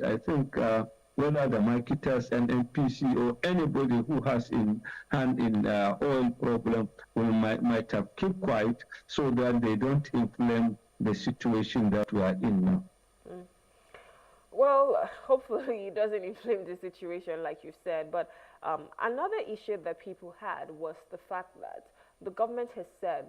I think whether the marketers and NPC or anybody who has in hand in oil problem might have kept quiet so that they don't inflame the situation that we are in now. Mm. Well, hopefully it doesn't inflame the situation, like you said. But another issue that people had was the fact that the government has said,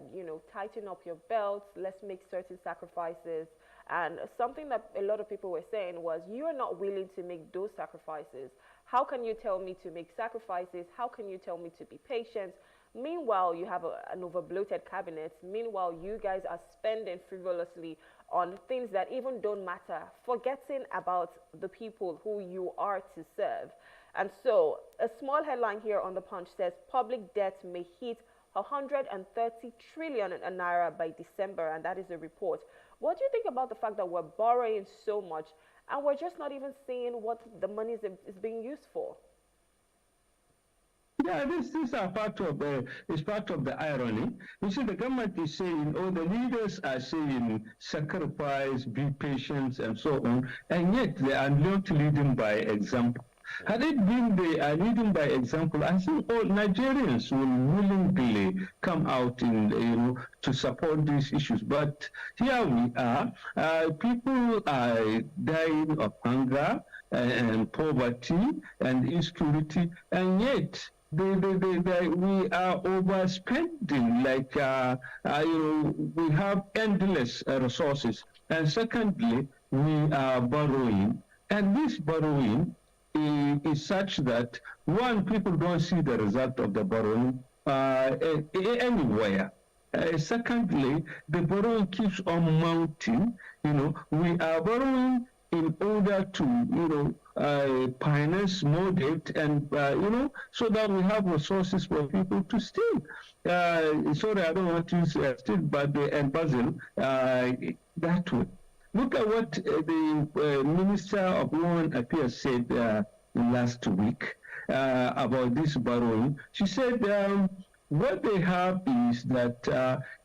tighten up your belts, let's make certain sacrifices. And something that a lot of people were saying was, you are not willing to make those sacrifices. How can you tell me to make sacrifices? How can you tell me to be patient? Meanwhile, you have an overbloated cabinet. Meanwhile, you guys are spending frivolously on things that even don't matter, forgetting about the people who you are to serve. And so, a small headline here on the Punch says public debt may hit 130 trillion naira by December, and that is a report. What do you think about the fact that we're borrowing so much and we're just not even seeing what the money is being used for? Yeah, these are part of is part of the irony. You see, the government is saying, or the leaders are saying, sacrifice, be patient, and so on, and yet they are not leading by example. Had it been they are leading by example, I think all Nigerians will willingly come out in to support these issues. But here we are, people are dying of hunger and poverty and insecurity, and yet we are overspending. Like we have endless resources, and secondly, we are borrowing, and this borrowing is such that one, people don't see the result of the borrowing anywhere. Secondly, the borrowing keeps on mounting. We are borrowing in order to, finance more debt and, so that we have resources for people to steal. Sorry, I don't want to use steal, but embezzle that way. Look at what the Minister of Foreign Affairs said last week about this borrowing. She said what they have is that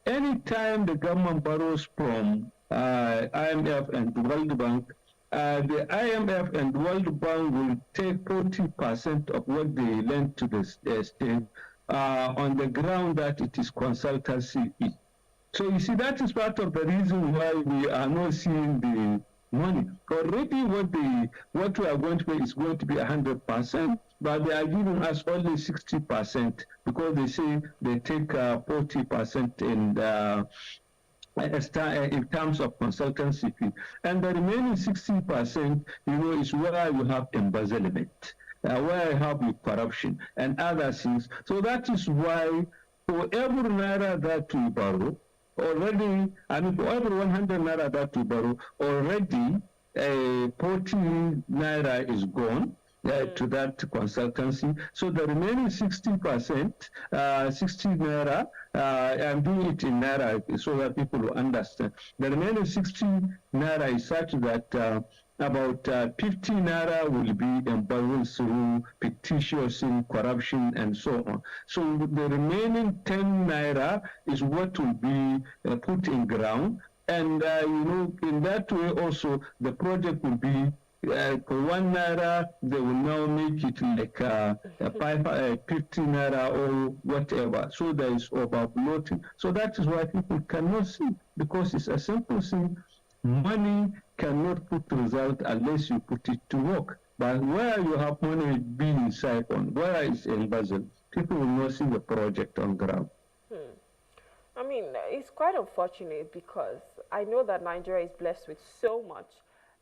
anytime the government borrows from IMF and the World Bank, the IMF and World Bank will take 40% of what they lend to the state on the ground that it is consultancy fee. So you see, that is part of the reason why we are not seeing the money. Already what we are going to pay is going to be 100%, but they are giving us only 60% because they say they take 40% in terms of consultancy fee. And the remaining 60%, is where you have embezzlement, where you have corruption and other things. So that is why for every naira that we borrow, already, for every 100 naira that we borrow, already 40 naira is gone to that consultancy. So the remaining 60%, 60 naira, I'm doing it in naira so that people will understand. The remaining 60 naira is such that about 50 naira will be embezzled through fictitious corruption and so on. So the remaining 10 naira is what will be put in ground. And, in that way also, the project will be for 1 naira, they will now make it like 50 naira or whatever. So there is overbloating. So that is why people cannot see, because it's a simple thing. Money cannot put result unless you put it to work. But where you have money being siphoned, where it's embezzled, people will not see the project on ground. Hmm. I mean, it's quite unfortunate because I know that Nigeria is blessed with so much,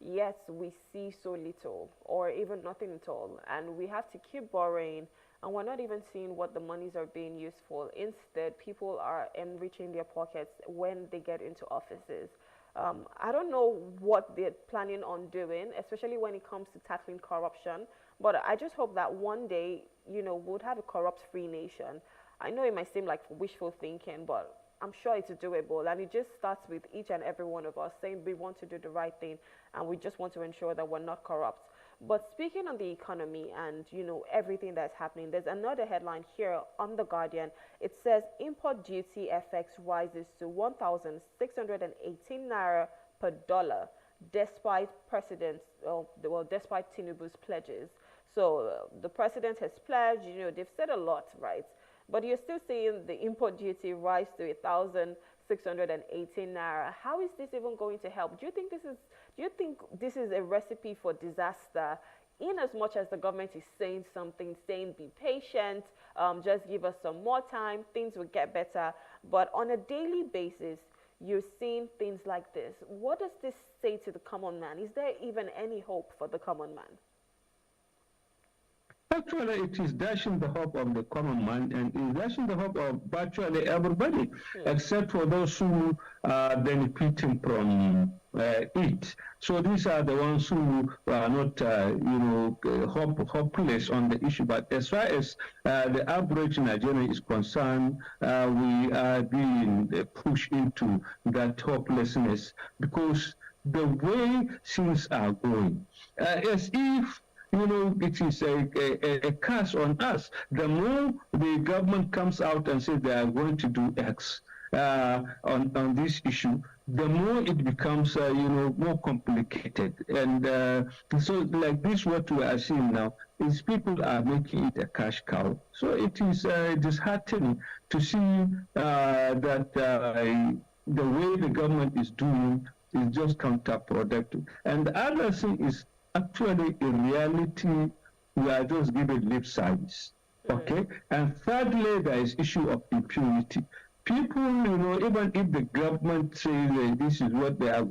yet we see so little or even nothing at all. And we have to keep borrowing, and we're not even seeing what the monies are being used for. Instead, people are enriching their pockets when they get into offices. I don't know what they're planning on doing, especially when it comes to tackling corruption. But I just hope that one day, we'll have a corrupt-free nation. I know it might seem like wishful thinking, but I'm sure it's doable. And it just starts with each and every one of us saying we want to do the right thing and we just want to ensure that we're not corrupt. But speaking on the economy and everything that's happening, there's another headline here on the Guardian. It says import duty FX rises to 1,618 naira per dollar. despite despite Tinubu's pledges. So the president has pledged, they've said a lot, right? But you're still seeing the import duty rise to 1,618 naira. How is this even going to help? Do you think this is a recipe for disaster? In as much as the government is saying something, saying be patient, just give us some more time, things will get better. But on a daily basis, you're seeing things like this. What does this say to the common man? Is there even any hope for the common man? Actually, it is dashing the hope of the common man, and is dashing the hope of virtually everybody, except for those who are benefiting from it. So these are the ones who are not, hopeless on the issue. But as far as the average Nigerian is concerned, we are being pushed into that hopelessness because the way things are going, as if it is a curse on us. The more the government comes out and says they are going to do X on this issue, the more it becomes, more complicated. And so like this, what we are seeing now is people are making it a cash cow. So it is disheartening to see that the way the government is doing is just counterproductive. And the other thing is, actually, in reality, we are just giving lip service, okay? And thirdly, there is issue of impunity. People, even if the government says that this is what they are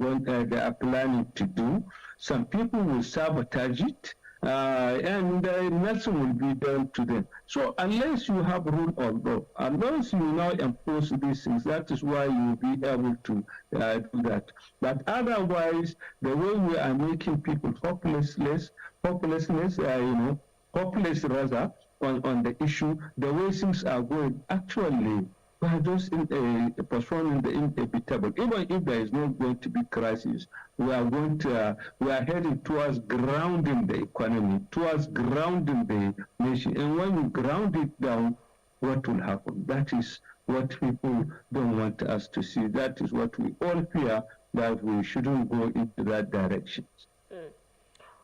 planning to do, some people will sabotage it, and nothing will be done to them. So unless you have rule of law, unless you now enforce these things, that is why you will be able to do that. But otherwise, the way we are making people hopeless rather on the issue, the way things are going, actually, we are just postponing the inevitable. Even if there is not going to be crisis, we are heading towards grounding the economy, towards grounding the nation. And when you ground it down, what will happen? That is what people don't want us to see. That is what we all fear, that we shouldn't go into that direction.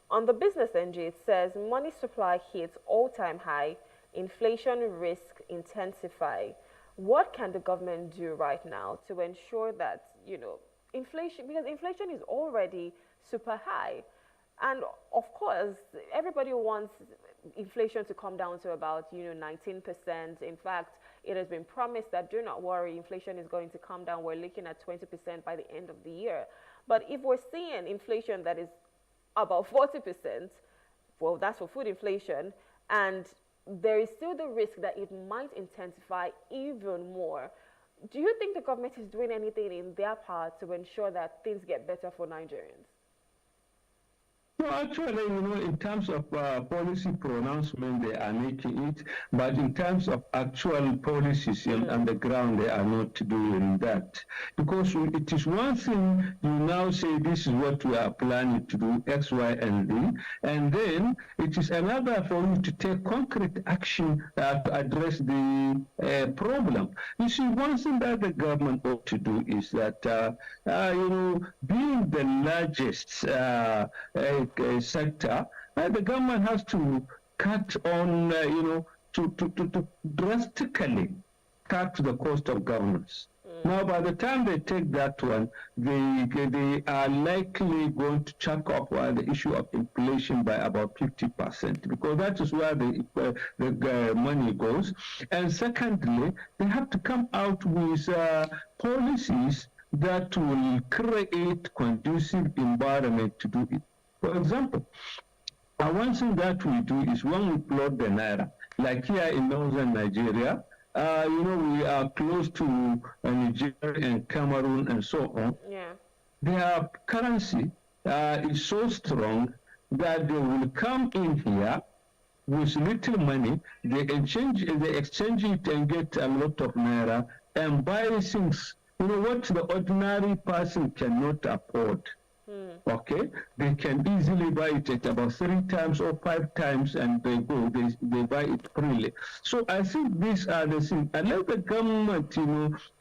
On the business NG, it says money supply hits all-time high, inflation risk intensify. What can the government do right now to ensure that, inflation, because inflation is already super high. And of course, everybody wants inflation to come down to about, 19%. In fact, it has been promised that do not worry, inflation is going to come down. We're looking at 20% by the end of the year. But if we're seeing inflation that is about 40%, well, that's for food inflation, and there is still the risk that it might intensify even more. Do you think the government is doing anything in their part to ensure that things get better for Nigerians? No, actually, in terms of policy pronouncement, they are making it, but in terms of actual policies on the ground, they are not doing that. Because it is one thing you now say this is what we are planning to do, X, Y, and Z, and then it is another for you to take concrete action to address the problem. You see, one thing that the government ought to do is that, being the largest sector, the government has to cut on, to drastically cut the cost of governance. Now, by the time they take that one, they are likely going to chuck up the issue of inflation by about 50%, because that is where the money goes. And secondly, they have to come out with policies that will create conducive environment to do it. For example, one thing that we do is when we plot the Naira, like here in northern Nigeria, we are close to Nigeria and Cameroon and so on. Yeah. Their currency is so strong that they will come in here with little money, they exchange it and get a lot of Naira and buy things, what the ordinary person cannot afford. Okay, they can easily buy it at about 3 times or 5 times, and they buy it freely. So I think these are the things. Unless the government,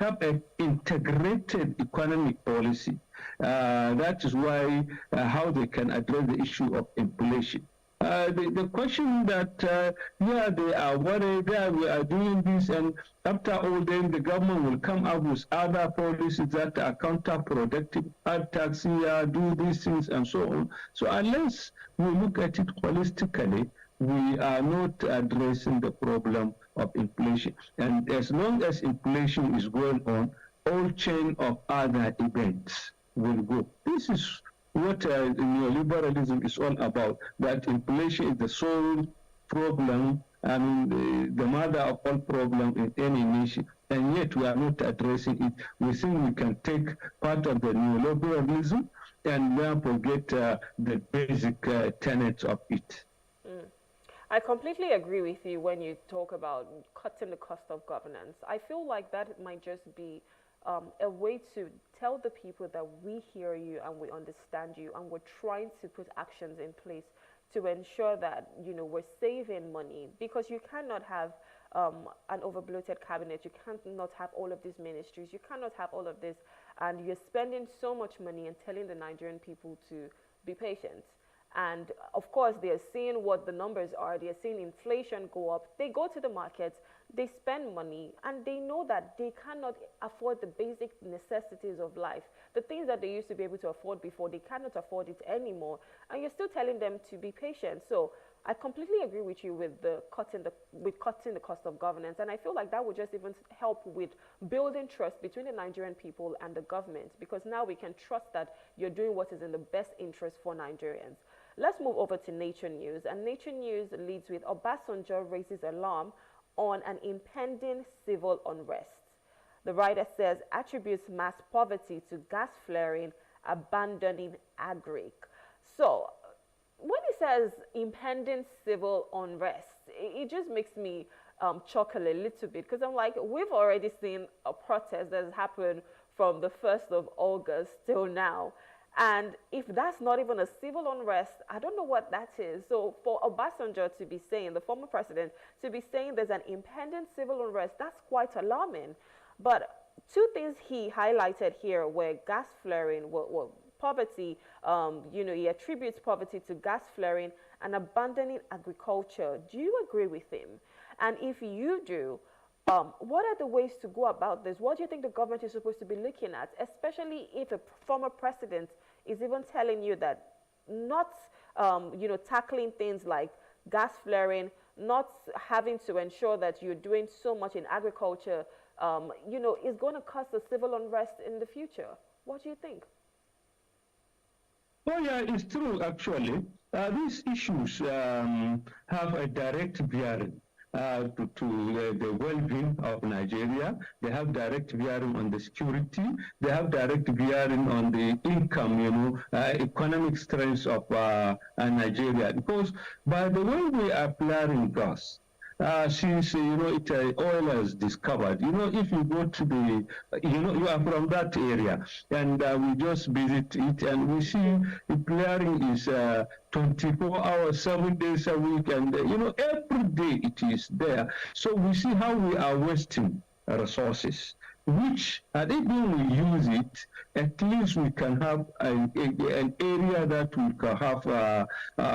have an integrated economic policy, That is why how they can address the issue of inflation. The question that, yeah, they are worried, yeah, we are doing this, and after all, then the government will come up with other policies that are counterproductive, add tax here, do these things, and so on. So unless we look at it holistically, we are not addressing the problem of inflation. And as long as inflation is going on, all chain of other events will go. This is what neoliberalism is all about, that inflation is the sole problem, I mean, the mother of all problems in any nation, and yet we are not addressing it. We think we can take part of the neoliberalism and therefore get the basic tenets of it. Mm. I completely agree with you when you talk about cutting the cost of governance. I feel like that might just be a way to tell the people that we hear you and we understand you, and we're trying to put actions in place to ensure that, you know, we're saving money, because you cannot have an overbloated cabinet. You cannot have all of these ministries. You cannot have all of this, and you're spending so much money and telling the Nigerian people to be patient. And of course, they're seeing what the numbers are. They're seeing inflation go up. They go to the markets, they spend money, and they know that they cannot afford the basic necessities of life. The things that they used to be able to afford before, they cannot afford it anymore. And you're still telling them to be patient. So I completely agree with you with cutting the cost of governance. And I feel like that would just even help with building trust between the Nigerian people and the government, because now we can trust that you're doing what is in the best interest for Nigerians. Let's move over to Nature News. And Nature News leads with Obasanjo raises alarm on an impending civil unrest. The writer says attributes mass poverty to gas flaring, abandoning agric. So when he says impending civil unrest, it just makes me chuckle a little bit, because I'm like, we've already seen a protest that has happened from the 1st of August till now. And if that's not even a civil unrest, I don't know what that is. So for Obasanjo to be saying, the former president, to be saying there's an impending civil unrest, that's quite alarming. But two things he highlighted here were gas flaring, poverty, you know, he attributes poverty to gas flaring and abandoning agriculture. Do you agree with him? And if you do, what are the ways to go about this? What do you think the government is supposed to be looking at, especially if a former president is even telling you that not, you know, tackling things like gas flaring, not having to ensure that you're doing so much in agriculture, you know, is going to cause a civil unrest in the future? What do you think? Oh, yeah, it's true, actually. These issues have a direct bearing to the well-being of Nigeria. They have direct bearing on the security. They have direct bearing on the income, you know, economic strength of Nigeria. Because by the way we are flaring gas, since, you know, oil has discovered, you know, if you go to the, you know, you are from that area, and we just visit it, and we see the flaring is 24 hours, 7 days a week, and, you know, every day it is there. So we see how we are wasting resources, which, if we use it, at least we can have an area that we can have,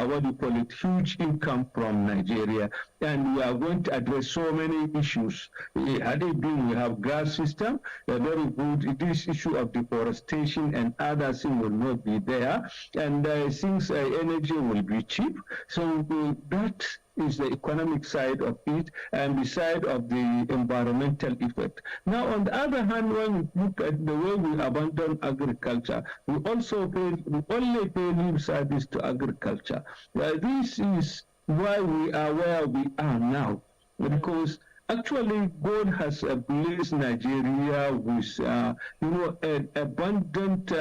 what do you call it, huge income from Nigeria. And we are going to address so many issues. Had it been, we have gas system, very good. This issue of deforestation and other things will not be there. And since energy will be cheap, so that is the economic side of it, and the side of the environmental effect. Now, on the other hand, when we look at the way we abandon agriculture, we only pay lip service to agriculture. This is why we are where we are now, because actually God has blessed Nigeria with, you know, an abundant,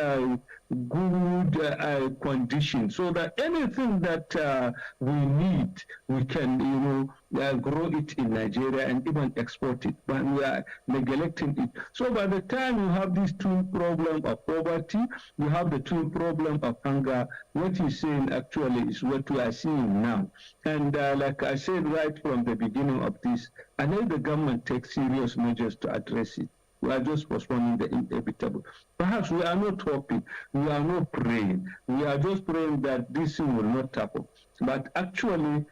good condition, so that anything that we need, we can, you know, grow it in Nigeria and even export it, but we are neglecting it. So by the time you have this twin problem of poverty, you have the twin problem of hunger. What you're saying actually is what we are seeing now. And like I said right from the beginning of this, I know the government takes serious measures to address it. We are just postponing the inevitable. Perhaps we are not hoping, we are not praying. We are just praying that this thing will not happen. But actually,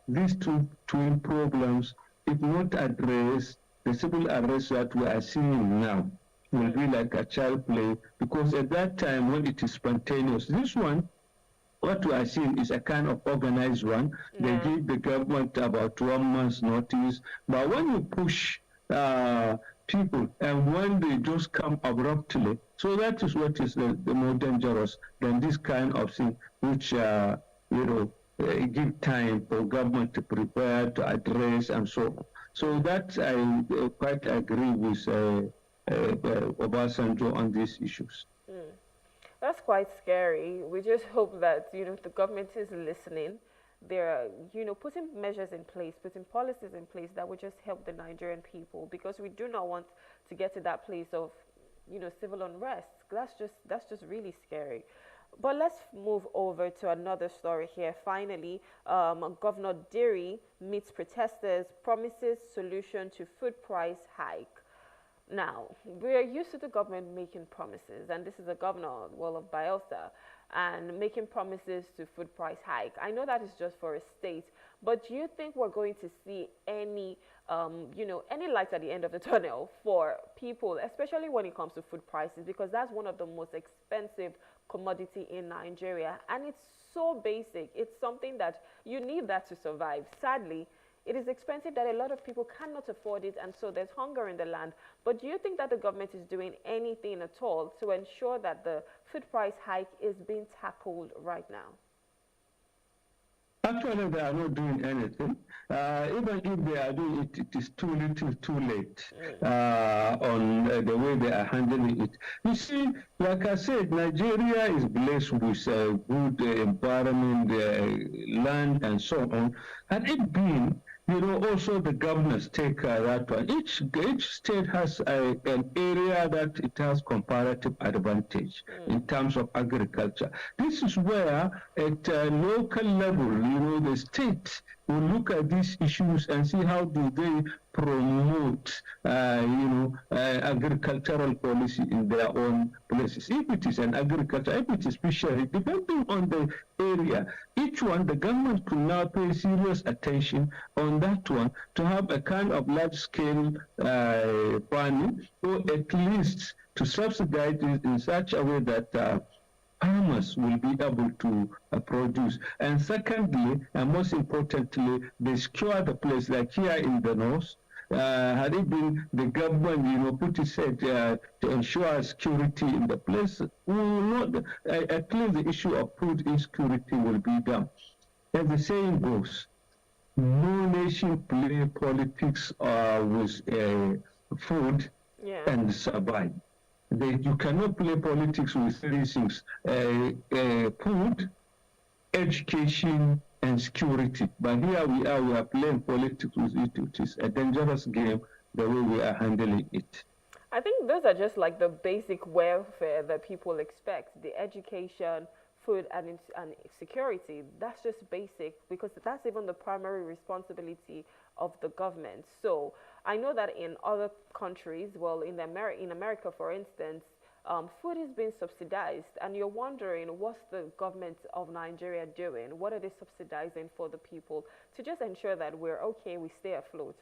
these two twin problems, if not addressed, the civil unrest that we are seeing now will be like a child play, because at that time when it is spontaneous, this one, what we are seeing is a kind of organized one. They give the government about 1 month's notice, but when you push people and when they just come abruptly, so that is what is the more dangerous than this kind of thing, which give time for government to prepare, to address, and so on. So that I quite agree with Obasanjo on these issues. That's quite scary. We just hope that, the government is listening. They're, putting measures in place, putting policies in place that would just help the Nigerian people, because we do not want to get to that place of, civil unrest. That's just really scary. But let's move over to another story here. Finally, Governor Diri meets protesters, promises solution to food price hike. Now, we are used to the government making promises, and this is a governor, well, of Bayelsa, and making promises to food price hike. I know that is just for a state, but do you think we're going to see any, any light at the end of the tunnel for people, especially when it comes to food prices, because that's one of the most expensive commodity in Nigeria, and it's so basic. It's something that you need that to survive. Sadly, it is expensive that a lot of people cannot afford it, and so there's hunger in the land. But do you think that the government is doing anything at all to ensure that the food price hike is being tackled right now? Actually, they are not doing anything. Even if they are doing it, it is too little, too late on the way they are handling it. You see, like I said, Nigeria is blessed with good environment, land, and so on. Had it been, also the governors take that one. Each state has an area that it has comparative advantage in terms of agriculture. This is where, at a local level, the state will look at these issues and see how do they promote, agricultural policy in their own places. If it is an agriculture, if it is fishery, depending on the area, each one, the government could now pay serious attention on that one to have a kind of large-scale farming, or at least to subsidize it in such a way that farmers will be able to produce. And secondly, and most importantly, they secure the place, like here in the north. Had it been the government, put its head to ensure security in the place, we will not, at least the issue of food insecurity will be done. As the saying goes, no nation play politics with food and survive. You cannot play politics with three things: food, education, and security. But here we are playing politics with it, which is a dangerous game, the way we are handling it. I think those are just like the basic welfare that people expect: the education, food, and security. That's just basic, because that's even the primary responsibility of the government. So I know that in other countries, well, in America, for instance, food is being subsidized, and you're wondering, what's the government of Nigeria doing? What are they subsidizing for the people to just ensure that we're okay, we stay afloat?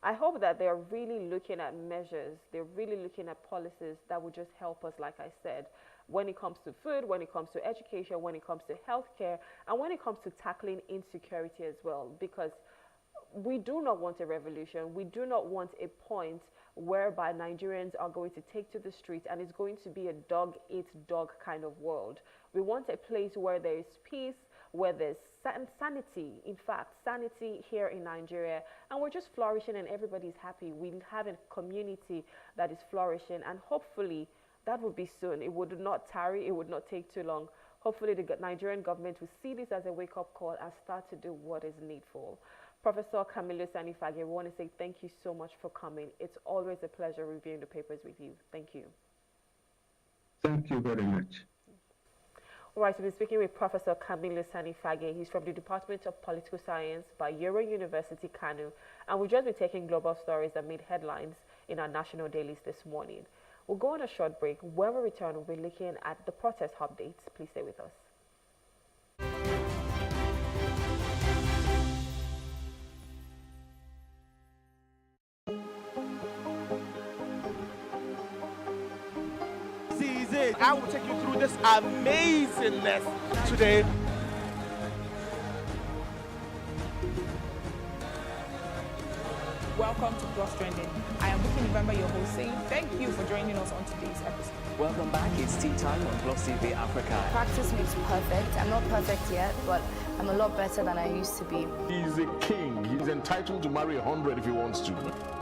I hope that they're really looking at measures, they're really looking at policies that would just help us, like I said, when it comes to food, when it comes to education, when it comes to healthcare, and when it comes to tackling insecurity as well, because we do not want a revolution. We do not want a point whereby Nigerians are going to take to the streets and it's going to be a dog-eat-dog kind of world. We want a place where there is peace, where there's sanity, in fact, sanity here in Nigeria, and we're just flourishing and everybody's happy. We have a community that is flourishing, and hopefully that will be soon. It would not tarry, it would not take too long. Hopefully the Nigerian government will see this as a wake-up call and start to do what is needful. Professor Kamilu Sani Fagge, we want to say thank you so much for coming. It's always a pleasure reviewing the papers with you. Thank you. Thank you very much. All right, so we're speaking with Professor Kamilu Sani Fagge. He's from the Department of Political Science, Bayero University, Kano. And we'll just be taking global stories that made headlines in our national dailies this morning. We'll go on a short break. When we return, we'll be looking at the protest updates. Please stay with us. I will take you through this amazingness today. Welcome to Plus Trending. I am Booking November, your host, saying thank you for joining us on today's episode. Welcome back. It's tea time on Plus TV Africa. Practice makes perfect. I'm not perfect yet, but I'm a lot better than I used to be. He's a king. He's entitled to marry 100 if he wants to.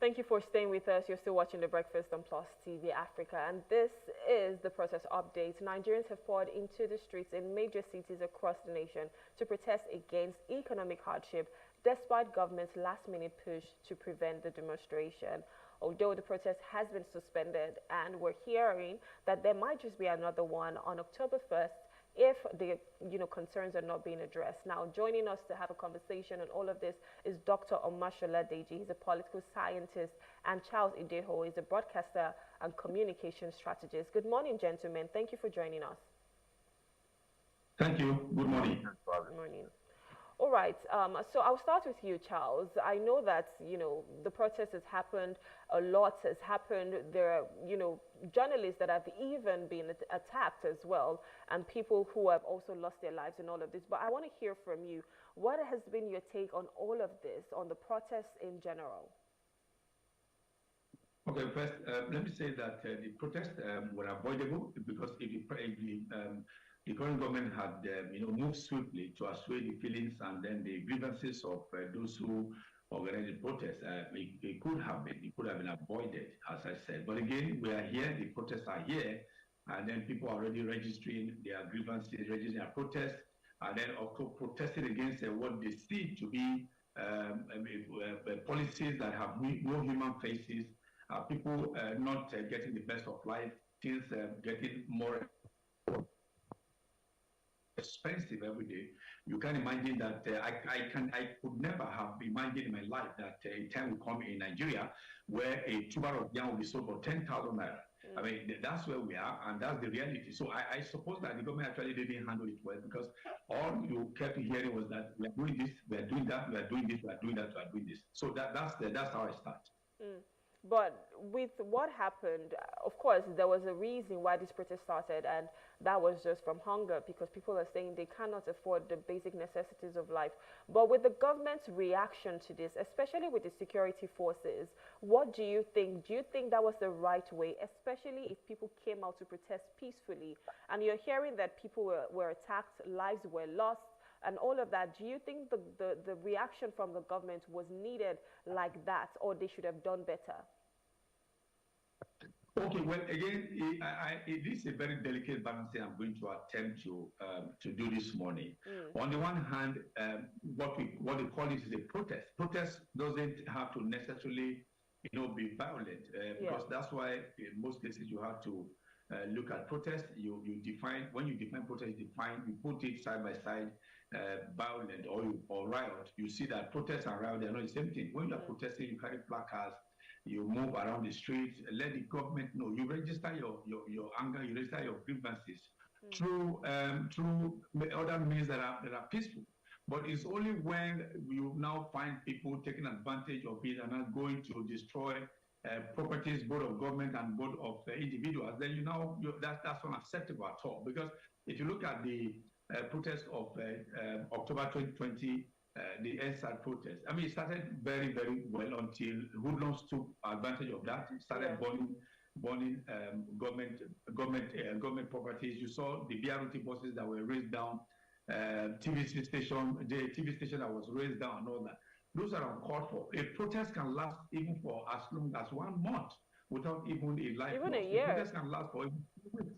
Thank you for staying with us. You're still watching The Breakfast on Plus TV Africa, and this is the protest update. Nigerians have poured into the streets in major cities across the nation to protest against economic hardship, despite government's last-minute push to prevent the demonstration. Although the protest has been suspended, and we're hearing that there might just be another one on October 1st if the concerns are not being addressed. Now, joining us to have a conversation on all of this is Dr. Omashola Deji. He's a political scientist, and Charles Ideho is a broadcaster and communication strategist. Good morning, gentlemen. Thank you for joining us. Thank you. Good morning. Good morning. All right, so I'll start with you, Charles. I know that, the protest has happened, a lot has happened. There are, journalists that have even been attacked as well, and people who have also lost their lives in all of this. But I want to hear from you. What has been your take on all of this, on the protests in general? Okay, first, let me say that the protests were avoidable because if the current government had moved swiftly to assuage the feelings and then the grievances of those who organize the protest. It could have been. It could have been avoided, as I said. But again, we are here. The protests are here, and then people are already registering their grievances, registering their protests, and then of course protesting against what they see to be policies that have no human faces. People not getting the best of life, things getting more expensive every day. You can imagine that I could never have imagined in my life that a time will come in Nigeria where a tuber of yam will be sold for 10,000 naira. I mean, that's where we are, and that's the reality. So I suppose that the government actually didn't handle it well, because all you kept hearing was that we are doing this, we are doing that, we are doing this, we are doing that, we are doing this. So that's how I start. But with what happened, of course, there was a reason why this protest started, and that was just from hunger, because people are saying they cannot afford the basic necessities of life. But with the government's reaction to this, especially with the security forces, what do you think? Do you think that was the right way, especially if people came out to protest peacefully? And you're hearing that people were attacked, lives were lost, and all of that. Do you think the reaction from the government was needed like that, or they should have done better? Okay, well, again, it is a very delicate balancing I'm going to attempt to do this morning. On the one hand, what they call it is a protest. Protest doesn't have to necessarily, be violent, because that's why in most cases you have to look at protest. You define, when you define protest, you put it side by side, violent or riot. You see that protest and riot, they are not the same thing. When you are protesting, you carry placards, you move around the streets, let the government know. You register your anger, you register your grievances through other means that are peaceful. But it's only when you now find people taking advantage of it and are going to destroy properties, both of government and both of individuals, then that's unacceptable at all. Because if you look at the protest of October 2020, the EndSARS protest. I mean, it started very, very well until hoodlums took advantage of that. It started burning government properties. You saw the BRT buses that were raised down, TV station that was raised down, and all that. Those are uncalled for. A protest can last even for as long as 1 month without even a life lost. A year. A protest can last for even 2 weeks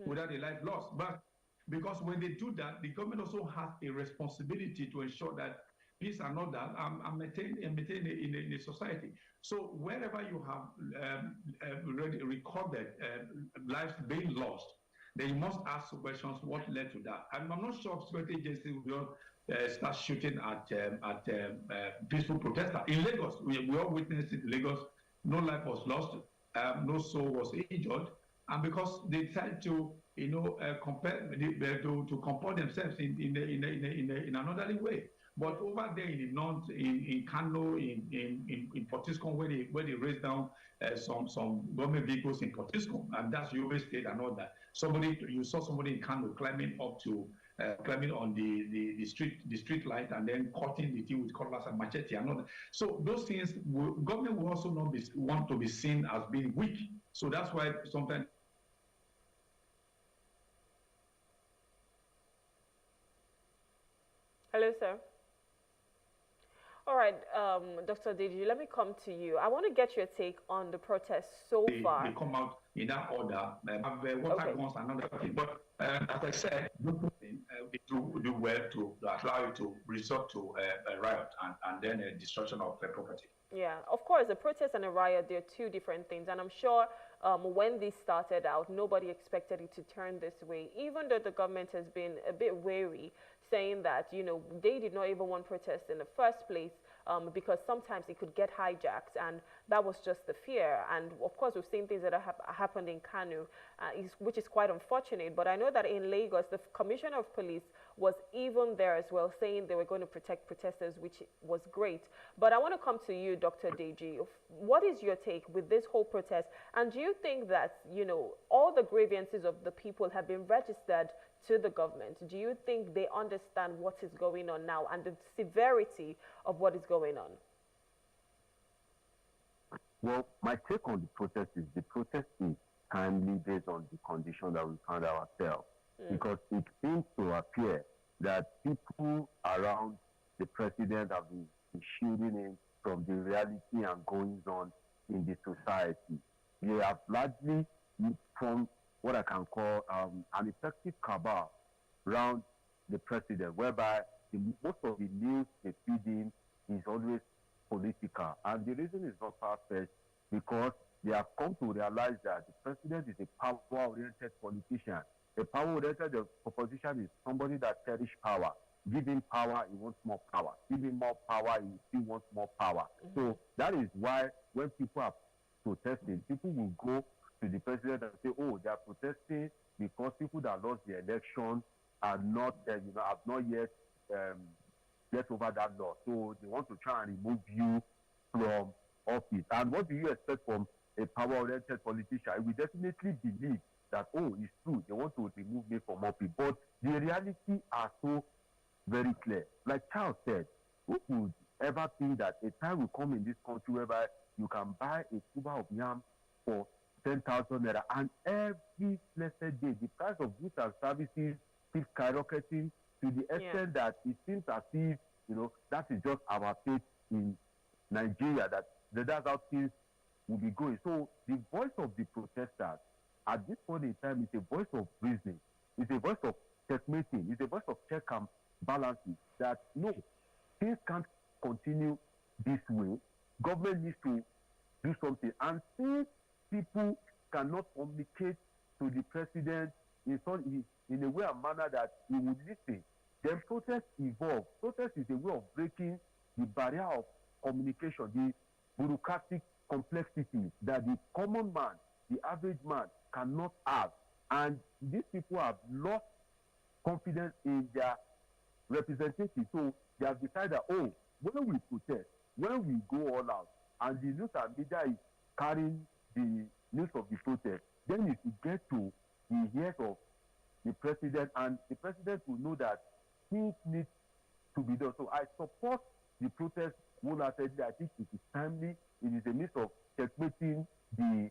without a life lost. But because when they do that, the government also has a responsibility to ensure that peace and order are maintained in a society. So wherever you have recorded lives being lost, then you must ask questions: what led to that? And I'm not sure security agencies will start shooting at peaceful protesters. In Lagos, we all witnessed it in Lagos. No life was lost, no soul was injured, and because they decided to comport themselves in an orderly way. But over there in the north, in Kano, in Portiscom, where they raised down some government vehicles in Portiscom, and that's Yobe State and all that. You saw somebody in Kano climbing on the street light and then cutting the thing with cutlass and machete and all that. So those things, government will also not want to be seen as being weak. So that's why sometimes. Hello, sir. All right, Dr. Deji, let me come to you. I want to get your take on the protests so far. They come out in that order. Water guns and another thing. But as I said, we do well to allow you to resort to a riot and then a destruction of property. Yeah, of course, a protest and a riot, they're two different things. And I'm sure when this started out, nobody expected it to turn this way, even though the government has been a bit wary, saying that, they did not even want protests in the first place because sometimes it could get hijacked, and that was just the fear. And of course, we've seen things that have happened in Kano, which is quite unfortunate. But I know that in Lagos, the Commissioner of Police was even there as well, saying they were going to protect protesters, which was great. But I want to come to you, Dr. Deji. What is your take with this whole protest? And do you think that, all the grievances of the people have been registered to the government? Do you think they understand what is going on now and the severity of what is going on? Well, my take on the protest is timely based on the condition that we found ourselves. Because it seems to appear that people around the president have been shielding him from the reality and goings on in the society. They have largely formed what I can call an effective cabal around the president, whereby most of the news they feed in is always political. And the reason is not far-fetched because they have come to realize that the president is a power-oriented politician. A power-oriented opposition is somebody that cherishes power. Give him power, he wants more power. Give him more power, he still wants more power. So that is why when people are protesting, people will go to the president and say, oh, they are protesting because people that lost the election are not, have not yet get over that law. So they want to try and remove you from office. And what do you expect from a power-oriented politician? We definitely believe that, oh, it's true, they want to remove me from office. But the reality are so very clear. Like Charles said, who would ever think that a time will come in this country whereby you can buy a tuber of yam for 10,000 naira, and every blessed day the price of goods and services keeps skyrocketing to the extent that it seems as if, that is just our fate in Nigeria, that's how things will be going. So the voice of the protesters at this point in time is a voice of reasoning, it's a voice of checkmating, it's a voice of check and balances, that no, things can't continue this way. Government needs to do something. And since people cannot communicate to the president in a way and manner that he would listen, then protest evolve. Protest is a way of breaking the barrier of communication, the bureaucratic complexity that the common man, the average man cannot have. And these people have lost confidence in their representatives. So they have decided, oh, when we protest, when we go all out, and the news and media is carrying the news of the protest, then it will get to the ears of the president, and the president will know that things need to be done. So I support the protest wholeheartedly. I think it is timely. It is a means of checkmating the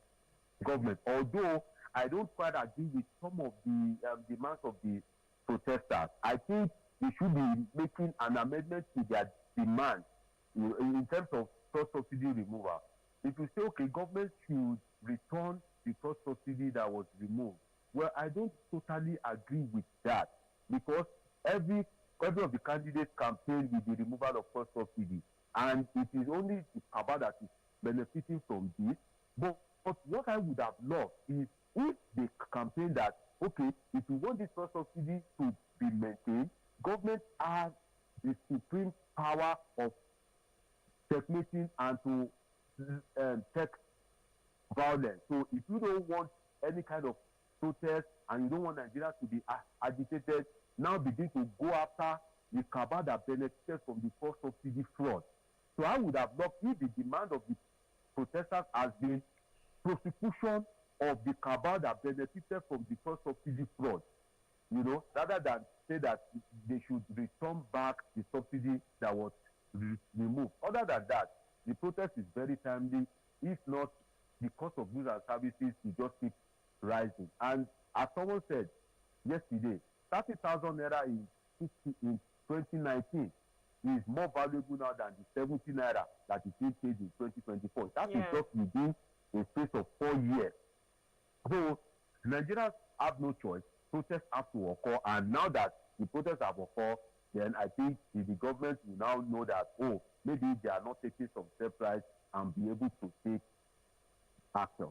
government. Although I don't quite agree with some of the demands of the protesters. I think they should be making an amendment to their demands in terms of first subsidy removal. If you say, okay, government should return the first subsidy that was removed, well, I don't totally agree with that, because every of the candidates campaign with the removal of first subsidy, and it is only the cabal that is benefiting from this. But what I would have loved is if they campaign that, okay, if you want this first subsidy to be maintained, government has the supreme power of checkmating and to check violence. So if you don't want any kind of protest and you don't want Nigeria to be agitated, now begin to go after the cabal that benefited from the first subsidy fraud. So I would have loved if the demand of the protesters has been prosecution of the cabal that benefited from the first subsidy fraud, rather than say that they should return back the subsidy that was removed. Other than that, the protest is very timely. If not, the cost of goods and services will just keep rising. And as someone said yesterday, 30,000 naira in 2019 is more valuable now than the 70 naira that is being paid in 2024. That is just within a space of 4 years. So Nigerians have no choice. Protests have to occur, and now that the protests have occurred, then I think the government will now know that, oh, maybe they are not taking some steps right and be able to take action.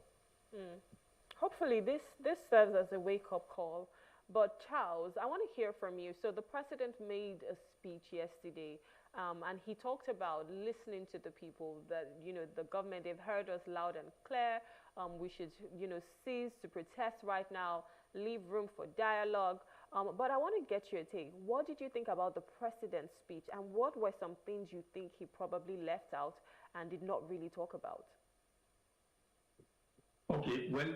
Hopefully this serves as a wake-up call. But Charles, I want to hear from you. So the president made a speech yesterday, and he talked about listening to the people, that, the government, they've heard us loud and clear. We should, cease to protest right now, leave room for dialogue. But I want to get your take. What did you think about the president's speech, and what were some things you think he probably left out and did not really talk about? Okay, well,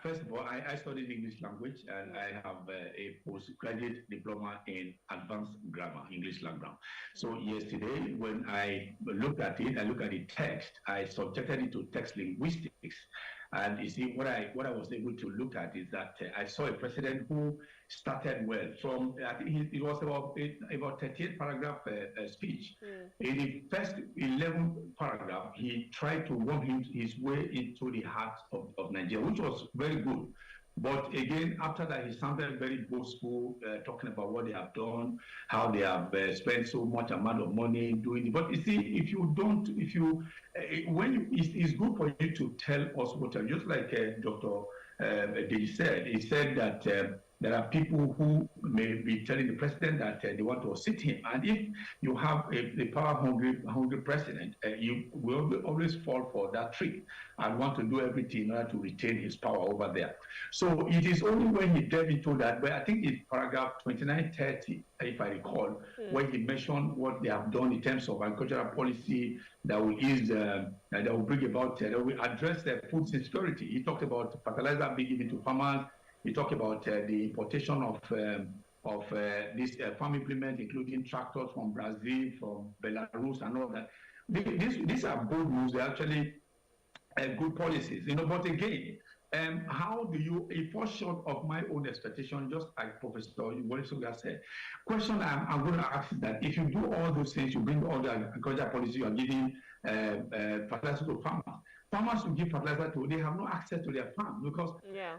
first of all, I studied English language, and I have a postgraduate diploma in advanced grammar, English language. So yesterday, when I looked at it, I looked at the text, I subjected it to text linguistics. And you see, what I was able to look at is that I saw a president who started well. From I think it was about 38 paragraph speech. In the first 11 paragraph, he tried to worm his way into the heart of Nigeria, which was very good. But again, after that, he sounded very boastful, talking about what they have done, how they have spent so much amount of money doing it. But you see, it's good for you to tell us what, just like Dr. Deji said, he said that there are people who may be telling the president that they want to sit him. And if you have a power-hungry president, you will always fall for that trick and want to do everything in order to retain his power over there. So it is only when he delved into that, but I think it's paragraph 2930, if I recall, where he mentioned what they have done in terms of agricultural policy that will ease, that will bring about, that will address the food insecurity. He talked about fertilizer being given to farmers. We talk about the importation of this farm implement, including tractors from Brazil, from Belarus, and all that. These are good news. They're actually good policies, But again, how do you, if fall short of my own expectation, just like Professor Wole said, question I'm going to ask is that if you do all those things, you bring all the agricultural policy, you are giving fertilizer to farmers. Farmers who give fertilizer to, they have no access to their farm because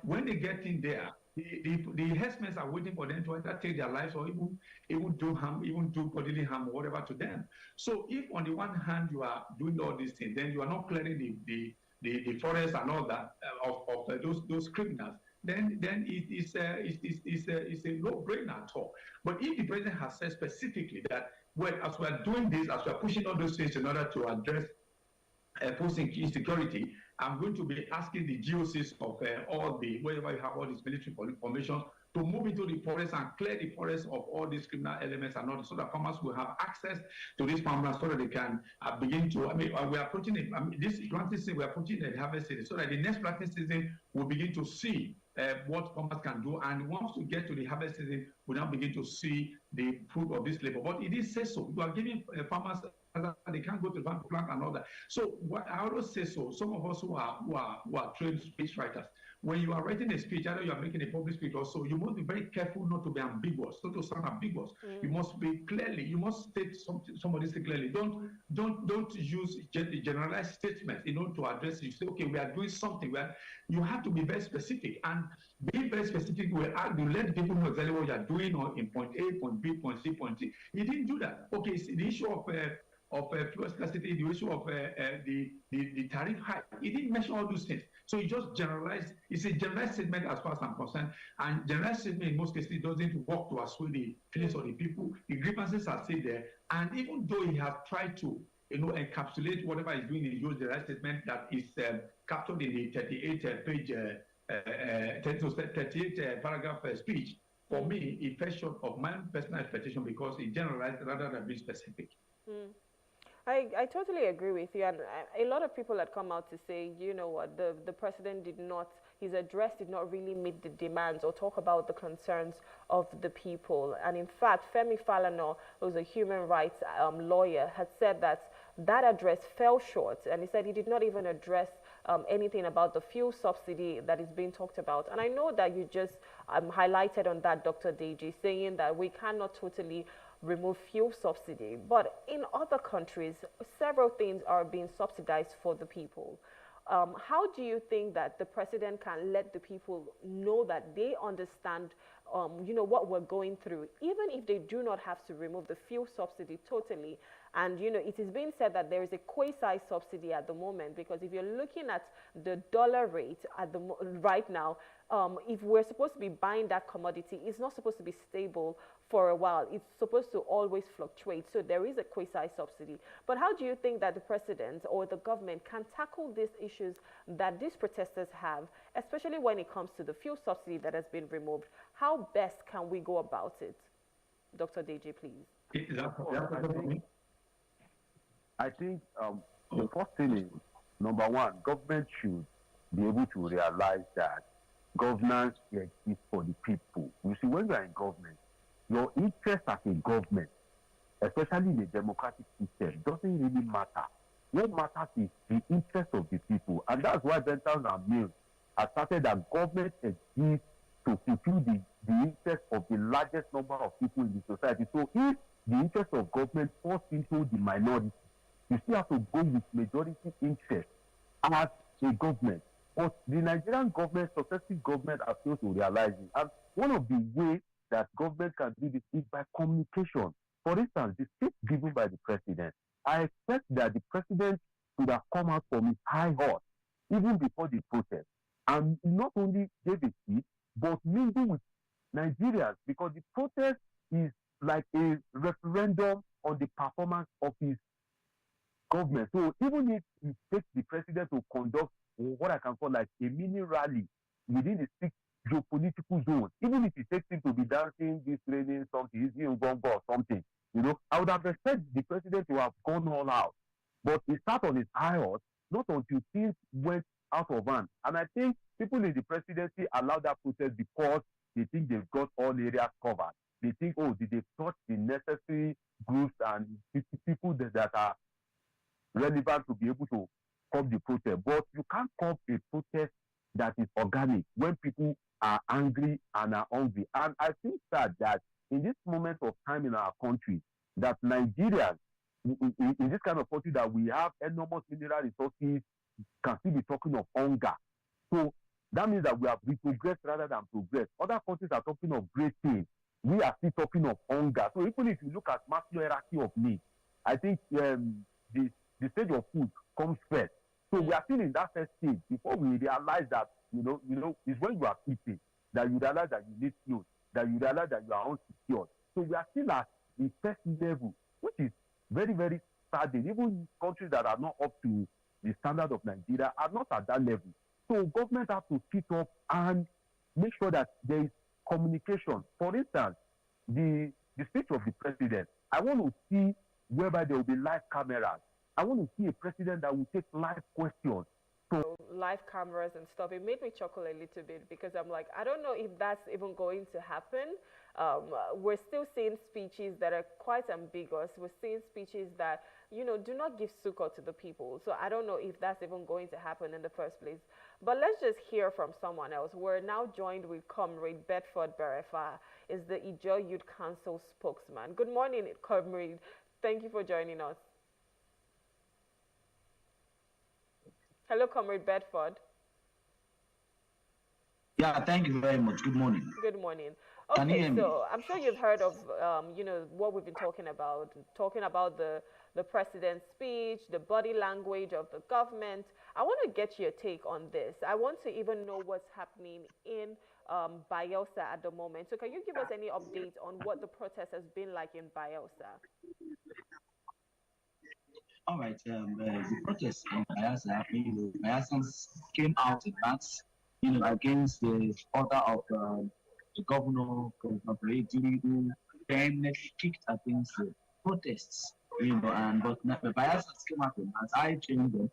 when they get in there, the herdsmen are waiting for them to either take their lives or even do harm, even do bodily harm or whatever to them. So if on the one hand you are doing all these things, then you are not clearing the forest and all that of those criminals, then it's a no-brainer at all. But if the president has said specifically that, well, as we are doing this, as we are pushing all those things in order to address food insecurity, I'm going to be asking the GOCs of wherever you have all these military formations to move into the forest and clear the forest of all these criminal elements and all, so that farmers will have access to these farmers so that they can begin to, we are approaching this planting season, we are approaching the harvest season, so that the next planting season we'll begin to see what farmers can do, and once we get to the harvest season, we now begin to see the fruit of this labor. But it is said so. You are giving farmers, they can't go to the farm to plant and all that. So what I always say so, some of us who are trained speech writers, when you are writing a speech, either you are making a public speech or so, you must be very careful not to be ambiguous, not to sound ambiguous. You must speak clearly. You must state somebody say clearly. Don't use generalized statements in order to address it. You say, okay, we are doing something. You have to be very specific, and being very specific will let people know exactly what you are doing or in point A, point B, point C, point D. He didn't do that. Okay, it's the issue of fuel scarcity, the issue of the tariff hike. He didn't mention all those things. So he just generalized. It's a generalized statement as far as I'm concerned. And generalized statement in most cases doesn't work to assuage the feelings of the people. The grievances are still there. And even though he has tried to encapsulate whatever he's doing in the generalized statement that is captured in the 38 paragraph speech, for me, it fell short of my personal expectation because it generalized rather than being specific. I totally agree with you, and a lot of people had come out to say, you know what, the president his address did not really meet the demands or talk about the concerns of the people. And in fact, Femi Falana, who's a human rights lawyer, had said that address fell short, and he said he did not even address anything about the fuel subsidy that is being talked about. And I know that you just highlighted on that, Dr. Deji, saying that we cannot totally remove fuel subsidy, but in other countries, several things are being subsidized for the people. How do you think that the president can let the people know that they understand, what we're going through, even if they do not have to remove the fuel subsidy totally? And, it is being said that there is a quasi-subsidy at the moment, because if you're looking at the dollar rate right now, if we're supposed to be buying that commodity, it's not supposed to be stable for a while. It's supposed to always fluctuate. So there is a quasi-subsidy. But how do you think that the president or the government can tackle these issues that these protesters have, especially when it comes to the fuel subsidy that has been removed? How best can we go about it? Dr. Deji, please. I think the first thing is, number one, government should be able to realize that governance exists for the people. You see, when you are in government, your interest as a government, especially in a democratic system, doesn't really matter what matters is the interest of the people. And that's why Bentham and Mills have started that government exists to fulfill the interest of the largest number of people in the society. So if the interest of government falls into the minority, you still have to go with majority interest as a government. But the Nigerian government, successive government, are failed to realize it. And one of the ways that government can do this is by communication. For instance, the speech given by the president, I expect that the president should have come out from his high horse even before the protest, and not only gave a speech, but mingle with Nigerians, because the protest is like a referendum on the performance of his government. So even if it takes the president to conduct what I can call like a mini rally within the 6 geopolitical zones, even if it takes him to be dancing, this training, something, using Gongo or something, I would have expected the president to have gone all out. But he sat on his high horse, not until things went out of hand. And I think people in the presidency allowed that protest because they think they've got all areas covered. They think, oh, did they touch the necessary groups and people that are relevant to be able to curb the protest. But you can't curb a protest that is organic when people are angry and are hungry. And I think that in this moment of time in our country, that Nigerians, in this kind of country that we have enormous mineral resources, can still be talking of hunger. So that means that we have retrogressed rather than progress. Other countries are talking of great things. We are still talking of hunger. So even if you look at Maslow hierarchy of needs, I think the stage of food comes first. So we are still in that first stage before we realize that, it's when you are eating that you realize that you need clothes, that you realize that you are unsecured. So we are still at the first level, which is very, very saddening. Even countries that are not up to the standard of Nigeria are not at that level. So government have to sit up and make sure that there is communication. For instance, the speech of the president, I want to see whereby there will be live cameras. I want to see a president that will take live questions. So live cameras and stuff, it made me chuckle a little bit, because I'm like, I don't know if that's even going to happen. We're still seeing speeches that are quite ambiguous. We're seeing speeches that, do not give succor to the people. So I don't know if that's even going to happen in the first place. But let's just hear from someone else. We're now joined with Comrade Bedford Berefa, is the Ijaw Youth Council spokesman. Good morning, Comrade. Thank you for joining us. Hello, Comrade Bedford. Yeah, thank you very much. Good morning. Good morning. Can you hear me? So I'm sure you've heard of, what we've been talking about the president's speech, the body language of the government. I want to get your take on this. I want to even know what's happening in Bayelsa at the moment. So can you give us any updates on what the protest has been like in Bayelsa? All right. The protest in Bayelsa, Bayelsans came out in mass, against the order of the governor, Governor who then kicked against the protests, but the Bayelsans came out in mass. I changed them.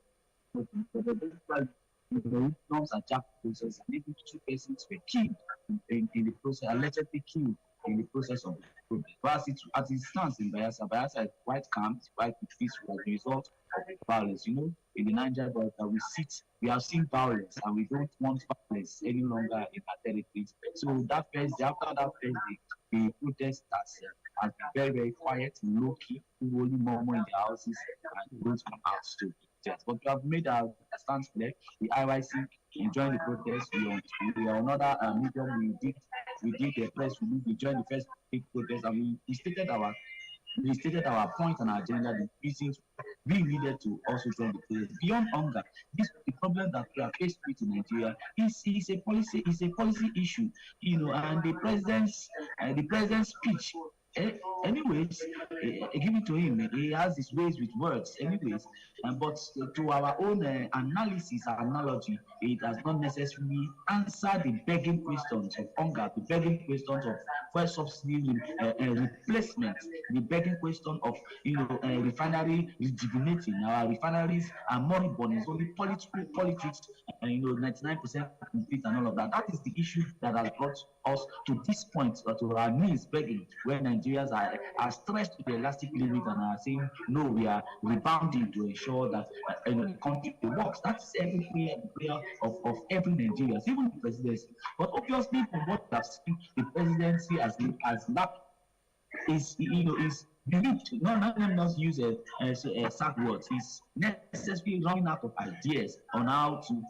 The norms are jacked process, and even 2 persons were killed in the process, allegedly killed in the process of the protest. But as it stands in Bayelsa, Bayelsa is quite calm, quite peaceful as a result of violence. In the Niger Delta, we have seen violence, and we don't want violence any longer in our territories. So that first day, after that first day, the protest has been very, very quiet, low key, only more in the houses, and don't come out to protest. But we have made our stance clear. The IYC enjoying the protest. We are another medium. We did the press release. We joined the first big protest, and we stated our point on our agenda, the reasons we needed to also join the protest. Beyond hunger, the problem that we are faced with in Nigeria is a policy issue, and the president's speech. Anyways, give it to him. He has his ways with words. Anyways, but to our own analysis, analogy, it has not necessarily answered the begging questions of hunger, the begging questions of fuel subsidy replacement, the begging question of refinery rejuvenating. Our refineries are moribund. It's only politics, 99% complete and all of that. That is the issue that has brought us to this point, to our knees begging, where Nigeria Nigerians are stretched to the elastic limit and are saying, no, we are rebounding to ensure that the country works. That's every prayer of every Nigerian, even the presidency. But obviously, from what we have seen, the presidency as that is, is believed. Let me not use sad words. It's necessarily running out of ideas on how to,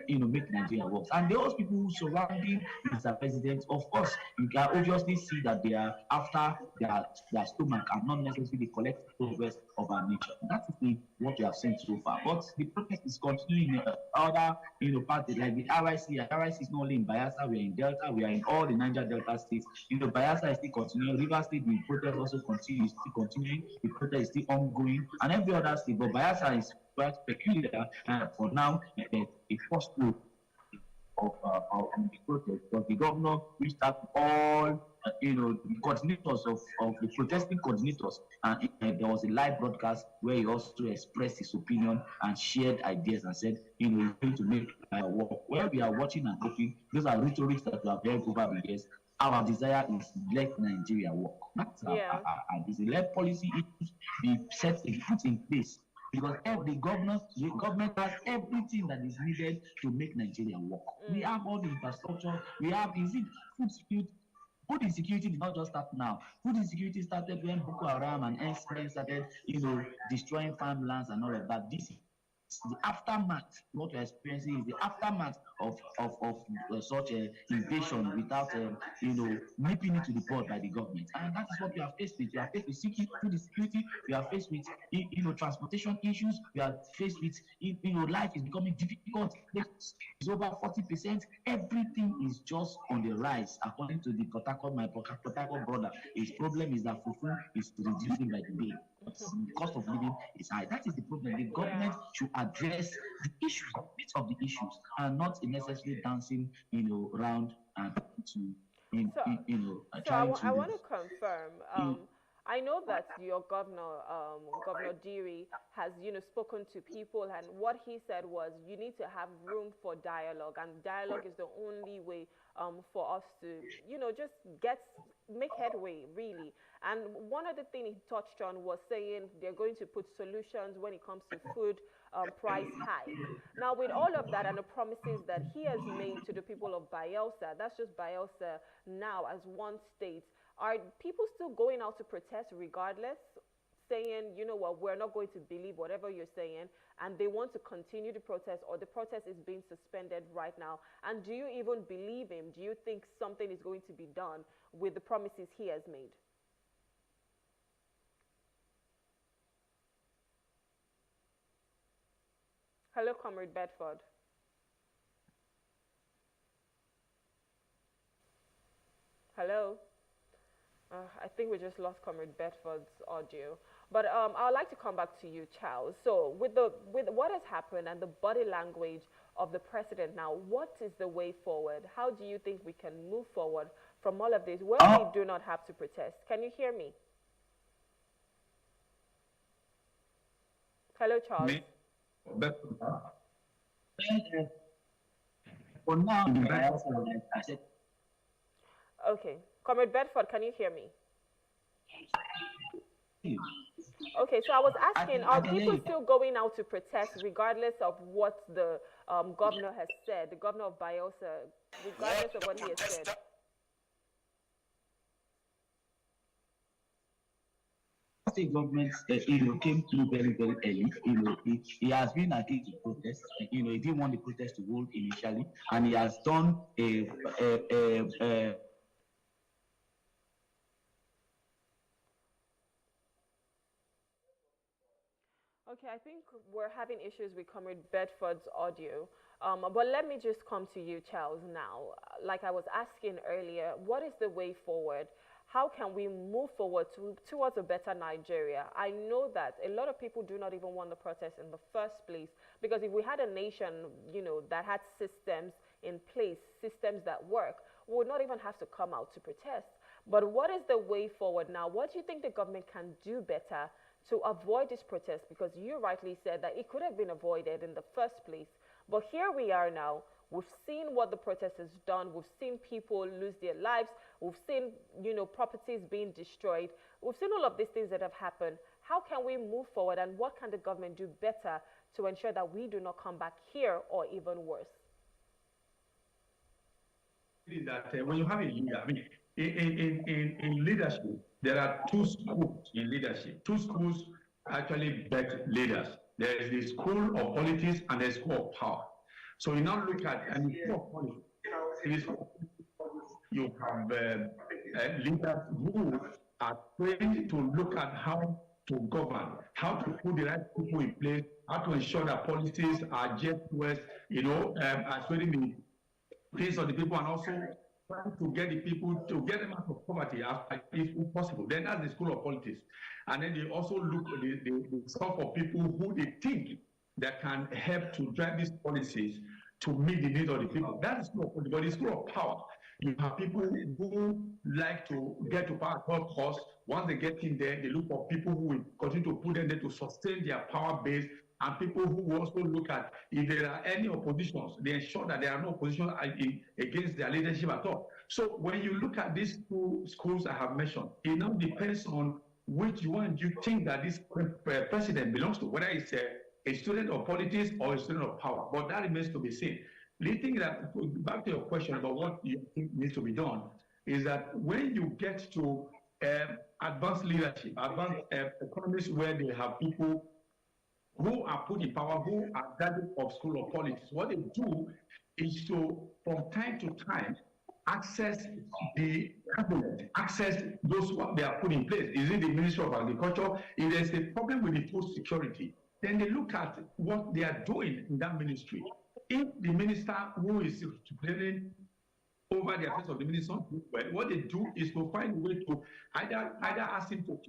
make Nigeria work. And those people surrounding Mr. President, of course, you can obviously see that they are after their stomach and not necessarily the collective progress of our nation. That is what we have seen so far. But the protest is continuing in other, parts like the RIC. RIC is not only in Bayelsa, we are in Delta, we are in all the Niger Delta states. Bayelsa is still continuing. Rivers State, the protest also continues. Continuing, the protest is still ongoing, and every other state, but Bayelsa is quite peculiar for now. The first group of the protest, because the governor reached out to all the coordinators of the protesting coordinators, and there was a live broadcast where he also expressed his opinion and shared ideas and said, he's going to make work. Where we are watching and hoping, those are rhetorics that we have heard over the years. Our desire is let Nigeria work. That's our desire. Let policy issues be put in place, because the government has everything that is needed to make Nigeria work. We have all the infrastructure. We have food security. Food insecurity did not just start now. Food insecurity started when Boko Haram and NSM started, destroying farmlands and all of that. This is the aftermath. What we're experiencing is the aftermath of such an invasion without nipping it to the bud by the government, and that is what we are faced with. We are faced with food insecurity. We are faced with transportation issues. We are faced with life is becoming difficult. It's over 40%. Everything is just on the rise, according to the my Port Harcourt brother. His problem is that fufu is reducing by the day. The cost of living is high. That is the problem. The government should address the issues, bits of the issues, and not necessarily dancing, around and I want to confirm. I know that your governor, Governor Diri, has spoken to people, and what he said was you need to have room for dialogue, and dialogue is the only way for us to just make headway, really. And one of the things he touched on was saying they're going to put solutions when it comes to food price hike. Now, with all of that and the promises that he has made to the people of Bayelsa, that's just Bayelsa now as one state, are people still going out to protest regardless, saying, we're not going to believe whatever you're saying, and they want to continue the protest, or the protest is being suspended right now? And do you even believe him? Do you think something is going to be done with the promises he has made? Hello, Comrade Bedford. Hello. I think we just lost Comrade Bedford's audio, but I would like to come back to you, Charles. So with what has happened and the body language of the president now, what is the way forward? How do you think we can move forward from all of this where we do not have to protest? Can you hear me? Hello, Charles. Me? For now, okay. Comrade Bedford, can you hear me? Okay, so I was asking, are people still going out to protest regardless of what the governor has said, the governor of Bayelsa, regardless of what he has said? State government, came through very, very early. He has been against the protest. He didn't want the protest to hold initially, and he has done Okay, I think we're having issues with Comrade Bedford's audio. But let me just come to you, Charles, now. Like I was asking earlier, what is the way forward? How can we move forward towards a better Nigeria? I know that a lot of people do not even want the protest in the first place, because if we had a nation, that had systems in place, systems that work, we would not even have to come out to protest. But what is the way forward now? What do you think the government can do better to avoid this protest? Because you rightly said that it could have been avoided in the first place. But here we are now We've seen what the protest has done. We've seen people lose their lives. We've seen, properties being destroyed. We've seen all of these things that have happened. How can we move forward, and what can the government do better to ensure that we do not come back here or even worse? That when you have a leader, I mean, in leadership, there are two schools in leadership. Two schools actually bet leaders. There is the school of politics and the school of power. So you now look at, and the school of politics, you have leaders who are trained to look at how to govern, how to put the right people in place, how to ensure that policies are just towards, assuring the face of the people, and also trying to get the people to get them out of poverty if possible. Then that's the school of politics. And then they also look at the sort of people who they think that can help to drive these policies to meet the needs of the people. That's the school of politics. But the school of power, you have people who like to get to power at all costs. Once they get in there, they look for people who will continue to put them there to sustain their power base, and people who also look at if there are any oppositions, they ensure that there are no opposition against their leadership at all. So when you look at these two schools I have mentioned, it now depends on which one you think that this president belongs to, whether it's a student of politics or a student of power. But that remains to be seen. The thing that, back to your question about what you think needs to be done, is that when you get to advanced leadership, advanced economies where they have people who are put in power, who are graduates of school of politics, what they do is to, from time to time, access the cabinet, access those who they are put in place. Is it the Ministry of Agriculture? If there's a problem with the food security, then they look at what they are doing in that ministry. If the minister who is presiding over the affairs of the minister, what they do is to find a way to either ask him to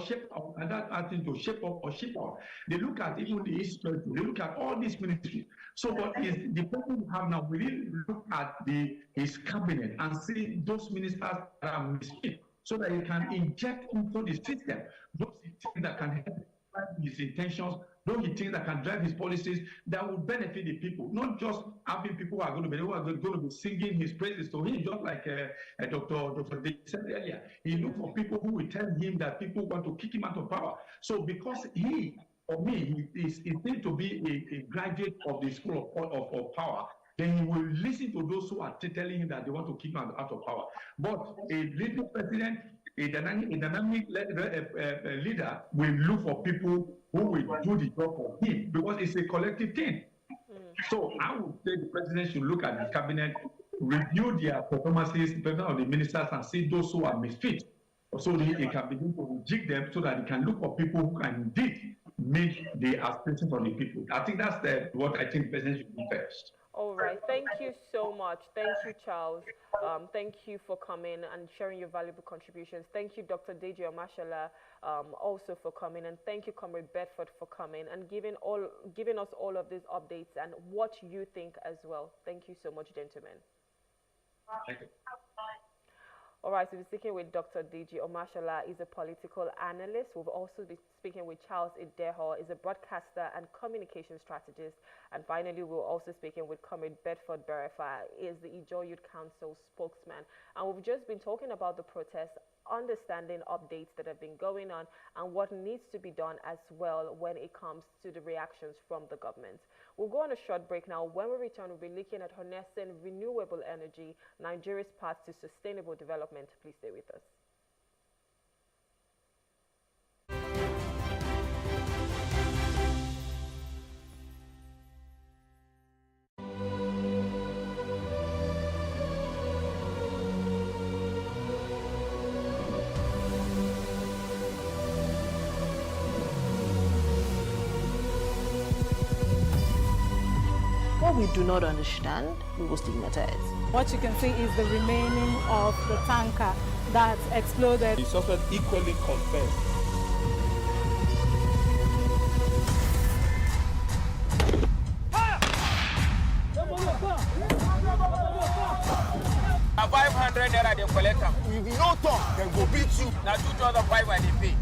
shape up, either ask him to shape up or shape out. They look at even the history, they look at all these ministries. So what is the problem we have now? We really look at his cabinet and see those ministers that are misfit, so that he can inject into the system those things that can help his intentions, those things that can drive his policies that will benefit the people, not just having people who are going to be singing his praises to him, just like Dr. Dick said earlier. He looked for people who will tell him that people want to kick him out of power. So because he is deemed to be a graduate of the school of power, then he will listen to those who are telling him that they want to kick him out of power. But a leading president, a dynamic leader will look for people who will do the job for him, because it's a collective thing. So I would say the president should look at the cabinet, review their performances, the of the ministers, and see those who are misfit, so that he can begin to reject them, so that he can look for people who can indeed meet the aspirations of the people. I think that's what I think the president should do first. All right. Thank you so much. Thank you, Charles. Thank you for coming and sharing your valuable contributions. Thank you, Dr. Deji Omashola, also for coming. And thank you, Comrade Bedford, for coming and giving us all of these updates and what you think as well. Thank you so much, gentlemen. Thank you. All right, so we're speaking with Dr. Deji Omashola. He's a political analyst. We'll also be speaking with Charles Ideho. He's a broadcaster and communication strategist. And finally, we're also speaking with Comrade Bedford Berefa. He is the Ijaw Youth Council spokesman. And we've just been talking about the protests, understanding updates that have been going on, and what needs to be done as well when it comes to the reactions from the government. We'll go on a short break now. When we return, we'll be looking at harnessing renewable energy, Nigeria's path to sustainable development. Please stay with us. What we do not understand, we will stigmatize. What you can see is the remaining of the tanker that exploded. He suffered equally confessed. Now 500 naira they collect them. If you don't talk, then go beat you. Now 2,500 they pay.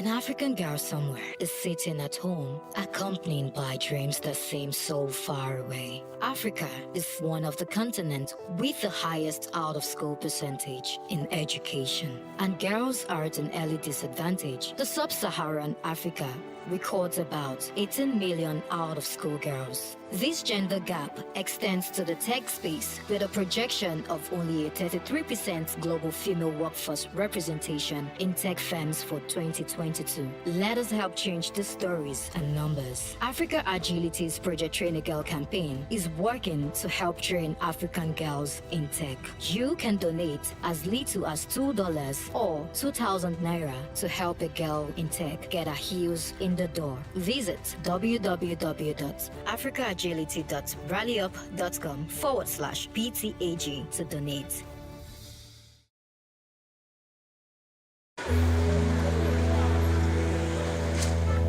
An African girl somewhere is sitting at home, accompanied by dreams that seem so far away. Africa is one of the continents with the highest out-of-school percentage in education, and girls are at an early disadvantage. The sub-Saharan Africa records about 18 million out-of-school girls. This gender gap extends to the tech space with a projection of only a 33% global female workforce representation in tech firms for 2022. Let us help change the stories and numbers. Africa Agility's Project Train a Girl campaign is working to help train African girls in tech. You can donate as little as $2 or 2,000 naira to help a girl in tech get her heels in the door. Visit www.africaagility.rallyup.com/PTAG to donate.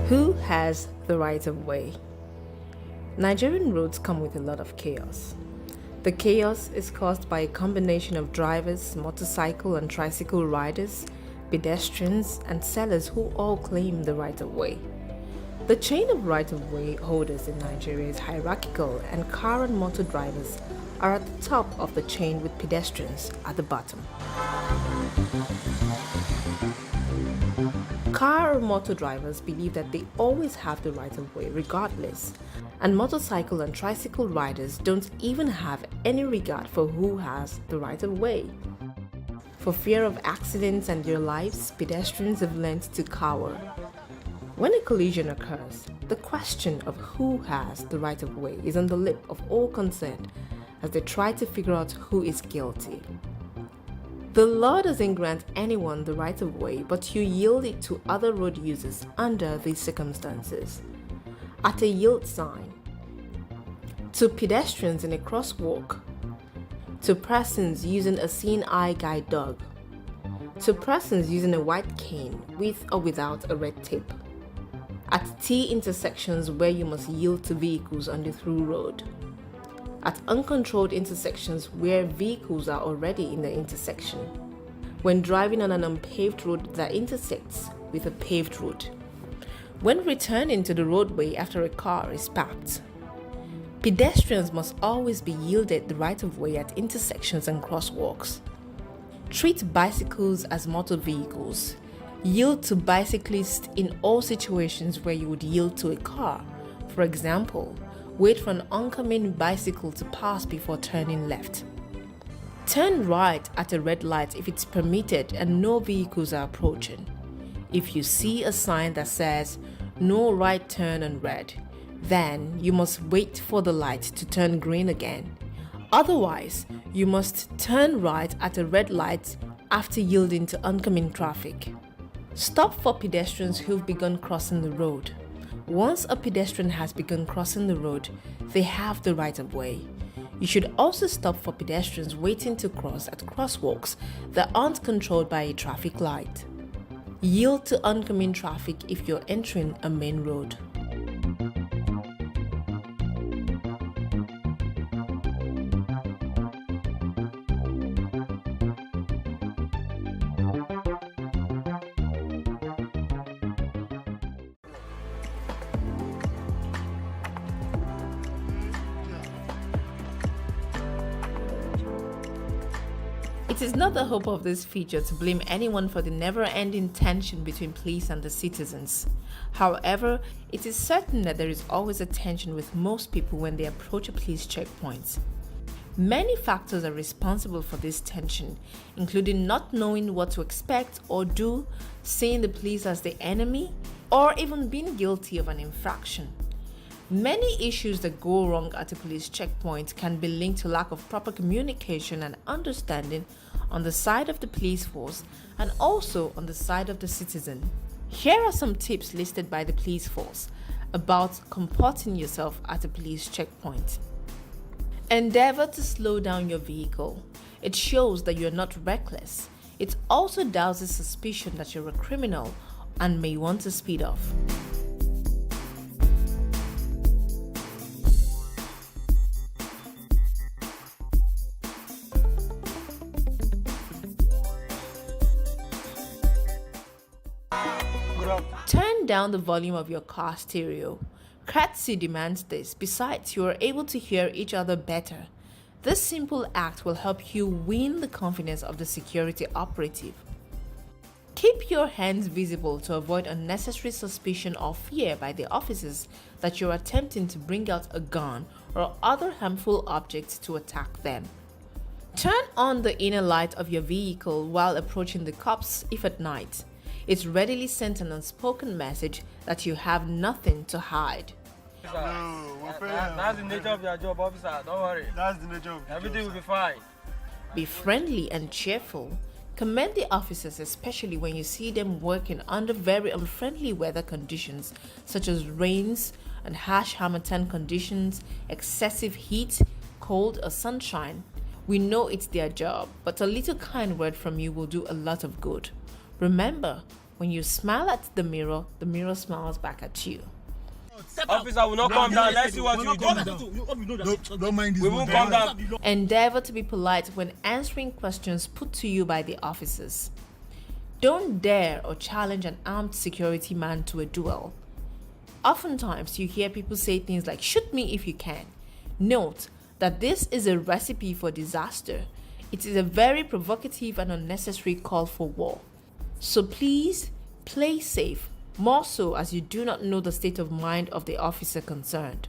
Who has the right of way? Nigerian roads come with a lot of chaos. The chaos is caused by a combination of drivers, motorcycle and tricycle riders, pedestrians, and sellers who all claim the right of way. The chain of right-of-way holders in Nigeria is hierarchical, and car and motor drivers are at the top of the chain with pedestrians at the bottom. Car or motor drivers believe that they always have the right-of-way regardless, and motorcycle and tricycle riders don't even have any regard for who has the right-of-way. For fear of accidents and their lives, pedestrians have learned to cower. When a collision occurs, the question of who has the right of way is on the lip of all concerned as they try to figure out who is guilty. The law doesn't grant anyone the right of way, but you yield it to other road users under these circumstances. At a yield sign, to pedestrians in a crosswalk, to persons using a seeing eye guide dog, to persons using a white cane with or without a red tape, at T intersections where you must yield to vehicles on the through road, at uncontrolled intersections where vehicles are already in the intersection, when driving on an unpaved road that intersects with a paved road, when returning to the roadway after a car is parked. Pedestrians must always be yielded the right of way at intersections and crosswalks. Treat bicycles as motor vehicles. Yield to bicyclists in all situations where you would yield to a car. For example, wait for an oncoming bicycle to pass before turning left. Turn right at a red light if it's permitted and no vehicles are approaching. If you see a sign that says "No right turn on red," then you must wait for the light to turn green again. Otherwise, you must turn right at a red light after yielding to oncoming traffic. Stop for pedestrians who've begun crossing the road. Once a pedestrian has begun crossing the road, they have the right of way. You should also stop for pedestrians waiting to cross at crosswalks that aren't controlled by a traffic light. Yield to oncoming traffic if you're entering a main road. It is not the hope of this feature to blame anyone for the never-ending tension between police and the citizens. However, it is certain that there is always a tension with most people when they approach a police checkpoint. Many factors are responsible for this tension, including not knowing what to expect or do, seeing the police as the enemy, or even being guilty of an infraction. Many issues that go wrong at a police checkpoint can be linked to lack of proper communication and understanding on the side of the police force and also on the side of the citizen. Here are some tips listed by the police force about comporting yourself at a police checkpoint. Endeavor to slow down your vehicle. It shows that you're not reckless. It also douses suspicion that you're a criminal and may want to speed off. down the volume of your car stereo. Courtesy demands this. Besides, you are able to hear each other better. This simple act will help you win the confidence of the security operative. Keep your hands visible to avoid unnecessary suspicion or fear by the officers that you are attempting to bring out a gun or other harmful objects to attack them. Turn on the inner light of your vehicle while approaching the cops if at night. It readily sends an unspoken message that you have nothing to hide. That's the nature of your job, officer. Don't worry. That's the nature of everything will be fine. Be friendly and cheerful. Commend the officers, especially when you see them working under very unfriendly weather conditions such as rains and harsh Harmattan conditions, excessive heat, cold or sunshine. We know it's their job, but a little kind word from you will do a lot of good. Remember, when you smile at the mirror smiles back at you. Officer will not come down. Let's see what you do. Don't mind this. We won't come down. Endeavor to be polite when answering questions put to you by the officers. Don't dare or challenge an armed security man to a duel. Oftentimes, you hear people say things like, "Shoot me if you can." Note that this is a recipe for disaster. It is a very provocative and unnecessary call for war. So please, play safe, more so as you do not know the state of mind of the officer concerned.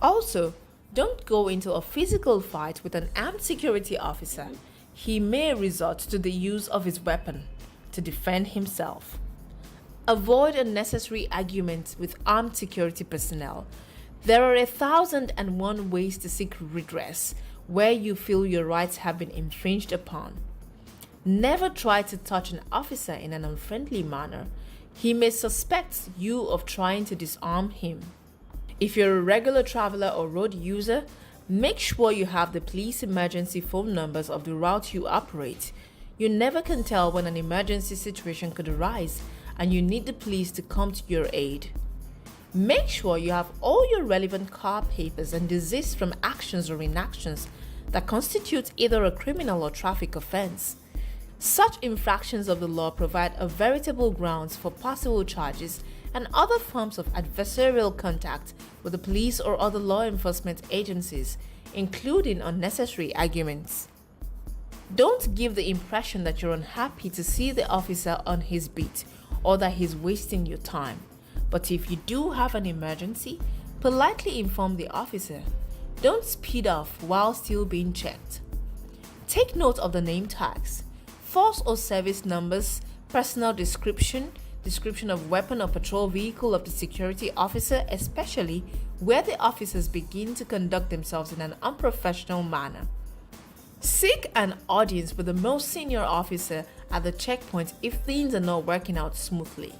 Also, don't go into a physical fight with an armed security officer. He may resort to the use of his weapon to defend himself. Avoid unnecessary arguments with armed security personnel. There are 1,001 ways to seek redress where you feel your rights have been infringed upon. Never try to touch an officer in an unfriendly manner. He may suspect you of trying to disarm him. If you're a regular traveler or road user, make sure you have the police emergency phone numbers of the route you operate. You never can tell when an emergency situation could arise and you need the police to come to your aid. Make sure you have all your relevant car papers and desist from actions or inactions that constitute either a criminal or traffic offense. Such infractions of the law provide a veritable grounds for possible charges and other forms of adversarial contact with the police or other law enforcement agencies, including unnecessary arguments. Don't give the impression that you're unhappy to see the officer on his beat or that he's wasting your time. But if you do have an emergency, politely inform the officer. Don't speed off while still being checked. Take note of the name tags, force or service numbers, personal description of weapon or patrol vehicle of the security officer, especially where the officers begin to conduct themselves in an unprofessional manner. Seek an audience with the most senior officer at the checkpoint if things are not working out smoothly.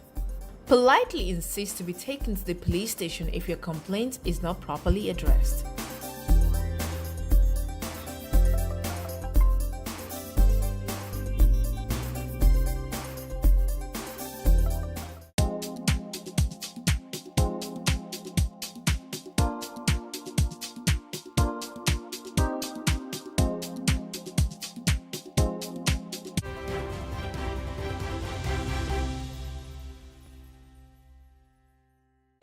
Politely insist to be taken to the police station if your complaint is not properly addressed.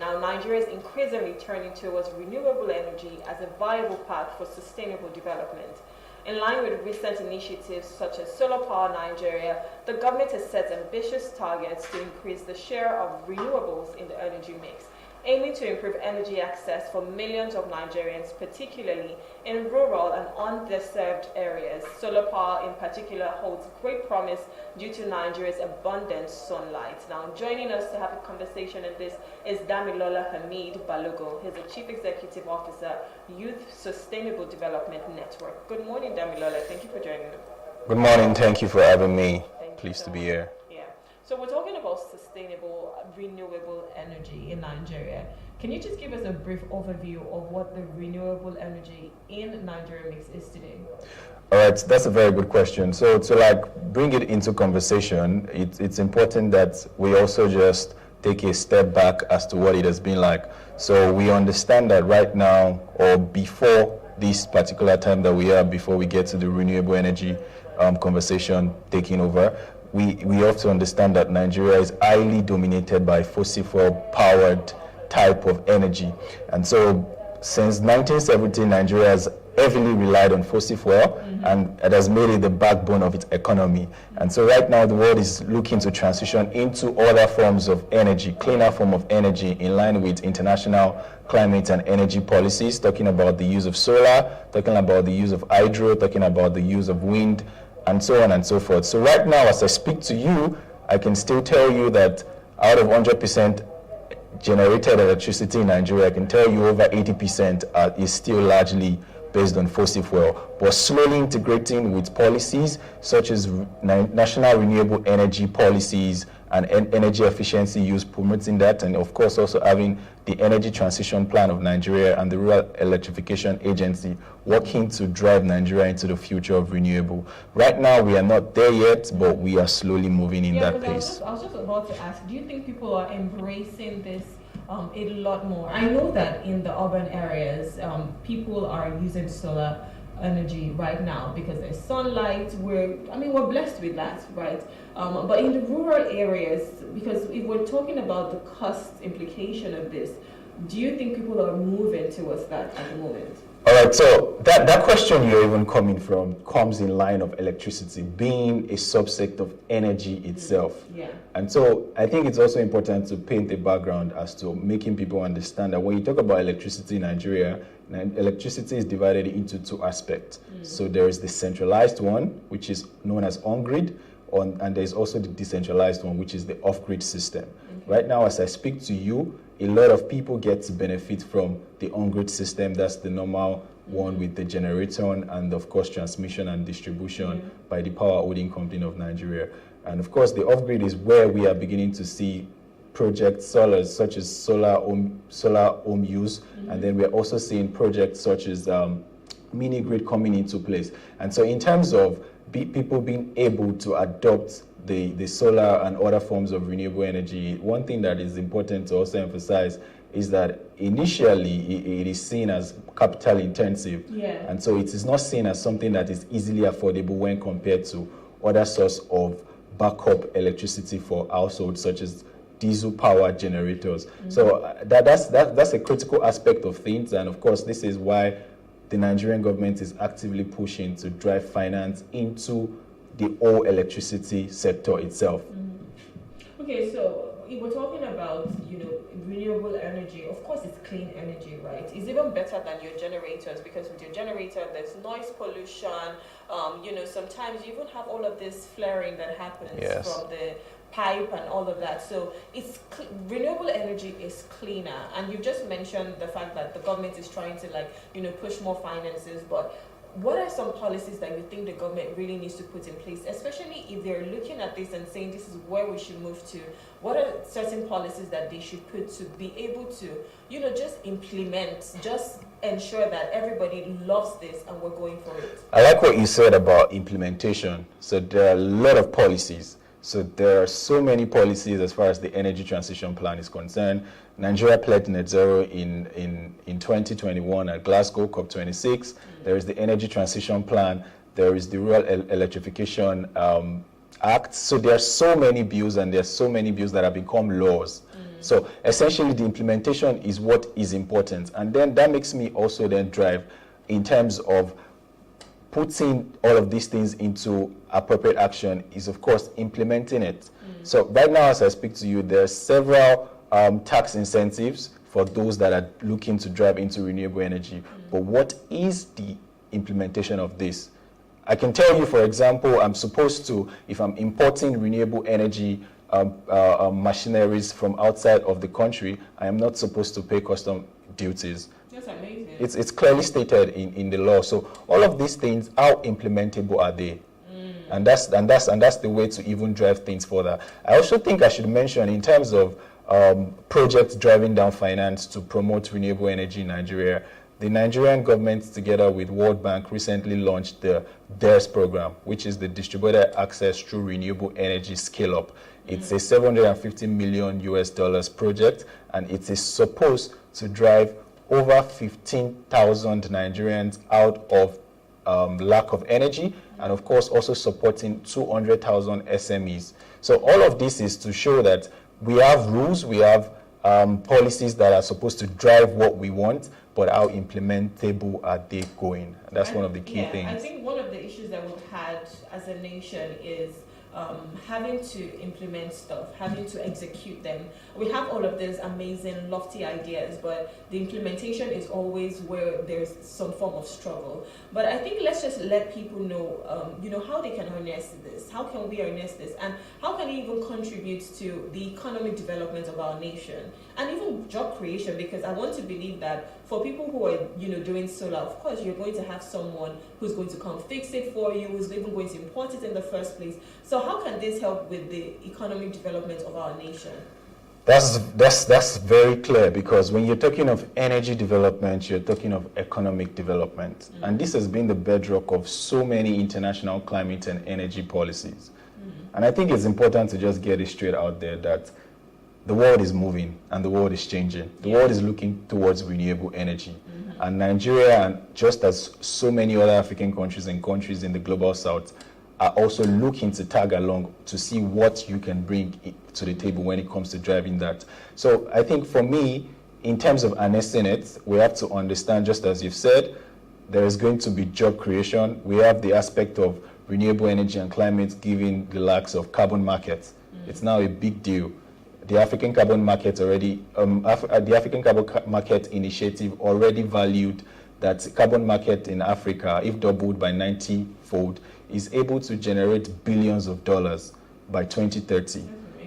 Now, Nigeria is increasingly turning towards renewable energy as a viable path for sustainable development. In line with recent initiatives such as Solar Power Nigeria, the government has set ambitious targets to increase the share of renewables in the energy mix, aiming to improve energy access for millions of Nigerians, particularly in rural and underserved areas. Solar power in particular holds great promise due to Nigeria's abundant sunlight. Now, joining us to have a conversation on this is Damilola Hamid Balogo. He's the Chief Executive Officer, Youth Sustainable Development Network. Good morning, Damilola. Thank you for joining us. Good morning. Thank you for having me. Pleased to be here. So we're talking about sustainable, renewable energy in Nigeria. Can you just give us a brief overview of what the renewable energy in Nigeria mix is today? All right, that's a very good question. So to bring it into conversation, it's important that we also just take a step back as to what it has been like. So we understand that right now, or before this particular time that we are, before we get to the renewable energy conversation taking over, we have to understand that Nigeria is highly dominated by fossil fuel powered type of energy. And so since 1970, Nigeria has heavily relied on fossil fuel, and it has made it the backbone of its economy. And so right now the world is looking to transition into other forms of energy, cleaner form of energy, in line with international climate and energy policies, talking about the use of solar, talking about the use of hydro, talking about the use of wind, and so on and so forth. So right now, as I speak to you, I can still tell you that out of 100% generated electricity in Nigeria, I can tell you over 80% is still largely based on fossil fuel, but slowly integrating with policies such as national renewable energy policies and energy efficiency use, promoting that, and of course also having the energy transition plan of Nigeria and the Rural Electrification Agency working to drive Nigeria into the future of renewable. Right now we are not there yet, but we are slowly moving in that pace. I was just about to ask, do you think people are embracing this a lot more? I know that in the urban areas, people are using solar energy right now because there's sunlight. We're blessed with that, right? But in the rural areas, because if we're talking about the cost implication of this, do you think people are moving towards that at the moment? All right, so that question you're even coming from comes in line of electricity being a subset of energy itself. Yeah. And so I think it's also important to paint a background as to making people understand that when you talk about electricity in Nigeria, electricity is divided into two aspects. So there is the centralized one, which is known as on-grid, and there's also the decentralized one, which is the off-grid system. Right now, as I speak to you, a lot of people get to benefit from the on-grid system. That's the normal one with the generator and of course transmission and distribution by the Power Holding Company of Nigeria. And of course the off-grid is where we are beginning to see projects such as solar home use, and then we're also seeing projects such as mini grid coming into place. And so in terms of people being able to adopt the solar and other forms of renewable energy, one thing that is important to also emphasize is that initially it is seen as capital intensive. Yeah. And so it is not seen as something that is easily affordable when compared to other source of backup electricity for households such as diesel power generators. So that's a critical aspect of things, and of course this is why the Nigerian government is actively pushing to drive finance into the whole electricity sector itself. Okay, so if we're talking about renewable energy, of course it's clean energy, right? It's even better than your generators, because with your generator there's noise pollution. Sometimes you even have all of this flaring that happens from the pipe and all of that. So it's renewable energy is cleaner, and you just mentioned the fact that the government is trying to push more finances, but what are some policies that you think the government really needs to put in place, especially if they're looking at this and saying this is where we should move to? What are certain policies that they should put to be able to, just implement, just ensure that everybody loves this and we're going for it? I like what you said about implementation. So there are a lot of policies. So there are so many policies as far as the energy transition plan is concerned. Nigeria pledged net zero in 2021 at Glasgow COP26. There is the energy transition plan. There is the Rural Electrification Act. So there are so many bills, and there are so many bills that have become laws. So essentially the implementation is what is important. And then that makes me also then drive in terms of putting all of these things into appropriate action is, of course, implementing it. So right now, as I speak to you, there are several tax incentives for those that are looking to drive into renewable energy. But what is the implementation of this? I can tell you, for example, I'm supposed to, if I'm importing renewable energy machineries from outside of the country, I am not supposed to pay custom duties. That's amazing. It's clearly stated in the law. So all of these things, how implementable are they? And that's the way to even drive things further. I also think I should mention, in terms of projects driving down finance to promote renewable energy in Nigeria, the Nigerian government, together with World Bank, recently launched the DARES program, which is the Distributed Access Through Renewable Energy Scale-Up. It's a $750 million project, and it is supposed to drive over 15,000 Nigerians out of lack of energy, and of course also supporting 200,000 SMEs. So all of this is to show that we have rules, we have policies that are supposed to drive what we want, but how implementable are they going? That's one of the key things. I think one of the issues that we've had as a nation is having to implement stuff, having to execute them. We have all of these amazing, lofty ideas, but the implementation is always where there's some form of struggle. But I think let's just let people know, how they can harness this. How can we harness this? And how can it even contribute to the economic development of our nation? And even job creation, because I want to believe that for people who are, doing solar, of course, you're going to have someone who's going to come fix it for you, who's even going to import it in the first place. So how can this help with the economic development of our nation? That's very clear, because when you're talking of energy development, you're talking of economic development. And this has been the bedrock of so many international climate and energy policies. And I think it's important to just get it straight out there that the world is moving and the world is changing. The world is looking towards renewable energy. And Nigeria, and just as so many other African countries and countries in the global south, are also looking to tag along to see what you can bring to the table when it comes to driving that. So I think for me, in terms of harnessing it, we have to understand, just as you've said, there is going to be job creation. We have the aspect of renewable energy and climate giving the likes of carbon markets. It's now a big deal. The African Carbon Market already, the African Carbon Market Initiative already valued that carbon market in Africa, if doubled by 90-fold, is able to generate billions of dollars by 2030.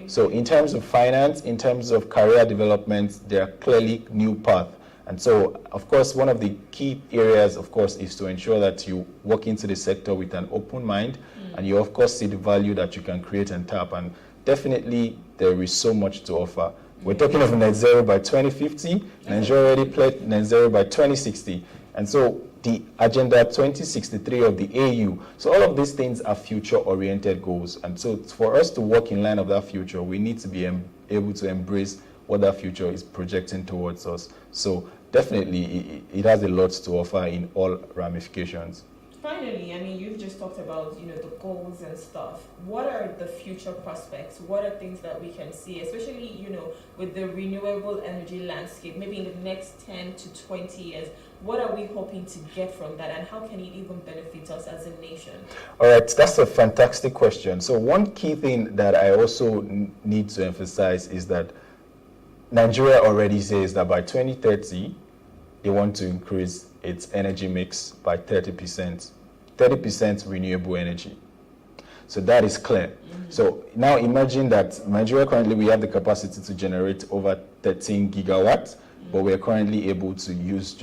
So in terms of finance, in terms of career development, there are clearly new paths. And so, of course, one of the key areas, of course, is to ensure that you walk into the sector with an open mind, and you, of course, see the value that you can create and tap. And definitely, there is so much to offer. We're talking of net zero by 2050. Nigeria already pledged net zero by 2060. And so the Agenda 2063 of the AU. So all of these things are future-oriented goals. And so for us to walk in line of that future, we need to be able to embrace what that future is projecting towards us. So definitely, it has a lot to offer in all ramifications. Finally, you've just talked about, the goals and stuff. What are the future prospects? What are things that we can see, especially, with the renewable energy landscape, maybe in the next 10 to 20 years? What are we hoping to get from that, and how can it even benefit us as a nation? All right, that's a fantastic question. So one key thing that I also need to emphasize is that Nigeria already says that by 2030, they want to increase its energy mix by 30%. 30% renewable energy. So that is clear. So now imagine that Nigeria currently, we have the capacity to generate over 13 gigawatts, but we're currently able to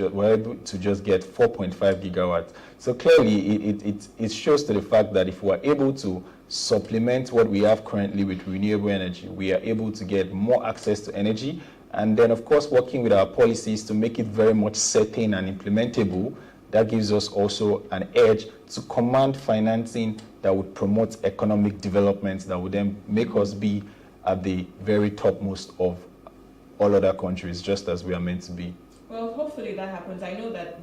we're able to just get 4.5 gigawatts. So clearly, it shows to the fact that if we're able to supplement what we have currently with renewable energy, we are able to get more access to energy. And then, of course, working with our policies to make it very much certain and implementable, that gives us also an edge to command financing that would promote economic development that would then make us be at the very topmost of all other countries, just as we are meant to be. Well, hopefully that happens. I know that,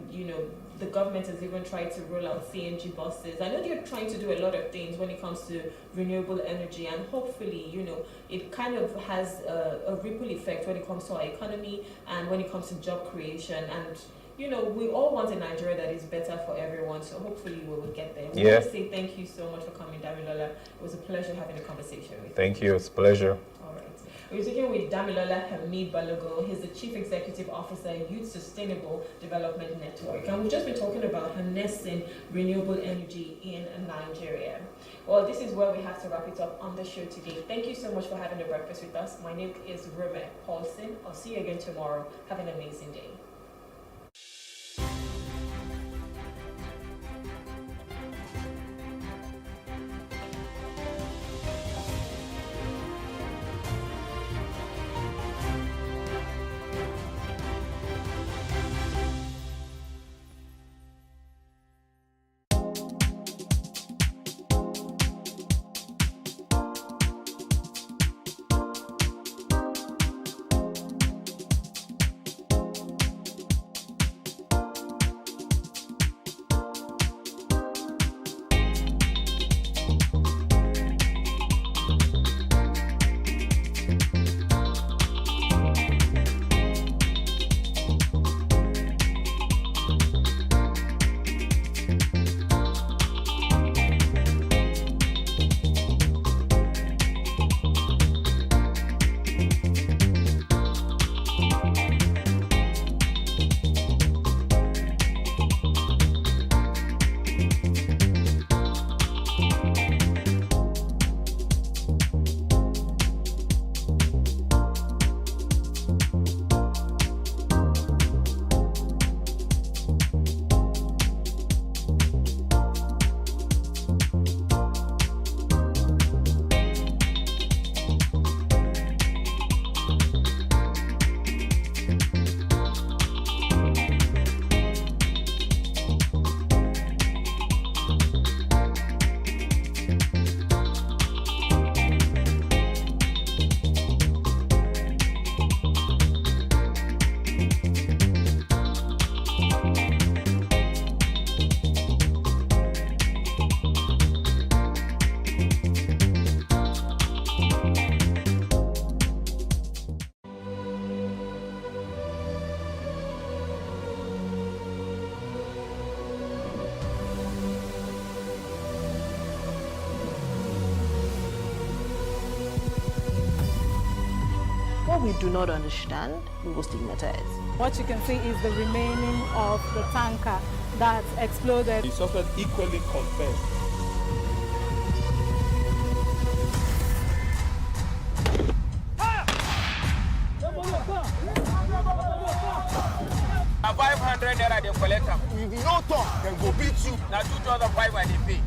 the government has even tried to roll out CNG buses. I know they're trying to do a lot of things when it comes to renewable energy, and hopefully, it kind of has a ripple effect when it comes to our economy and when it comes to job creation. And, we all want a Nigeria that is better for everyone, so hopefully we will get there. We want to say thank you so much for coming, Damilola. It was a pleasure having a conversation with you. Thank you. It's a pleasure. We're speaking with Damilola Hamid Balogun. He's the Chief Executive Officer, Youth Sustainable Development Network. And we've just been talking about harnessing renewable energy in Nigeria. Well, this is where we have to wrap it up on the show today. Thank you so much for having a breakfast with us. My name is Rome Paulson. I'll see you again tomorrow. Have an amazing day. we do not understand, we will stigmatize. What you can see is the remaining of the tanker that exploded. The suspect equally confessed. A 500 naira they collect them. If you no talk, then go beat you. Now 2,500 they pay.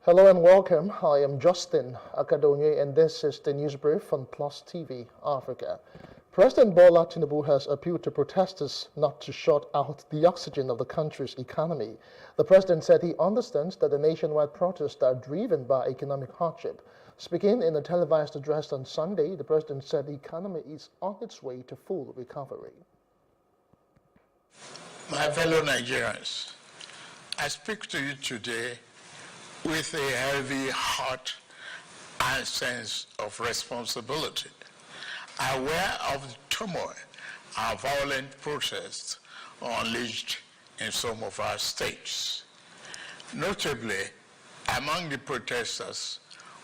Hello and welcome. I am Justin Akadonye and this is the news brief on Plus TV Africa. President Bola Tinubu has appealed to protesters not to shut out the oxygen of the country's economy. The president said he understands that the nationwide protests are driven by economic hardship. Speaking in a televised address on Sunday, the president said the economy is on its way to full recovery. My fellow Nigerians, I speak to you today with a heavy heart and sense of responsibility, aware of the turmoil and violent protests unleashed in some of our states. Notably, among the protesters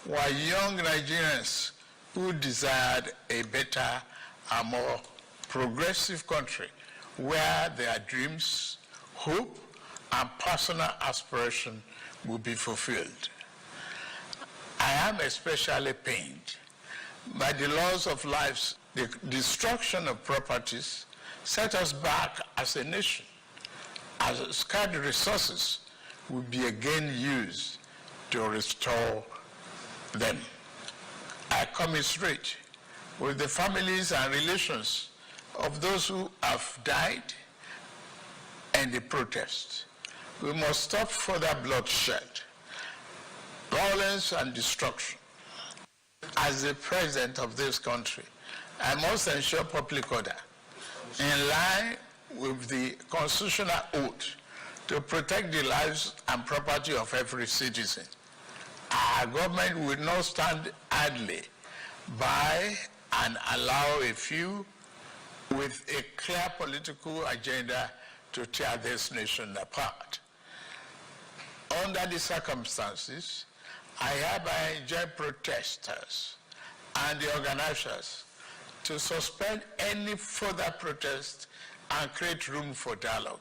were young Nigerians who desired a better and more progressive country where their dreams, hope, and personal aspiration will be fulfilled. I am especially pained by the loss of lives, the destruction of properties set us back as a nation, as scarce resources will be again used to restore them. I commiserate with the families and relations of those who have died and the protests. We must stop further bloodshed, violence, and destruction. As the president of this country, I must ensure public order in line with the constitutional oath to protect the lives and property of every citizen. Our government will not stand idly by and allow a few with a clear political agenda to tear this nation apart. Under the circumstances, I hereby enjoin protesters and the organizers to suspend any further protest and create room for dialogue.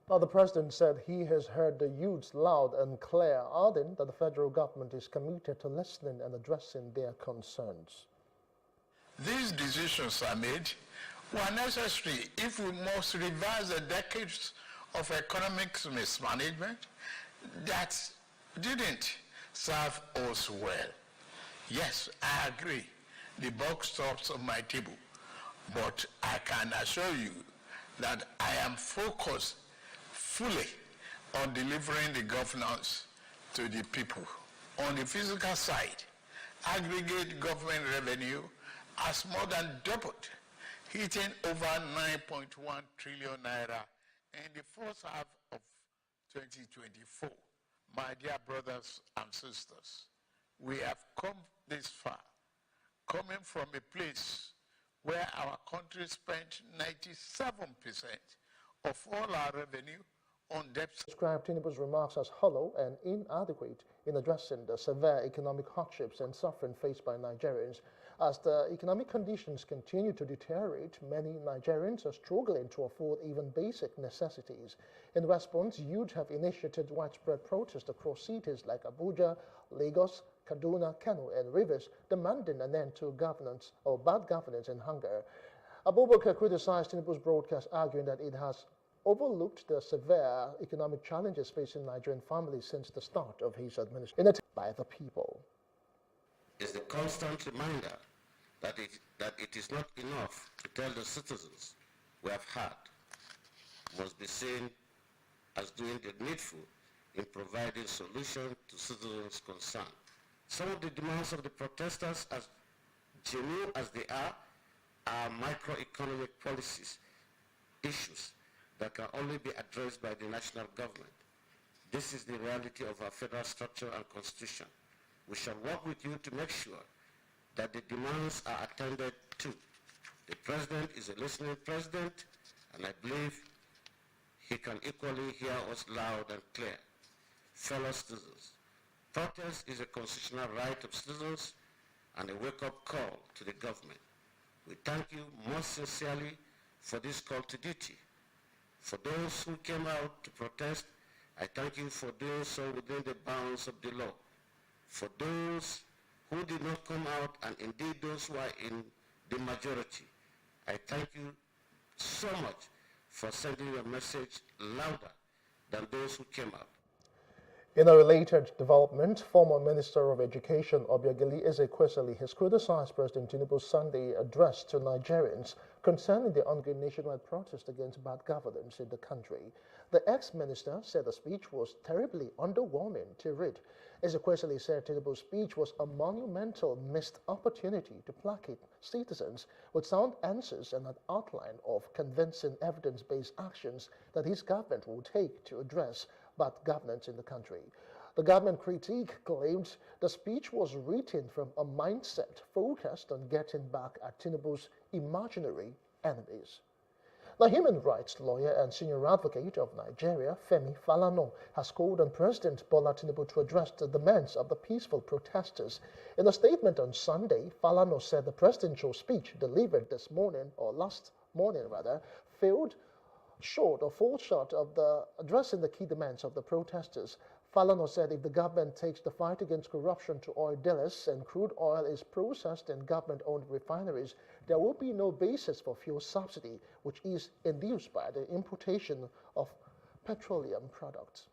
Now, the president said he has heard the youths loud and clear, adding that the federal government is committed to listening and addressing their concerns. These decisions are made were necessary if we must reverse the decades of economic mismanagement that didn't serve us well. Yes, I agree. The buck stops on my table. But I can assure you that I am focused fully on delivering the governance to the people. On the physical side, aggregate government revenue has more than doubled, hitting over 9.1 trillion naira in the first half of 2024. My dear brothers and sisters, we have come this far, coming from a place where our country spent 97% of all our revenue on debt. Described Tinubu's remarks as hollow and inadequate in addressing the severe economic hardships and suffering faced by Nigerians. As the economic conditions continue to deteriorate, many Nigerians are struggling to afford even basic necessities. In response, youth have initiated widespread protests across cities like Abuja, Lagos, Kaduna, Kano, and Rivers, demanding an end to governance or bad governance and hunger. Abubakar criticized Tinubu's broadcast, arguing that it has overlooked the severe economic challenges facing Nigerian families since the start of his administration by the people. Is the constant reminder that it is not enough to tell the citizens we have had, must be seen as doing the needful in providing solutions to citizens' concern. Some of the demands of the protesters, as genuine as they are microeconomic policies issues that can only be addressed by the national government. This is the reality of our federal structure and constitution. We shall work with you to make sure that the demands are attended to. The president is a listening president, and I believe he can equally hear us loud and clear. Fellow citizens, protest is a constitutional right of citizens and a wake-up call to the government. We thank you most sincerely for this call to duty. For those who came out to protest, I thank you for doing so within the bounds of the law. For those who did not come out, and indeed those who are in the majority, I thank you so much for sending your message louder than those who came out. In a related development, former Minister of Education Obiageli Ezekwesili has criticized President Tinubu's Sunday address to Nigerians concerning the ongoing nationwide protest against bad governance in the country. The ex-minister said the speech was terribly underwhelming to read. Ezekwesili said Tinubu's speech was a monumental missed opportunity to placate citizens with sound answers and an outline of convincing evidence-based actions that his government will take to address bad governance in the country. The government critique claimed the speech was written from a mindset focused on getting back at Tinubu's imaginary enemies. The human rights lawyer and senior advocate of Nigeria, Femi Falana, has called on President Bola Tinubu to address the demands of the peaceful protesters. In a statement on Sunday, Falana said the presidential speech delivered this morning, or last morning rather, falls short of the addressing the key demands of the protesters. Falana said if the government takes the fight against corruption to oil dealers and crude oil is processed in government-owned refineries, there will be no basis for fuel subsidy, which is induced by the importation of petroleum products.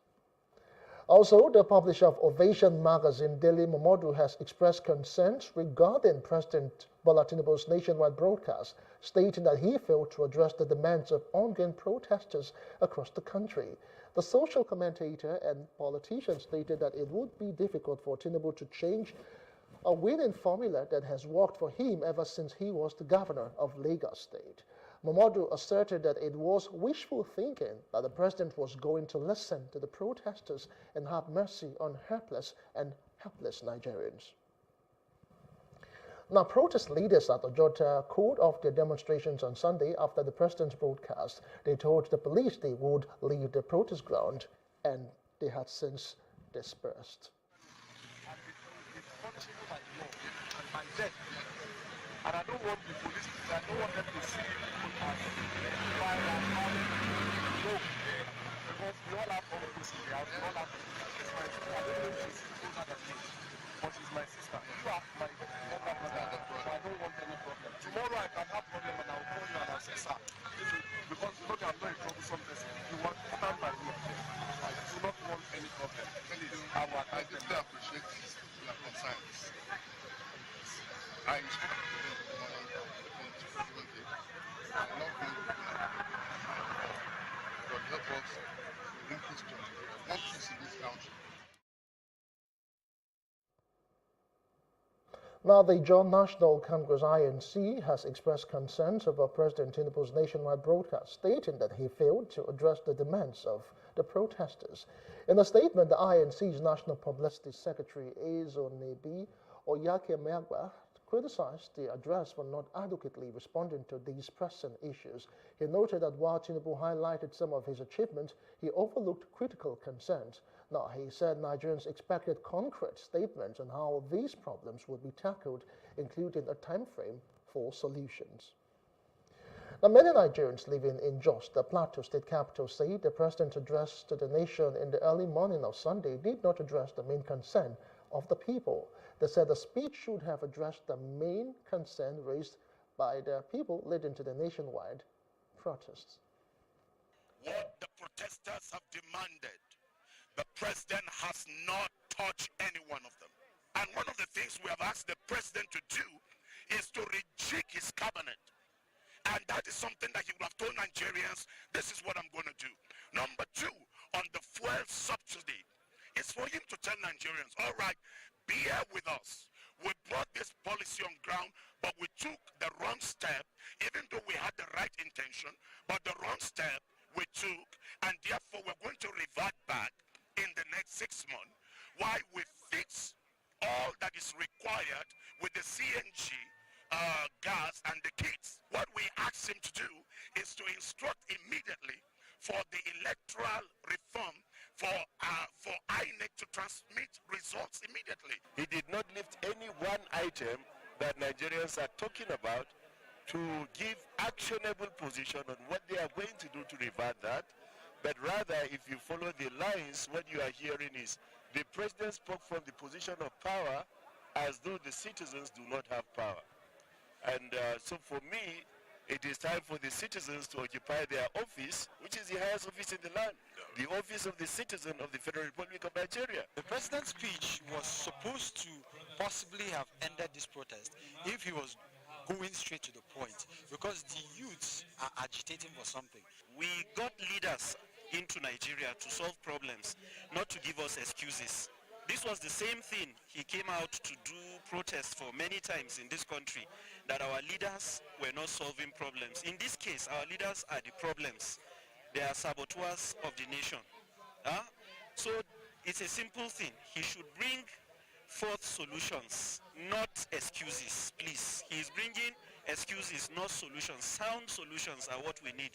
Also, the publisher of Ovation magazine, Dele Momodu, has expressed concerns regarding President Bola Tinubu's nationwide broadcast, stating that he failed to address the demands of ongoing protesters across the country. The social commentator and politician stated that it would be difficult for Tinubu to change a winning formula that has worked for him ever since he was the governor of Lagos State. Momodu asserted that it was wishful thinking that the president was going to listen to the protesters and have mercy on helpless Nigerians. Now, protest leaders at Ojota called off their demonstrations on Sunday after the president's broadcast. They told the police they would leave the protest ground, and they had since dispersed. And I don't want the police, I don't want them to see people as violent and no, because we all have offices, we all have she's my sister. I don't know if she's older than me, but she's my sister. You are my younger brother, so I don't want any problem. Tomorrow I can have problem and I'll call you and I'll say, sir, because you know that I'm not a troublesome person. You want to stand by me. I do not want any problem. Please, I will attend them. I deeply appreciate your concerns. I spoke to them this morning that the constitution did not going to be God help us bring peace to Nigeria. We want peace in this country. Now, the John National Congress INC has expressed concerns about President Tinubu's nationwide broadcast, stating that he failed to address the demands of the protesters. In a statement, the INC's National Publicity Secretary, Ezonebi Oyakemegwa, criticized the address for not adequately responding to these pressing issues. He noted that while Tinubu highlighted some of his achievements, he overlooked critical concerns. Now, he said Nigerians expected concrete statements on how these problems would be tackled, including a time frame for solutions. Now, many Nigerians living in Jos, the Plateau State capital, say the president's address to the nation in the early morning of Sunday did not address the main concern of the people. They said the speech should have addressed the main concern raised by the people leading to the nationwide protests. What the protesters have demanded, the president has not touched any one of them. And one of the things we have asked the president to do is to rejig his cabinet. And that is something that he would have told Nigerians, this is what I'm going to do. Number two, on the fuel subsidy, is for him to tell Nigerians, all right, bear with us. We brought this policy on ground, but we took the wrong step, even though we had the right intention, but the wrong step we took, and therefore we're going to revert back in the next 6 months while we fix all that is required with the CNG, gas and the kits. What we asked him to do is to instruct immediately for the electoral reform for INEC to transmit results immediately. He did not lift any one item that Nigerians are talking about to give actionable position on what they are going to do to revert that. But rather, if you follow the lines, what you are hearing is the president spoke from the position of power as though the citizens do not have power. And so for me, it is time for the citizens to occupy their office, which is the highest office in the land, the office of the citizen of the Federal Republic of Nigeria. The president's speech was supposed to possibly have ended this protest if he was going straight to the point, because the youths are agitating for something. We got leaders into Nigeria to solve problems, not to give us excuses. This was the same thing he came out to do protests for many times in this country, that our leaders were not solving problems. In this case, our leaders are the problems. They are saboteurs of the nation. So it's a simple thing. He should bring forth solutions, not excuses, please. He is bringing excuses, not solutions. Sound solutions are what we need.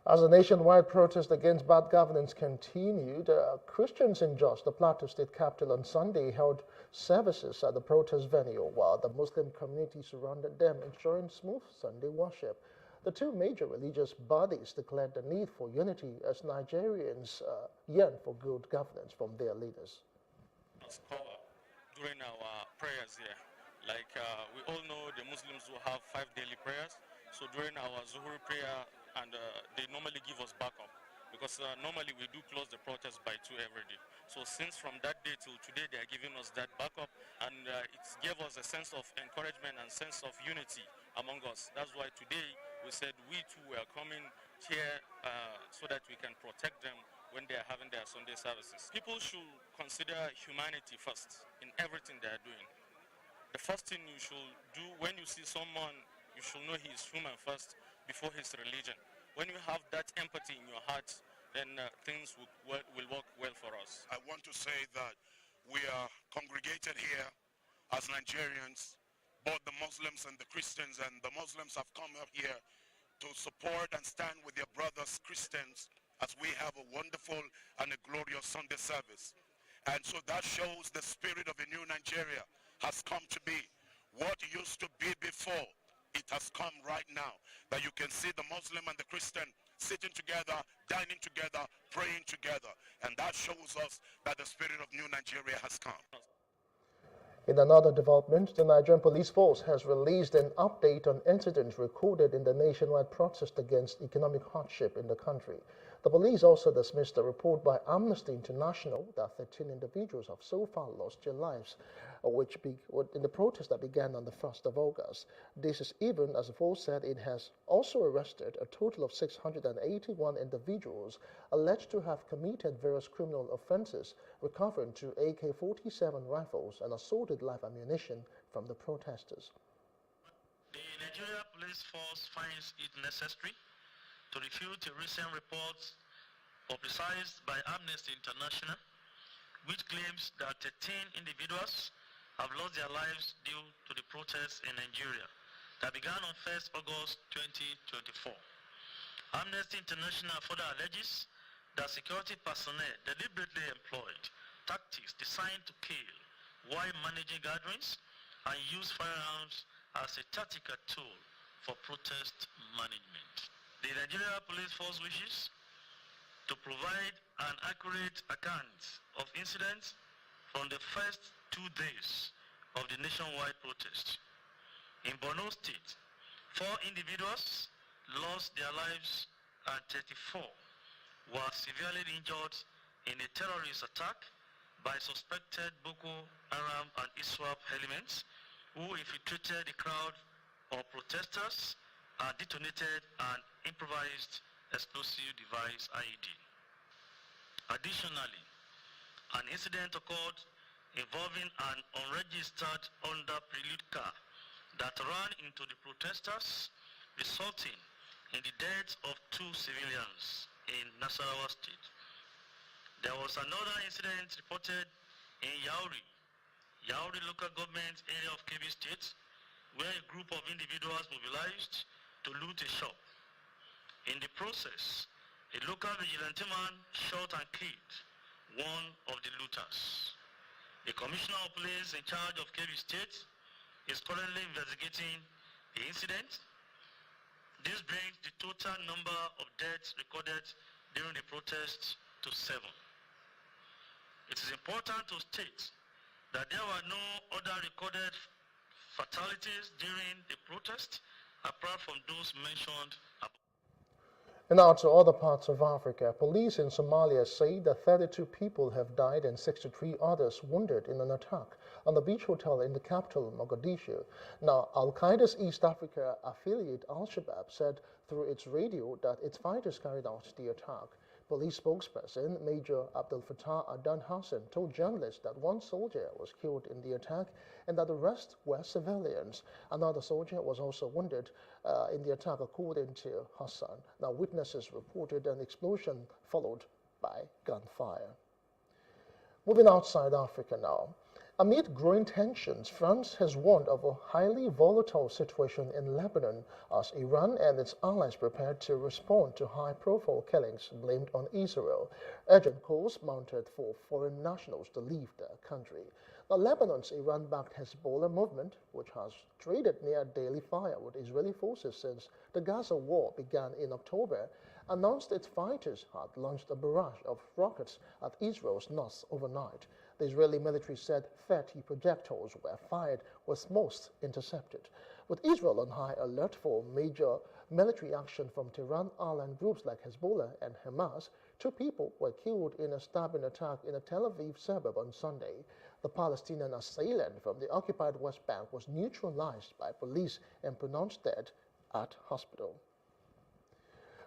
As the nationwide protest against bad governance continued, Christians in Jos, the Plateau State capital, on Sunday held services at the protest venue, while the Muslim community surrounded them, ensuring smooth Sunday worship. The two major religious bodies declared the need for unity as Nigerians yearn for good governance from their leaders. During our prayers here, like we all know, the Muslims will have 5 daily prayers. So during our Zuhur prayer, and they normally give us backup, because normally we do close the protest by 2 every day. So since from that day till today, they are giving us that backup, and it gave us a sense of encouragement and sense of unity among us. That's why today we said we too are coming here so that we can protect them when they are having their Sunday services. People should consider humanity first in everything they are doing. The first thing you should do when you see someone, you should know he is human first before his religion. When you have that empathy in your heart, then things will work well for us. I want to say that we are congregated here as Nigerians, both the Muslims and the Christians, and the Muslims have come up here to support and stand with their brothers Christians as we have a wonderful and a glorious Sunday service. And so that shows the spirit of a new Nigeria has come to be. What used to be before, it has come right now, that you can see the Muslim and the Christian sitting together, dining together, praying together. And that shows us that the spirit of new Nigeria has come. In another development, the Nigerian Police Force has released an update on incidents recorded in the nationwide protest against economic hardship in the country. The police also dismissed a report by Amnesty International that 13 individuals have so far lost their lives, in the protest that began on the 1st of August. This is even as the force said it has also arrested a total of 681 individuals alleged to have committed various criminal offenses, recovering 2 AK-47 rifles and assorted live ammunition from the protesters. The Nigeria Police Force finds it necessary to refute a recent report publicized by Amnesty International, which claims that 13 individuals have lost their lives due to the protests in Nigeria that began on 1st August 2024. Amnesty International further alleges that security personnel deliberately employed tactics designed to kill while managing gatherings and use firearms as a tactical tool for protest management. The Nigeria Police Force wishes to provide an accurate account of incidents from the first 2 days of the nationwide protest. In Borno State, 4 individuals lost their lives and 34 were severely injured in a terrorist attack by suspected Boko Haram and ISWAP elements who infiltrated the crowd of protesters and detonated an improvised explosive device IED. Additionally, an incident occurred involving an unregistered Honda Prelude car that ran into the protesters, resulting in the death of 2 civilians in Nasarawa State. There was another incident reported in Yauri local government area of Kebbi State, where a group of individuals mobilized to loot a shop. In the process, a local vigilante man shot and killed one of the looters. The Commissioner of Police in charge of Kebbi State is currently investigating the incident. This brings the total number of deaths recorded during the protests to 7. It is important to state that there were no other recorded fatalities during the protest apart from those mentioned above. And now to other parts of Africa. Police in Somalia say that 32 people have died and 63 others wounded in an attack on the beach hotel in the capital, Mogadishu. Now, Al-Qaeda's East Africa affiliate Al-Shabaab said through its radio that its fighters carried out the attack. Police spokesperson Major Abdel Fattah Adan Hassan told journalists that 1 soldier was killed in the attack and that the rest were civilians. Another soldier was also wounded in the attack, according to Hassan. Now, witnesses reported an explosion followed by gunfire. Moving outside Africa now. Amid growing tensions, France has warned of a highly volatile situation in Lebanon as Iran and its allies prepare to respond to high-profile killings blamed on Israel. Urgent calls mounted for foreign nationals to leave the country. Now, Lebanon's Iran-backed Hezbollah movement, which has traded near daily fire with Israeli forces since the Gaza war began in October, announced its fighters had launched a barrage of rockets at Israel's north overnight. The Israeli military said 30 projectiles were fired, with most intercepted. With Israel on high alert for major military action from Tehran-aligned groups like Hezbollah and Hamas, 2 people were killed in a stabbing attack in a Tel Aviv suburb on Sunday. The Palestinian assailant from the occupied West Bank was neutralized by police and pronounced dead at hospital.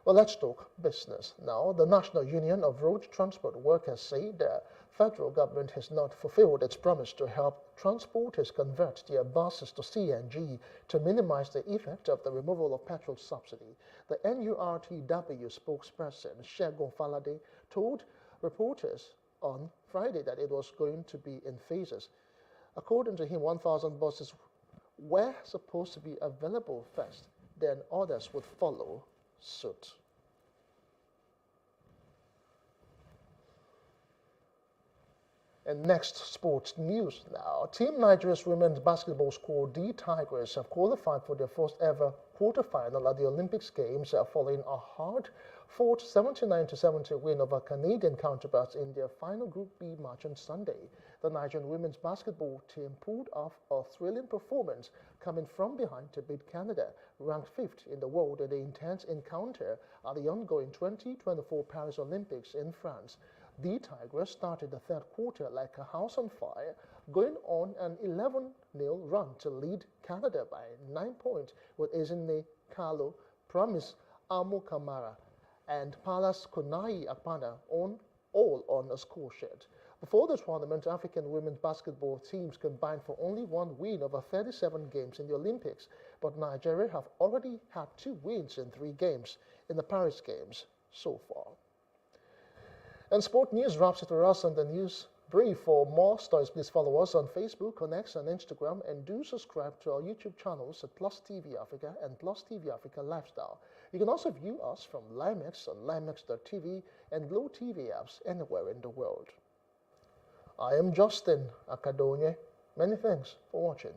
Well, let's talk business now. The National Union of Road Transport Workers say the federal government has not fulfilled its promise to help transporters convert their buses to CNG to minimize the effect of the removal of petrol subsidy. The NURTW spokesperson, Segun Falade, told reporters on Friday that it was going to be in phases. According to him, 1,000 buses were supposed to be available first, then others would follow suit. And next, sports news now. Team Nigeria's women's basketball squad, the Tigers, have qualified for their first ever quarterfinal at the Olympics Games following a hard-fought 79-70 win over Canadian counterparts in their final Group B match on Sunday. The Nigerian women's basketball team pulled off a thrilling performance, coming from behind to beat Canada, ranked 5th in the world, in the intense encounter at the ongoing 2024 Paris Olympics in France. The Tigers started the third quarter like a house on fire, going on an 11-0 run to lead Canada by 9 points, with Ezinne Carlo, Promise Amo Kamara, and Palas Konai Akpana all on a score sheet. Before the tournament, African women's basketball teams combined for only one win over 37 games in the Olympics, but Nigeria have already had 2 wins in 3 games in the Paris Games so far. And sport news wraps it for us on the news brief. For more stories, please follow us on Facebook, on X, and Instagram, and do subscribe to our YouTube channels at Plus TV Africa and Plus TV Africa Lifestyle. You can also view us from Limex on limex.tv and Glow TV apps anywhere in the world. I am Justin Akadonye. Many thanks for watching.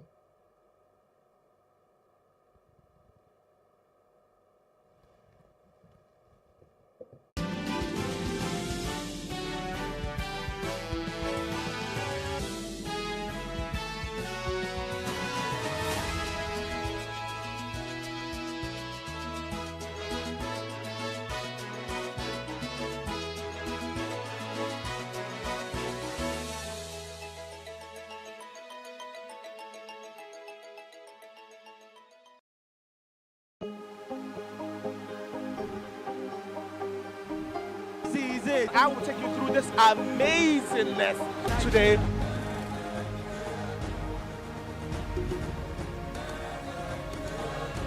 I will take you through this amazingness today.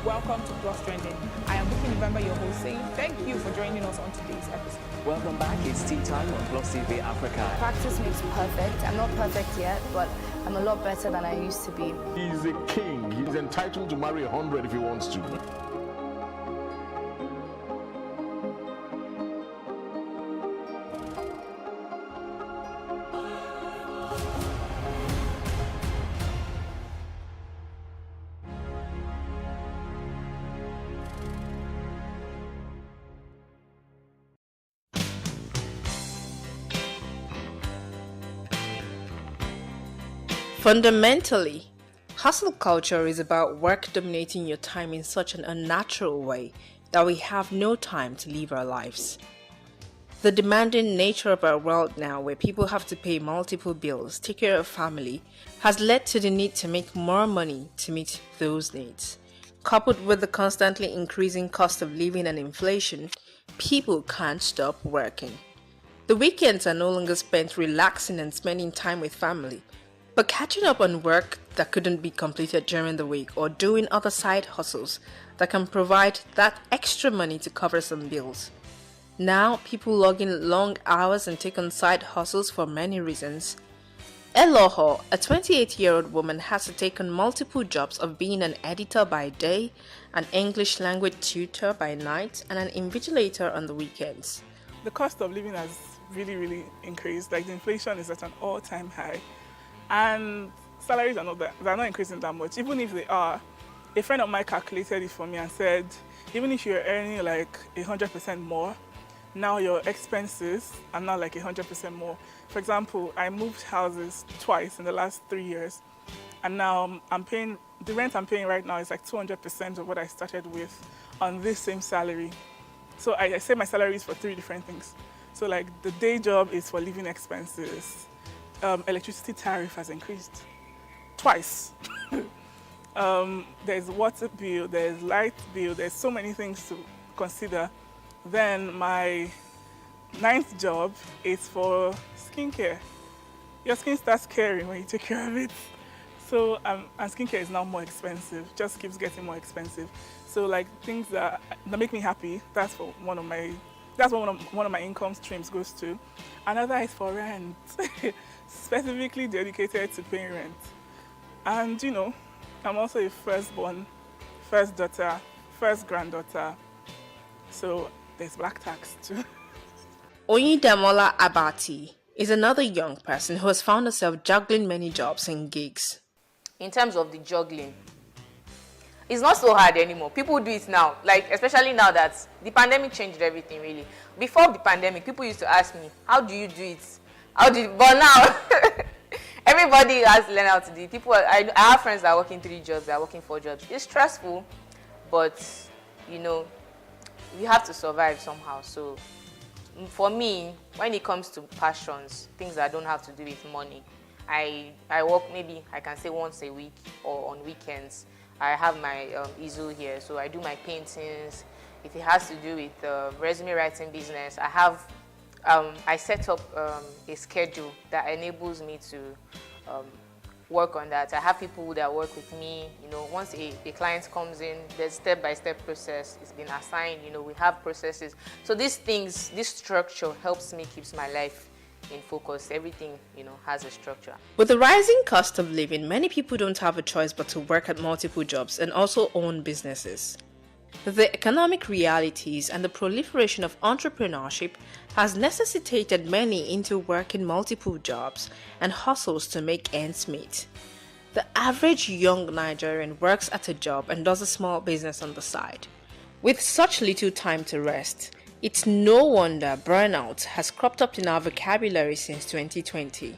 Welcome to Plus Trending. I am Bookie November, your host, saying thank you for joining us on today's episode. Welcome back. It's tea time on Plus TV Africa. Practice makes perfect. I'm not perfect yet, but I'm a lot better than I used to be. He's a king. He's entitled to marry 100 if he wants to. Fundamentally, hustle culture is about work dominating your time in such an unnatural way that we have no time to live our lives. The demanding nature of our world now, where people have to pay multiple bills, take care of family, has led to the need to make more money to meet those needs. Coupled with the constantly increasing cost of living and inflation, people can't stop working. The weekends are no longer spent relaxing and spending time with family, but catching up on work that couldn't be completed during the week, or doing other side hustles that can provide that extra money to cover some bills. Now, people log in long hours and take on side hustles for many reasons. Eloho, a 28-year-old woman, has to take on multiple jobs of being an editor by day, an English language tutor by night, and an invigilator on the weekends. The cost of living has really increased. Like, the inflation is at an all-time high. And salaries are not increasing that much. Even if they are, a friend of mine calculated it for me and said, even if you're earning like 100% more, now your expenses are now like 100% more. For example, I moved houses twice in the last 3 years, and now the rent I'm paying right now is like 200% of what I started with on this same salary. So I say my salary is for 3 different things. So like the day job is for living expenses. Electricity tariff has increased twice. There's water bill, there's light bill, there's so many things to consider. Then my 9th job is for skincare. Your skin starts caring when you take care of it. So, and skincare is now more expensive, just keeps getting more expensive. So like things that make me happy, that's what one of my income streams goes to. Another is for rent. Specifically dedicated to paying rent. And you know, I'm also a firstborn, first daughter, first granddaughter, so there's black tax too. Oyidamola Abati is another young person who has found herself juggling many jobs and gigs. In terms of the juggling, It's not so hard anymore. People do it now, like especially now that the pandemic changed everything really. Before the pandemic, people used to ask me, how do you do it? But now, everybody has to learn how to do it. I have friends that are working 3 jobs, that are working 4 jobs. It's stressful, but you know, you have to survive somehow. So for me, when it comes to passions, things that don't have to do with money, I work maybe, I can say once a week or on weekends. I have my easel here, so I do my paintings. If it has to do with resume writing business, I set up a schedule that enables me to work on that. I have people that work with me. You know, once a client comes in, there's step-by-step process. It's been assigned. You know, we have processes. So these things, this structure helps me, keeps my life in focus. Everything, you know, has a structure. With the rising cost of living, many people don't have a choice but to work at multiple jobs and also own businesses. The economic realities and the proliferation of entrepreneurship has necessitated many into working multiple jobs and hustles to make ends meet. The average young Nigerian works at a job and does a small business on the side. With such little time to rest, it's no wonder burnout has cropped up in our vocabulary since 2020.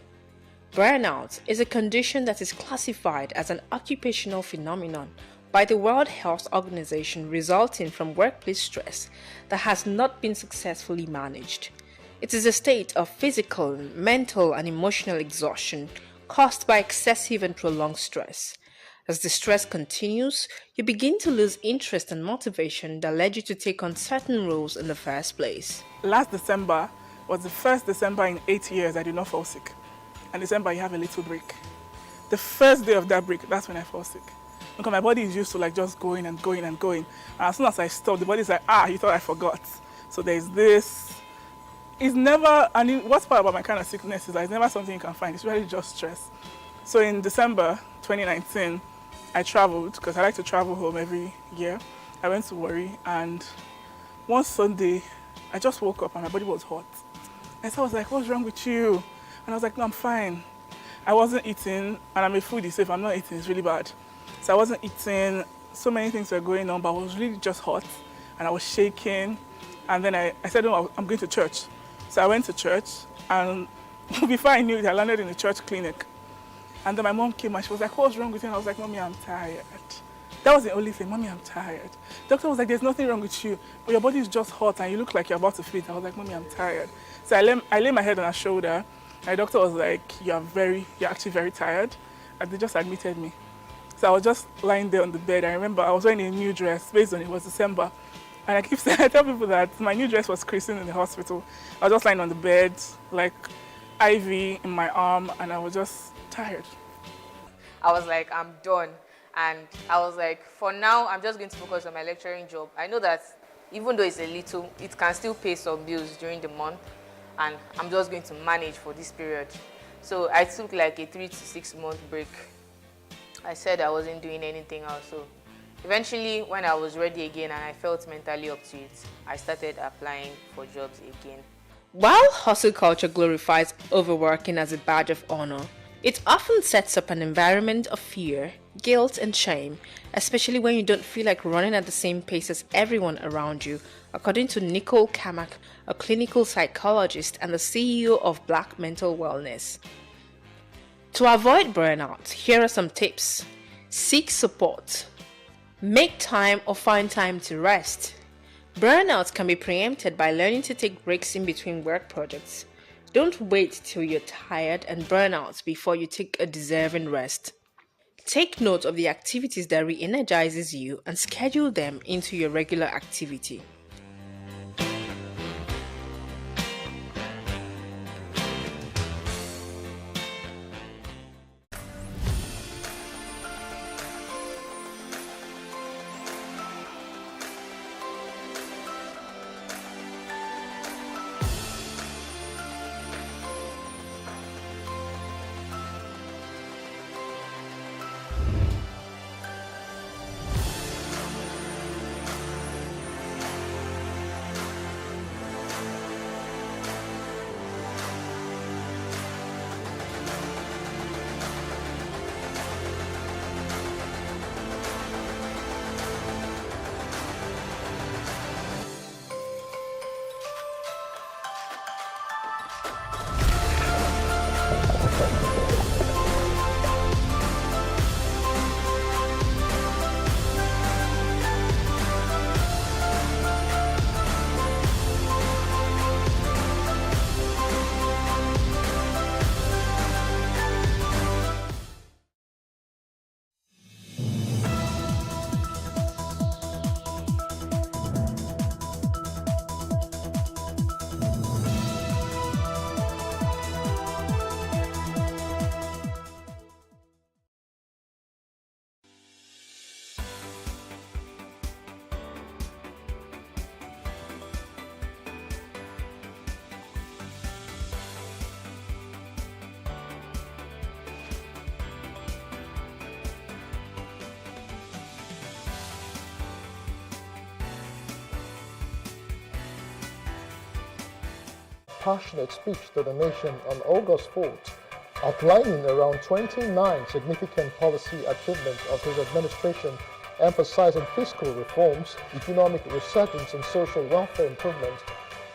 Burnout is a condition that is classified as an occupational phenomenon by the World Health Organization resulting from workplace stress that has not been successfully managed. It is a state of physical, mental, and emotional exhaustion caused by excessive and prolonged stress. As the stress continues, you begin to lose interest and motivation that led you to take on certain roles in the first place. Last December was the first December in 8 years I did not fall sick. And December, you have a little break. The first day of that break, that's when I fall sick. Because my body is used to like just going and going and going. And as soon as I stop, the body's like, you thought I forgot. So there's this. It's never, and what's part about my kind of sickness is that it's never something you can find. It's really just stress. So in December 2019, I traveled, because I like to travel home every year. I went to Warri, and one Sunday, I just woke up and my body was hot. And so I was like, what's wrong with you? And I was like, no, I'm fine. I wasn't eating, and I'm a foodie, so if I'm not eating, it's really bad. So I wasn't eating, so many things were going on, but I was really just hot, and I was shaking. And then I said, no, I'm going to church. So I went to church, and before I knew it, I landed in a church clinic. And then my mom came and she was like, what's wrong with you? And I was like, Mommy, I'm tired. That was the only thing, Mommy, I'm tired. The doctor was like, there's nothing wrong with you, but your body is just hot and you look like you're about to faint. I was like, Mommy, I'm tired. So I lay my head on her shoulder, and the doctor was like, you're actually very tired. And they just admitted me. So I was just lying there on the bed. I remember I was wearing a new dress based on it was December. And I keep saying, I tell people that my new dress was christened in the hospital. I was just lying on the bed, like IV in my arm, and I was just tired. I was like, I'm done. And I was like, for now, I'm just going to focus on my lecturing job. I know that even though it's a little, it can still pay some bills during the month. And I'm just going to manage for this period. So I took like a 3 to 6 month break. I said I wasn't doing anything else. So eventually, when I was ready again and I felt mentally up to it, I started applying for jobs again. While hustle culture glorifies overworking as a badge of honor, it often sets up an environment of fear, guilt, and shame, especially when you don't feel like running at the same pace as everyone around you, according to Nicole Kamak, a clinical psychologist and the CEO of Black Mental Wellness. To avoid burnout, here are some tips. Seek support. Make time or find time to rest. Burnout can be preempted by learning to take breaks in between work projects. Don't wait till you're tired and burn out before you take a deserving rest. Take note of the activities that re-energizes you and schedule them into your regular activity. Passionate speech to the nation on August 4th, outlining around 29 significant policy achievements of his administration, emphasizing fiscal reforms, economic resurgence, and social welfare improvement.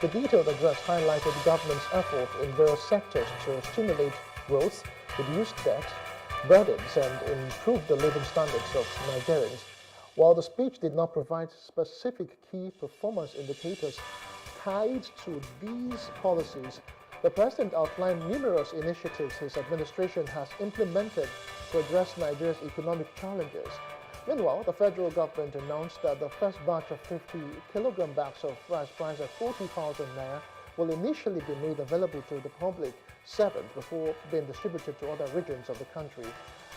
The detailed address highlighted the government's effort in various sectors to stimulate growth, reduce debt, burdens, and improve the living standards of Nigerians. While the speech did not provide specific key performance indicators tied to these policies, the President outlined numerous initiatives his administration has implemented to address Nigeria's economic challenges. Meanwhile, the federal government announced that the first batch of 50 kilogram bags of rice priced at 40,000 naira will initially be made available to the public 7th before being distributed to other regions of the country.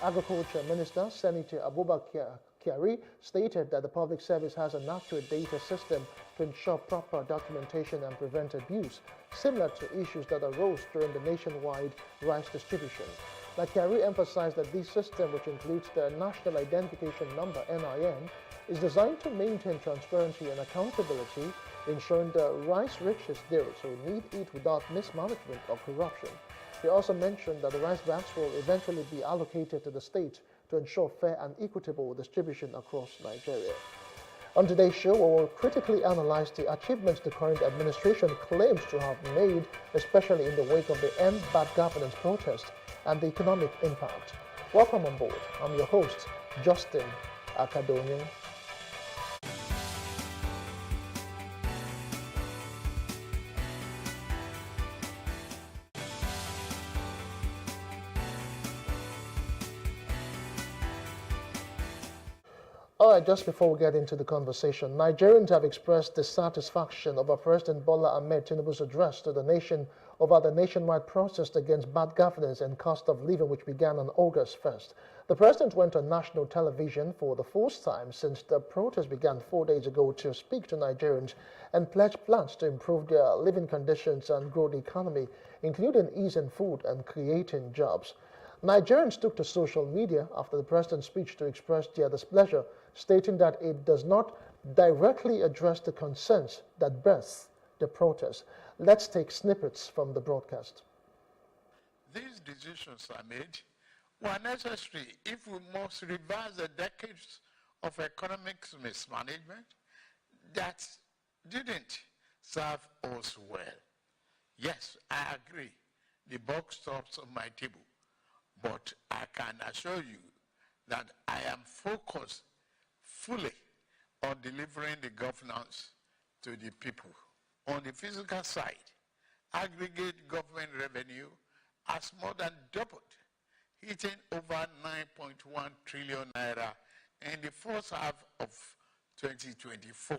Agriculture Minister Senator Abubakar Kyari stated that the public service has an accurate data system to ensure proper documentation and prevent abuse, similar to issues that arose during the nationwide rice distribution. Kyari emphasized that this system, which includes the National Identification Number (NIN), is designed to maintain transparency and accountability, ensuring the rice reaches those who need it without mismanagement or corruption. He also mentioned that the rice bags will eventually be allocated to the state to ensure fair and equitable distribution across Nigeria. On today's show, we will critically analyze the achievements the current administration claims to have made, especially in the wake of the End Bad Governance protest and the economic impact. Welcome on board. I'm your host, Justin Akadonye. All right, just before we get into the conversation, Nigerians have expressed dissatisfaction over President Bola Ahmed Tinubu's address to the nation over the nationwide protest against bad governance and cost of living, which began on August 1st. The president went on national television for the first time since the protest began 4 days ago to speak to Nigerians and pledge plans to improve their living conditions and grow the economy, including easing food and creating jobs. Nigerians took to social media after the president's speech to express their displeasure, stating that it does not directly address the concerns that birthed the protest. Let's take snippets from the broadcast. These decisions are made were necessary if we must reverse the decades of economic mismanagement that didn't serve us well. Yes, I agree, the buck stops on my table, but I can assure you that I am focused fully on delivering the governance to the people. On the physical side, aggregate government revenue has more than doubled, hitting over 9.1 trillion naira in the first half of 2024.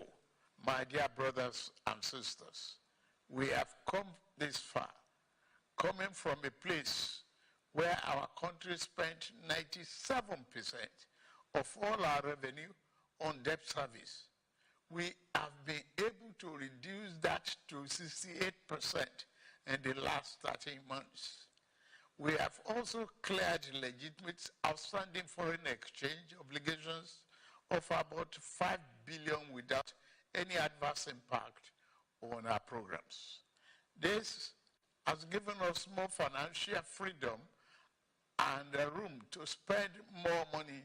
My dear brothers and sisters, we have come this far, coming from a place where our country spent 97% of all our revenue on debt service. We have been able to reduce that to 68% in the last 13 months. We have also cleared legitimate outstanding foreign exchange obligations of about 5 billion without any adverse impact on our programs. This has given us more financial freedom and room to spend more money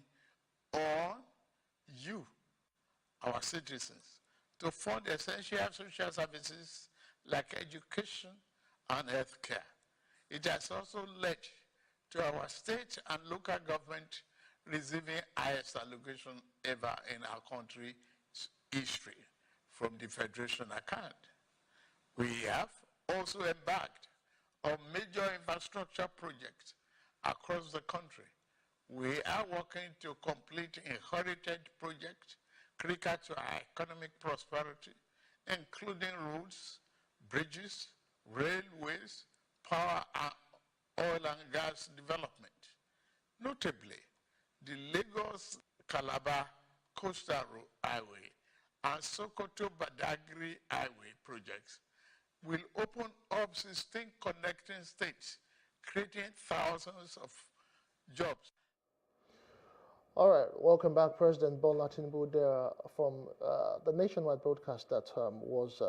on you, our citizens, to fund essential social services like education and healthcare. It has also led to our state and local government receiving highest allocation ever in our country's history from the Federation account. We have also embarked on major infrastructure projects across the country. We are working to complete a heritage project critical to our economic prosperity, including roads, bridges, railways, power, and oil and gas development. Notably, the Lagos-Calabar Coastal Highway and Sokoto-Badagry Highway projects will open up 16 connecting states, creating thousands of jobs. All right, welcome back, President Bola Tinubu, there from the nationwide broadcast that was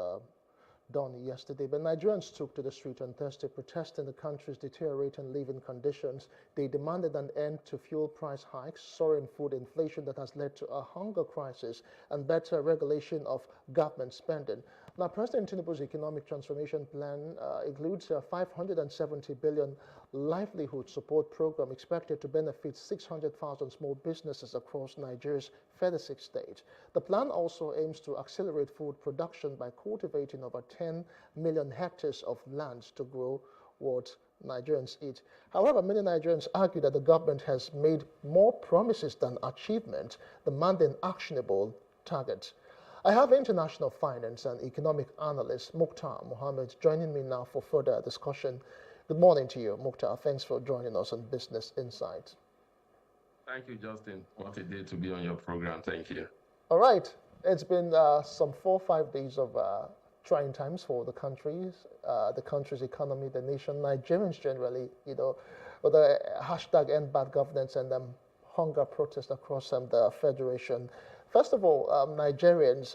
done yesterday. But Nigerians took to the street on Thursday protesting the country's deteriorating living conditions. They demanded an end to fuel price hikes, soaring food inflation that has led to a hunger crisis, and better regulation of government spending. Now, President Tinubu's economic transformation plan includes a 570 billion livelihood support program expected to benefit 600,000 small businesses across Nigeria's 36 states. The plan also aims to accelerate food production by cultivating over 10 million hectares of land to grow what Nigerians eat. However, many Nigerians argue that the government has made more promises than achievement, demanding actionable targets. I have international finance and economic analyst Mukhtar Mohammed joining me now for further discussion. Good morning to you, Mukhtar. Thanks for joining us on Business Insight. Thank you, Justin. What a day to be on your program. Thank you. All right. It's been some 4 or 5 days of trying times for the country's economy, the nation, Nigerians generally, with the hashtag End Bad Governance and hunger protests across the Federation. First of all, Nigerians,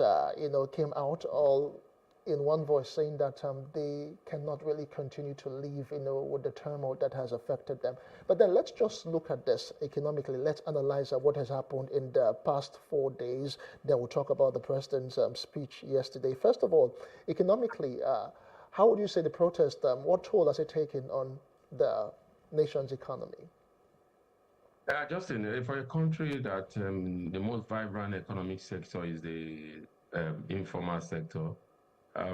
came out all in one voice saying that they cannot really continue to live, with the turmoil that has affected them. But then let's just look at this economically. Let's analyze what has happened in the past 4 days. Then we'll talk about the president's speech yesterday. First of all, economically, how would you say the protest, what toll has it taken on the nation's economy? Justin, for a country that the most vibrant economic sector is the informal sector,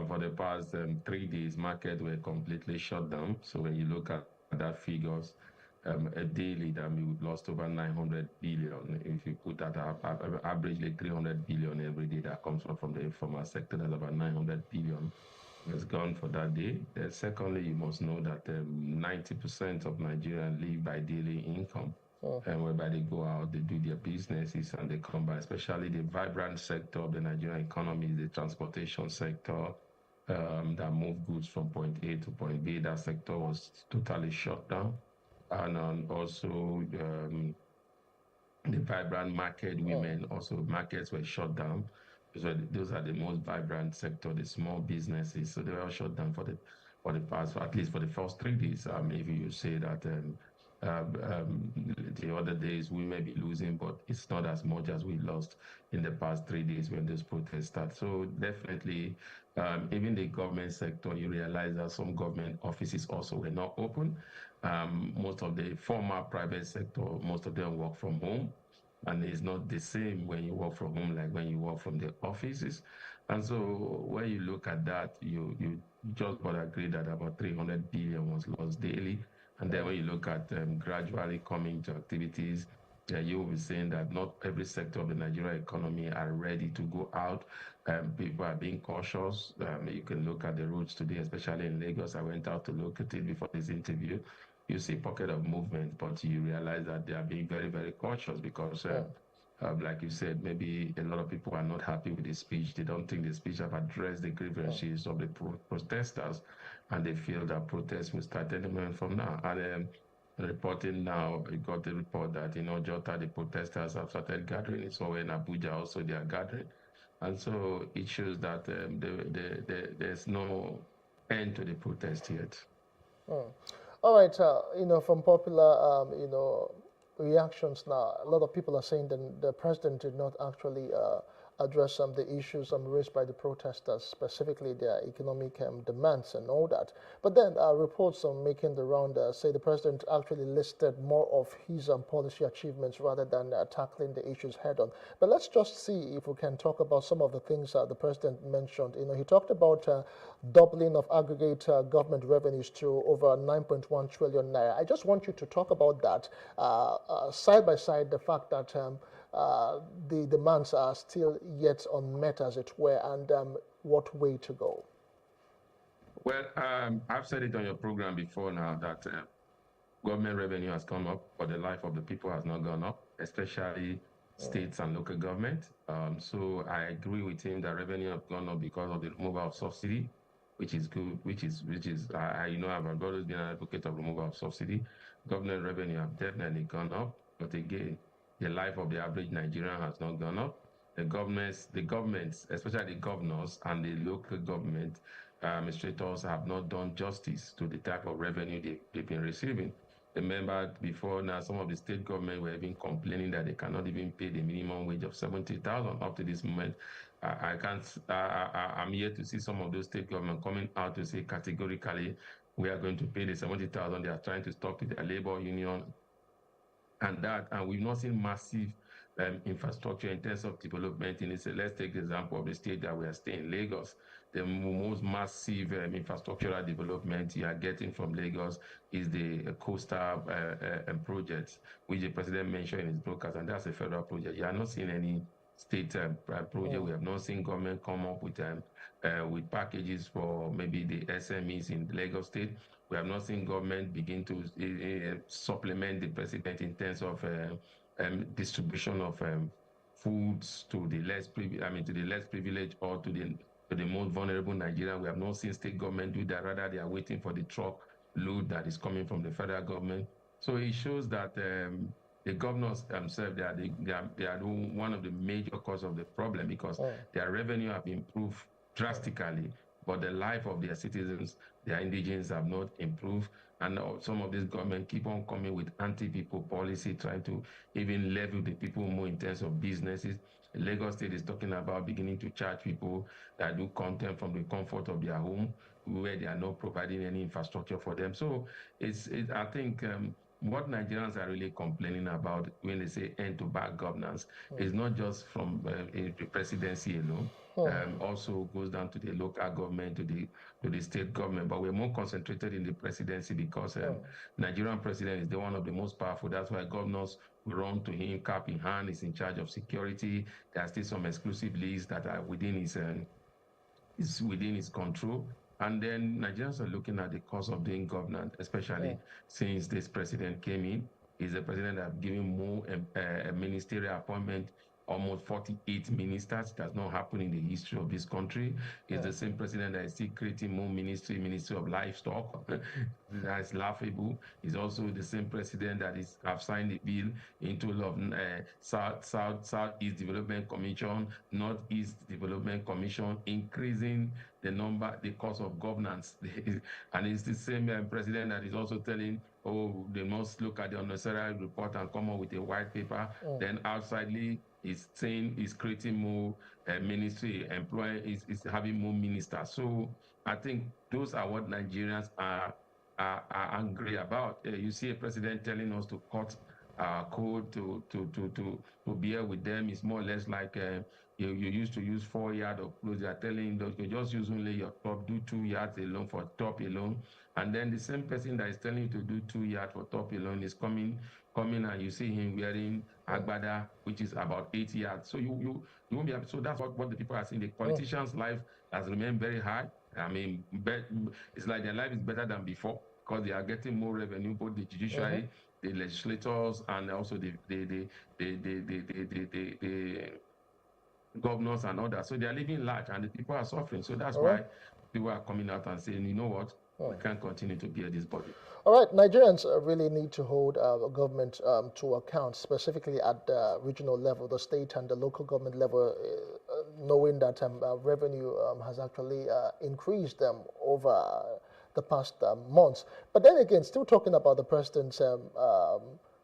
for the past 3 days, markets were completely shut down. So when you look at that figures, daily, that we've lost over 900 billion. If you put that up, averagely 300 billion every day that comes from the informal sector, that's about 900 billion has gone for that day. Secondly, you must know that 90% of Nigerians live by daily income. And whereby they go out, they do their businesses, and they come back. Especially the vibrant sector of the Nigerian economy is the transportation sector that move goods from point A to point B. That sector was totally shut down. And also the vibrant market women, also markets were shut down. So those are the most vibrant sector, the small businesses. So they were shut down for the past, at least for the first 3 days. If you say that the other days we may be losing, but it's not as much as we lost in the past 3 days when this protest started. So definitely, even the government sector, you realize that some government offices also were not open. Most of the former private sector, most of them work from home, and it's not the same when you work from home like when you work from the offices. And so when you look at that, you just got to agree that about 300 billion was lost daily. And then when you look at gradually coming to activities, you will be saying that not every sector of the Nigerian economy are ready to go out. People are being cautious. You can look at the roads today, especially in Lagos. I went out to look at it before this interview. You see pocket of movement, but you realize that they are being very, very cautious because, like you said, maybe a lot of people are not happy with the speech. They don't think the speech have addressed the grievances of the protesters, and they feel that protests will start any moment from now. And reporting now, we got the report that Jota, the protesters have started gathering. So in Abuja also they are gathering, and so it shows that there's no end to the protest yet. All right, from popular, reactions now, a lot of people are saying that the president did not actually address some of the issues raised by the protesters, specifically their economic demands and all that. But then reports on making the round say the president actually listed more of his policy achievements rather than tackling the issues head on. But let's just see if we can talk about some of the things the president mentioned. You know, he talked about doubling of aggregate government revenues to over 9.1 trillion naira. I just want you to talk about that side by side, the fact that the demands are still yet unmet, as it were, and what way to go? Well, I've said it on your program before now that government revenue has come up, but the life of the people has not gone up, especially states and local government. So I agree with him that revenue have gone up because of the removal of subsidy, which is good, which is you know, I've always been an advocate of removal of subsidy. Government revenue have definitely gone up, but again, the life of the average Nigerian has not gone up. The governments, especially the governors and the local government administrators have not done justice to the type of revenue they've been receiving. Remember before now, some of the state government were even complaining that they cannot even pay the minimum wage of 70,000 up to this moment. I'm yet to see some of those state government coming out to say categorically, we are going to pay the 70,000. They are trying to talk to their labor union and we've not seen massive infrastructure in terms of development in it. So let's take the example of the state that we are staying, Lagos. The most massive infrastructural development you are getting from Lagos is the coastal project, which the president mentioned in his broadcast, and that's a federal project. You are not seeing any state project. We have not seen government come up with packages for maybe the SMEs in Lagos State. We have not seen government begin to supplement the president in terms of distribution of foods to the less privileged or to the most vulnerable Nigerian. We have not seen state government do that. Rather, they are waiting for the truck load that is coming from the federal government. So it shows that the governors themselves, they are one of the major causes of the problem, because their revenue have improved drastically, but the life of their citizens, their indigents, have not improved. And some of these government keep on coming with anti-people policy, trying to even level the people more in terms of businesses. Lagos State is talking about beginning to charge people that do content from the comfort of their home, where they are not providing any infrastructure for them. So I think what Nigerians are really complaining about when they say end to bad governance is not just from the presidency alone. Also goes down to the local government, to the state government, but we're more concentrated in the presidency because Nigerian president is one of the most powerful. That's why governors run to him, cap in hand. He's in charge of security. There are still some exclusive lists that are within his control. And then Nigerians are looking at the cost of doing governance, especially since this president came in. He's a president that has given more ministerial appointment, almost 48 ministers. It has not happened in the history of this country. It's the same president that is still creating more Ministry of Livestock. That's laughable. He's also the same president that have signed a bill into Southeast Development Commission, Northeast Development Commission, increasing the cost of governance. And it's the same president that is also telling, they must look at the unnecessary report and come up with a white paper. Then outsidely, is saying he's creating more ministry, is having more ministers. So I think those are what Nigerians are angry about. You see a president telling us to cut code to bear with them. It's more or less like you used to use 4 yards of clothes. They are telling you just use only your top, do 2 yards alone for top alone. And then the same person that is telling you to do 2 yards for top alone is coming and you see him wearing agbada, which is about 8 yards. So you won't be happy. So that's what the people are saying. The politicians' life has remained very high. I mean, it's like their life is better than before because they are getting more revenue, both the judiciary, the legislators, and also the governors and others. So they are living large, and the people are suffering. So that's why people are coming out and saying, you know what, we can't continue to bear this burden. All right, Nigerians really need to hold government to account, specifically at the regional level, the state and the local government level, knowing that revenue has actually increased over the past months. But then again, still talking about the president's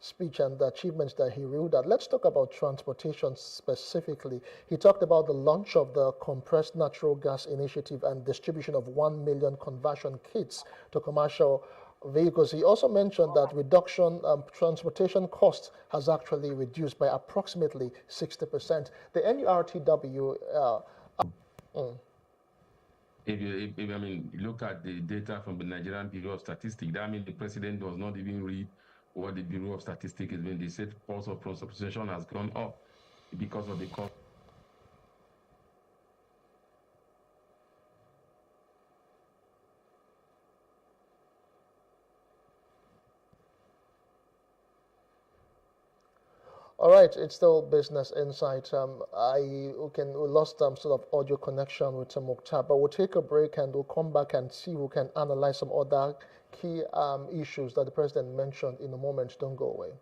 speech and the achievements that he ruled at. Let's talk about transportation specifically. He talked about the launch of the compressed natural gas initiative and distribution of 1 million conversion kits to commercial vehicles. He also mentioned that transportation costs has actually reduced by approximately 60%. The NURTW If you look at the data from the Nigerian Bureau of Statistics, that means the president does not even read what the Bureau of Statistics is when they said cost of transportation has gone up because of the cost. All right, it's still Business Insight. We lost sort of audio connection with Mukhtar, but we'll take a break and we'll come back and see who can analyze some other key issues that the president mentioned in a moment. Don't go away.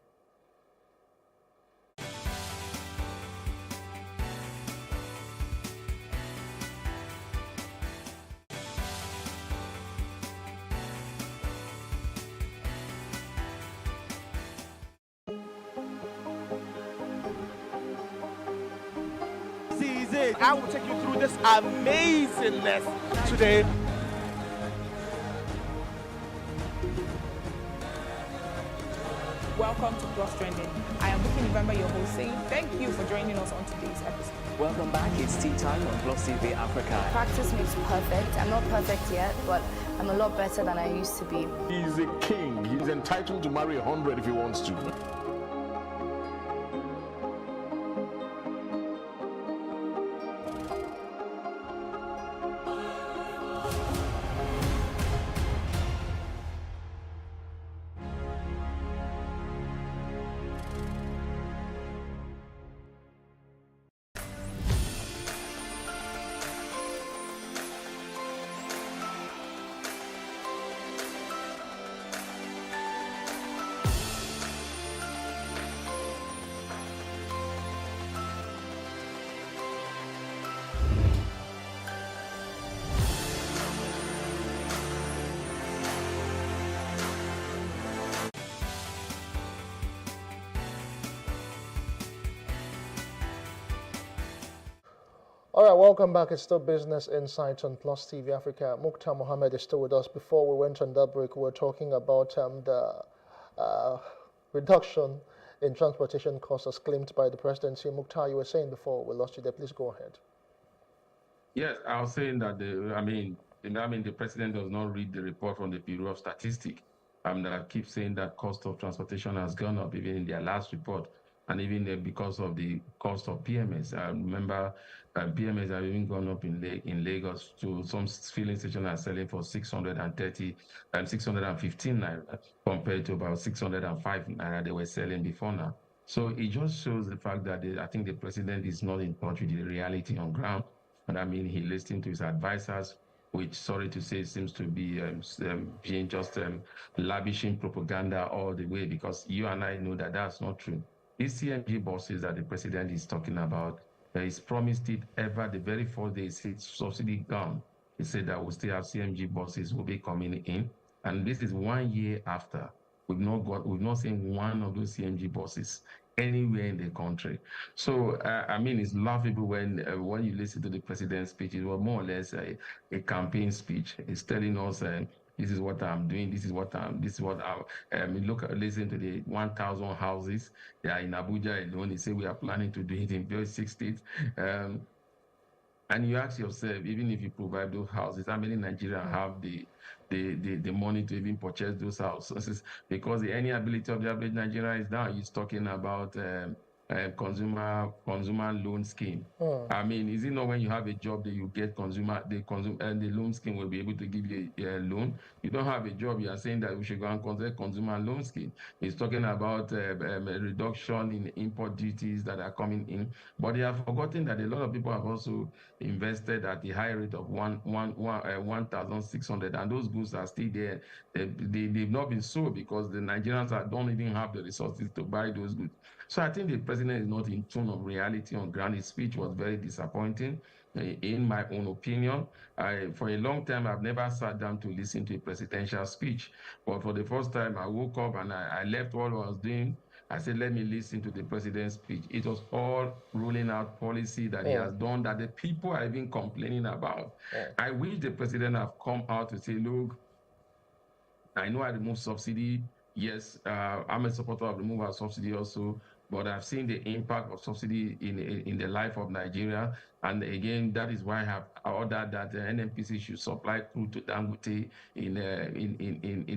I will take you through this amazingness today. Welcome to Plus Trending. I am Bukky November, your host, saying thank you for joining us on today's episode. Welcome back. It's tea time on Plus TV Africa. Practice makes perfect. I'm not perfect yet, but I'm a lot better than I used to be. He's a king. He's entitled to marry 100 if he wants to. All right, welcome back. It's still Business Insights on Plus TV Africa. Mukhtar Mohammed is still with us. Before we went on that break, we were talking about the reduction in transportation costs as claimed by the presidency. Mukhtar, you were saying before we lost you there. Please go ahead. Yes, I was saying that the president does not read the report from the Bureau of Statistics. That keeps saying that cost of transportation has gone up even in their last report, and even because of the cost of PMS. I remember PMS have even gone up in Lagos to some filling stations are selling for 615 naira compared to about 605 naira they were selling before now. So it just shows the fact that I think the president is not in touch with the reality on ground. And he listened to his advisors, which, sorry to say, seems to be being just lavishing propaganda all the way, because you and I know that that's not true. These CNG buses that the president is talking about, he's promised it ever the very first day it's subsidy gone. He said that we'll still have CNG buses will be coming in, and this is 1 year after. We've not seen one of those CNG buses anywhere in the country. So it's laughable when you listen to the president's speech. It was more or less a campaign speech. He's telling us this is what I'm doing. Listen to the 1,000 houses that are in Abuja alone. He said we are planning to do it in 6 states. And you ask yourself, even if you provide those houses, how many Nigerians have the money to even purchase those houses? Because the earning ability of the average Nigerian is down. He's talking about consumer loan scheme. Is it not when you have a job that you get the loan scheme will be able to give you a loan? You don't have a job, you are saying that we should go and consider consumer loan scheme. He's talking about a reduction in import duties that are coming in, but they have forgotten that a lot of people have also invested at the high rate of 1,600, and those goods are still there. They've not been sold because the Nigerians don't even have the resources to buy those goods. So I think the president is not in tune of reality on ground. His speech was very disappointing, in my own opinion. For a long time, I've never sat down to listen to a presidential speech. But for the first time, I woke up and I left what I was doing I said, let me listen to the president's speech. It was all rolling out policy that he has done that the people are even complaining about. I wish the president have come out to say, look, I know I removed subsidy. Yes, I'm a supporter of removal of subsidy also, but I've seen the impact of subsidy in the life of Nigeria. And again, that is why I have ordered that the NNPC should supply crude to Dangote in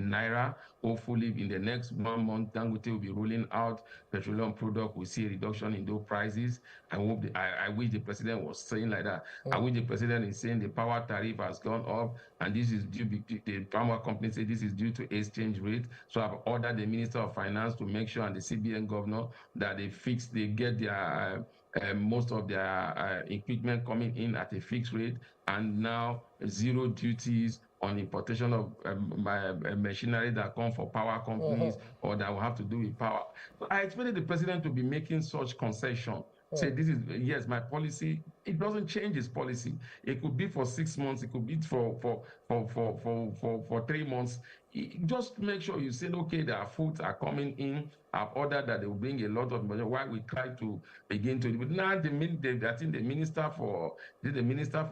Naira. Hopefully, in the next 1 month, Dangote will be rolling out petroleum product. We'll see a reduction in those prices. I wish the president was saying like that. I wish the president is saying the power tariff has gone up, and this is due. The power company say this is due to exchange rate. So I've ordered the Minister of Finance to make sure, and the CBN governor, that they get their most of their equipment coming in at a fixed rate, and now zero duties on importation of machinery that come for power companies or that will have to do with power. So I expected the president to be making such concession. Say this is, yes, my policy. It doesn't change his policy. It could be for 6 months. It could be for 3 months. Just make sure you say, okay, their foods are coming in. I've ordered that they will bring a lot of money. Why we try to begin to, but now I think the minister for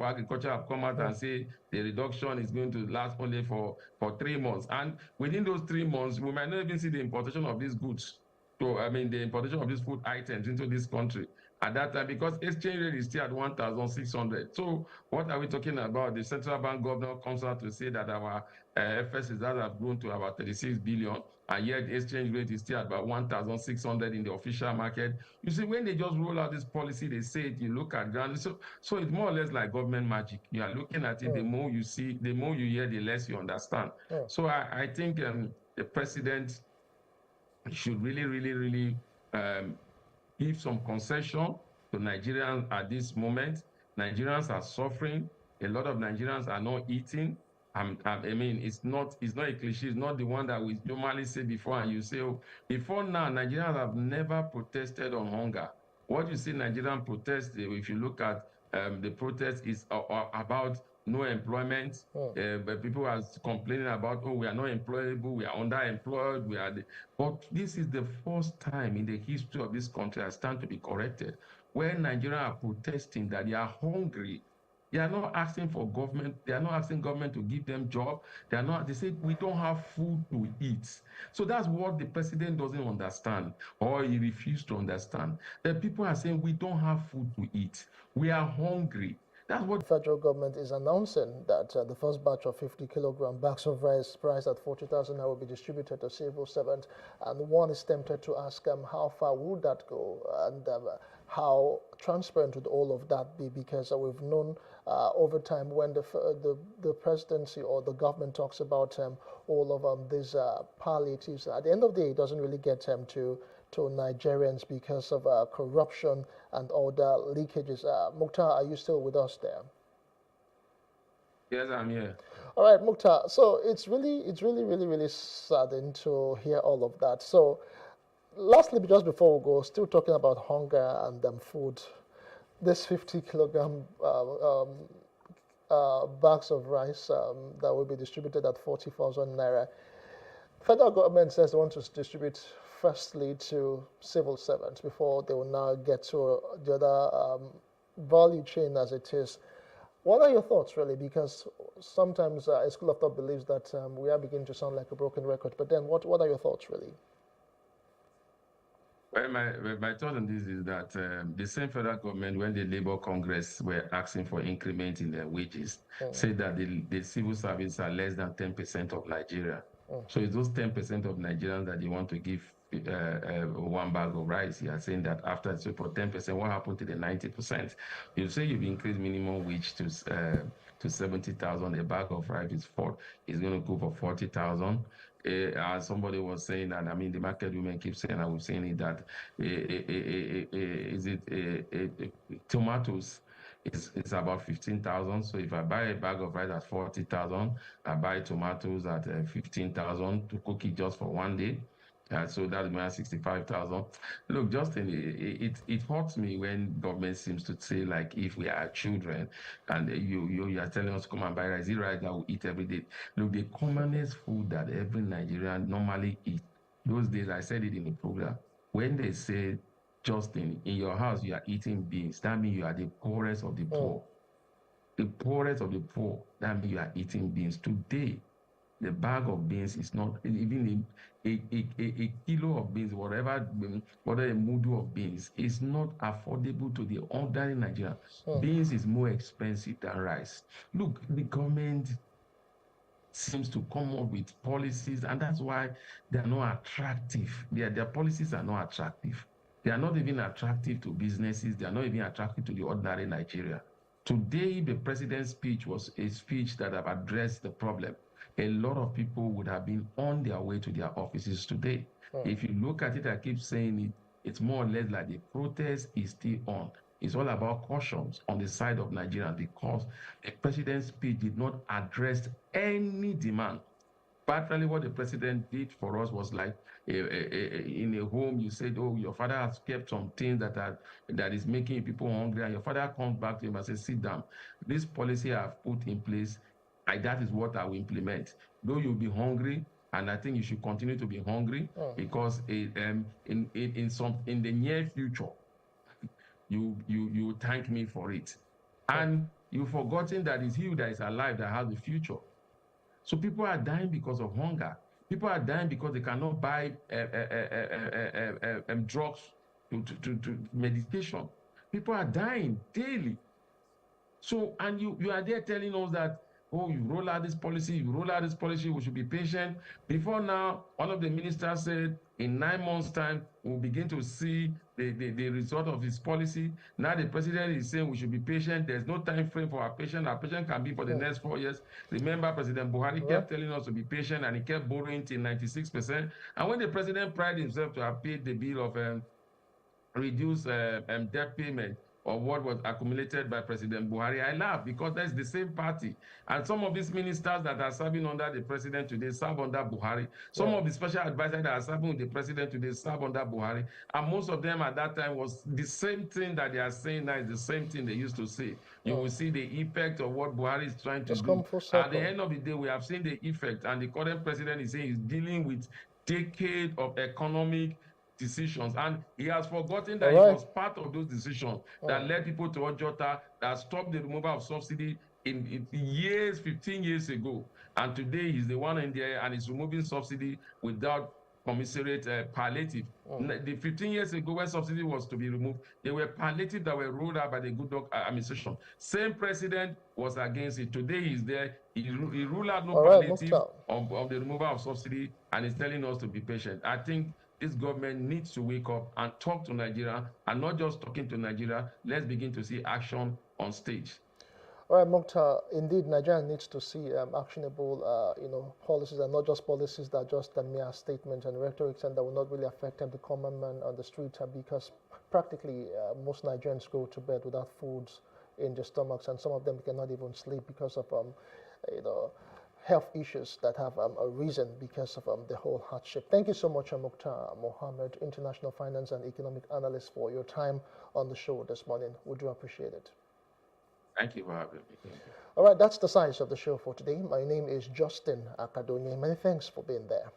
agriculture have come out and say the reduction is going to last only for 3 months, and within those 3 months we might not even see the importation of these goods. So I mean the importation of these food items into this country at that time, because exchange rate is still at 1,600. So what are we talking about? The central bank governor comes out to say that our FX reserves have grown to about 36 billion, and yet the exchange rate is still at about 1,600 in the official market. You see, when they just roll out this policy, they say it, you look at ground. So it's more or less like government magic. You are looking at it, the more you see, the more you hear, the less you understand. So I think the president should really give some concession to Nigerians at this moment. Nigerians are suffering. A lot of Nigerians are not eating. I mean, it's not a cliche. It's not the one that we normally say before, and you say, oh, before now, Nigerians have never protested on hunger. What you see Nigerian protest, if you look at the protest, is about no employment. But people are complaining about, oh, we are not employable, we are underemployed, but this is the first time in the history of this country, I stand to be corrected, where Nigerians are protesting that they are hungry. They are not asking for government. They are not asking government to give them job. They say we don't have food to eat. So that's what the president doesn't understand, or he refused to understand. The people are saying we don't have food to eat. We are hungry. That's what the federal government is announcing, that the first batch of 50-kilogram bags of rice priced at 40,000 will be distributed to civil servants. And one is tempted to ask how far would that go, and how transparent would all of that be? Because we've known over time when the presidency or the government talks about all of these palliatives, at the end of the day, it doesn't really get to Nigerians because of corruption and all the leakages. Mukhtar, are you still with us there? Yes, I'm here. All right, Mukhtar. So it's really saddening to hear all of that. So lastly, just before we go, still talking about hunger and food, this 50-kilogram bags of rice that will be distributed at 40,000 naira. Federal government says they want to distribute firstly to civil servants before they will now get to the other value chain as it is. What are your thoughts, really? Because sometimes a school of thought believes that we are beginning to sound like a broken record. But then what are your thoughts, really? Well, my thought on this is that the same federal government, when the Labour Congress were asking for increment in their wages, said that the civil service are less than 10% of Nigeria. So it's those 10% of Nigerians that they want to give one bag of rice. You are saying that after, so for 10%, what happened to the 90%? You say you've increased minimum wage to 70,000. A bag of rice is going to go for 40,000. As somebody was saying that, I mean, the market women keep saying, I was saying it, that tomatoes is about 15,000. So if I buy a bag of rice at 40,000, I buy tomatoes at 15,000 to cook it just for one day. So that's my 65,000. Look, Justin, it hurts me when government seems to say, like, if we are children and you are telling us to come and buy rice, right that we eat every day. Look, the commonest food that every Nigerian normally eats, those days I said it in the program, when they say, Justin, in your house you are eating beans, that means you are the poorest of the poor. The poorest of the poor, that means you are eating beans. Today, the bag of beans is not even a kilo of beans, whatever a mudu of beans is not affordable to the ordinary Nigerian. Beans is more expensive than rice. Look, the government seems to come up with policies, and that's why they are not attractive. Their policies are not attractive. They are not even attractive to businesses. They are not even attractive to the ordinary Nigeria. Today, the president's speech was a speech that have addressed the problem. A lot of people would have been on their way to their offices today. If you look at it, I keep saying it, it's more or less like the protest is still on. It's all about cautions on the side of Nigeria because the president's speech did not address any demand. Partially, what the president did for us was like in a home, you said, oh, your father has kept some things that is making people hungry, and your father comes back to him and says, sit down. This policy I've put in place, that is what I will implement. Though you'll be hungry, and I think you should continue to be hungry because in the near future, you thank me for it. And you've forgotten that it's you that is alive that has the future. So people are dying because of hunger. People are dying because they cannot buy drugs to medication. People are dying daily. So, and you are there telling us that, oh, you roll out this policy, we should be patient. Before now, one of the ministers said, in 9 months' time, we'll begin to see the result of this policy. Now the president is saying we should be patient. There's no time frame for our patient. Our patient can be for the next 4 years. Remember, President Buhari kept telling us to be patient, and he kept borrowing till 96%. And when the president prided himself to have paid the bill of reduced debt payment, or what was accumulated by President Buhari, I laugh because that's the same party. And some of these ministers that are serving under the president today serve under Buhari. Some of the special advisors that are serving with the president today serve under Buhari. And most of them at that time was the same thing that they are saying now is the same thing they used to say. You will see the effect of what Buhari is trying to do. At the end of the day, we have seen the effect, and the current president is saying he's dealing with decades of economic decisions, and he has forgotten that he was part of those decisions that led people to Ojota, that stopped the removal of subsidy in years, 15 years ago. And today he's the one in there and he's removing subsidy without commiserate palliative. The 15 years ago when subsidy was to be removed, there were palliative that were rolled out by the Goodluck administration. Same president was against it. Today he's there. He ruled out no palliative of the removal of subsidy, and he's telling us to be patient. I think this government needs to wake up and talk to Nigeria, and not just talking to Nigeria. Let's begin to see action on stage. All right, Mukhtar, indeed, Nigeria needs to see actionable, policies, and not just policies that are just a mere statement and rhetoric, and that will not really affect the common man on the street, because practically most Nigerians go to bed without foods in their stomachs, and some of them cannot even sleep because of, health issues that have arisen because of the whole hardship. Thank you so much, Mukhtar Mohammed, International Finance and Economic Analyst, for your time on the show this morning. We do appreciate it. Thank you for having me. All right, that's the size of the show for today. My name is Justin Akadonye. Many thanks for being there.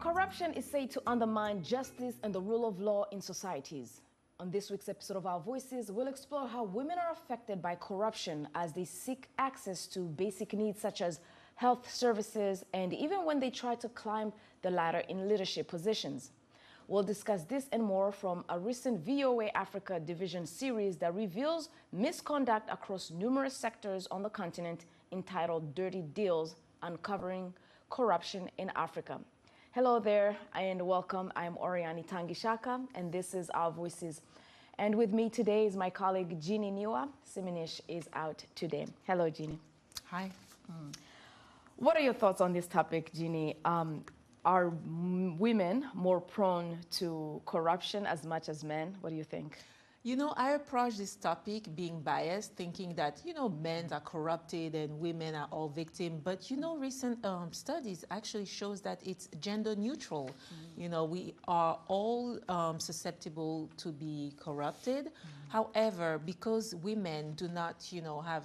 Corruption is said to undermine justice and the rule of law in societies. On this week's episode of Our Voices, we'll explore how women are affected by corruption as they seek access to basic needs such as health services and even when they try to climb the ladder in leadership positions. We'll discuss this and more from a recent VOA Africa Division series that reveals misconduct across numerous sectors on the continent entitled Dirty Deals, Uncovering Corruption in Africa. Hello there and welcome. I'm Oriani Tangishaka and this is Our Voices. And with me today is my colleague Jeannie Niwa. Siminish is out today. Hello, Jeannie. Hi. What are your thoughts on this topic, Jeannie? Are women more prone to corruption as much as men? What do you think? You know, I approach this topic being biased, thinking that, men are corrupted and women are all victims. But, recent studies actually shows that it's gender neutral. We are all susceptible to be corrupted. However, because women do not, have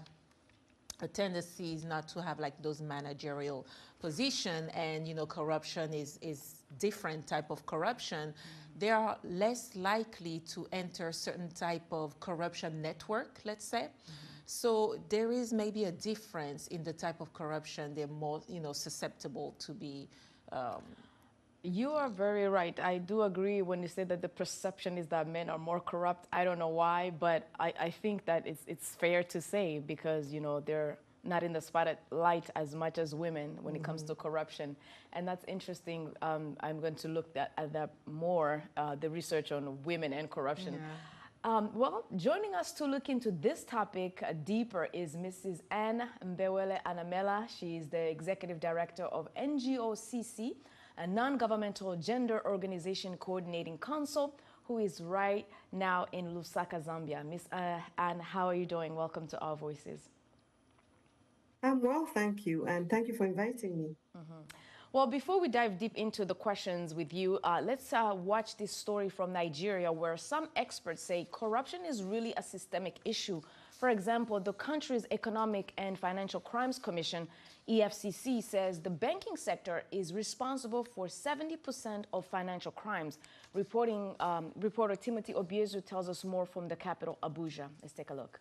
a tendency is not to have like those managerial position and corruption is different type of corruption, they are less likely to enter certain type of corruption network, let's say. So there is maybe a difference in the type of corruption they're more susceptible to be You are very right. I do agree when you say that the perception is that men are more corrupt. I don't know why, but I think that it's fair to say because, they're not in the spotlight as much as women when it comes to corruption. And that's interesting. I'm going to look at that more, the research on women and corruption. Yeah. Well, joining us to look into this topic deeper is Mrs. Anne Mbewele Anamela. She is the Executive Director of NGOCC, a non-governmental gender organization coordinating council, who is right now in Lusaka, Zambia. Miss Anne, how are you doing? Welcome to Our Voices. I'm well, thank you, and thank you for inviting me. Well, before we dive deep into the questions with you, let's watch this story from Nigeria where some experts say corruption is really a systemic issue. For example, the country's Economic and Financial Crimes Commission, EFCC, says the banking sector is responsible for 70% of financial crimes. Reporter Timothy Obiezu tells us more from the capital, Abuja. Let's take a look.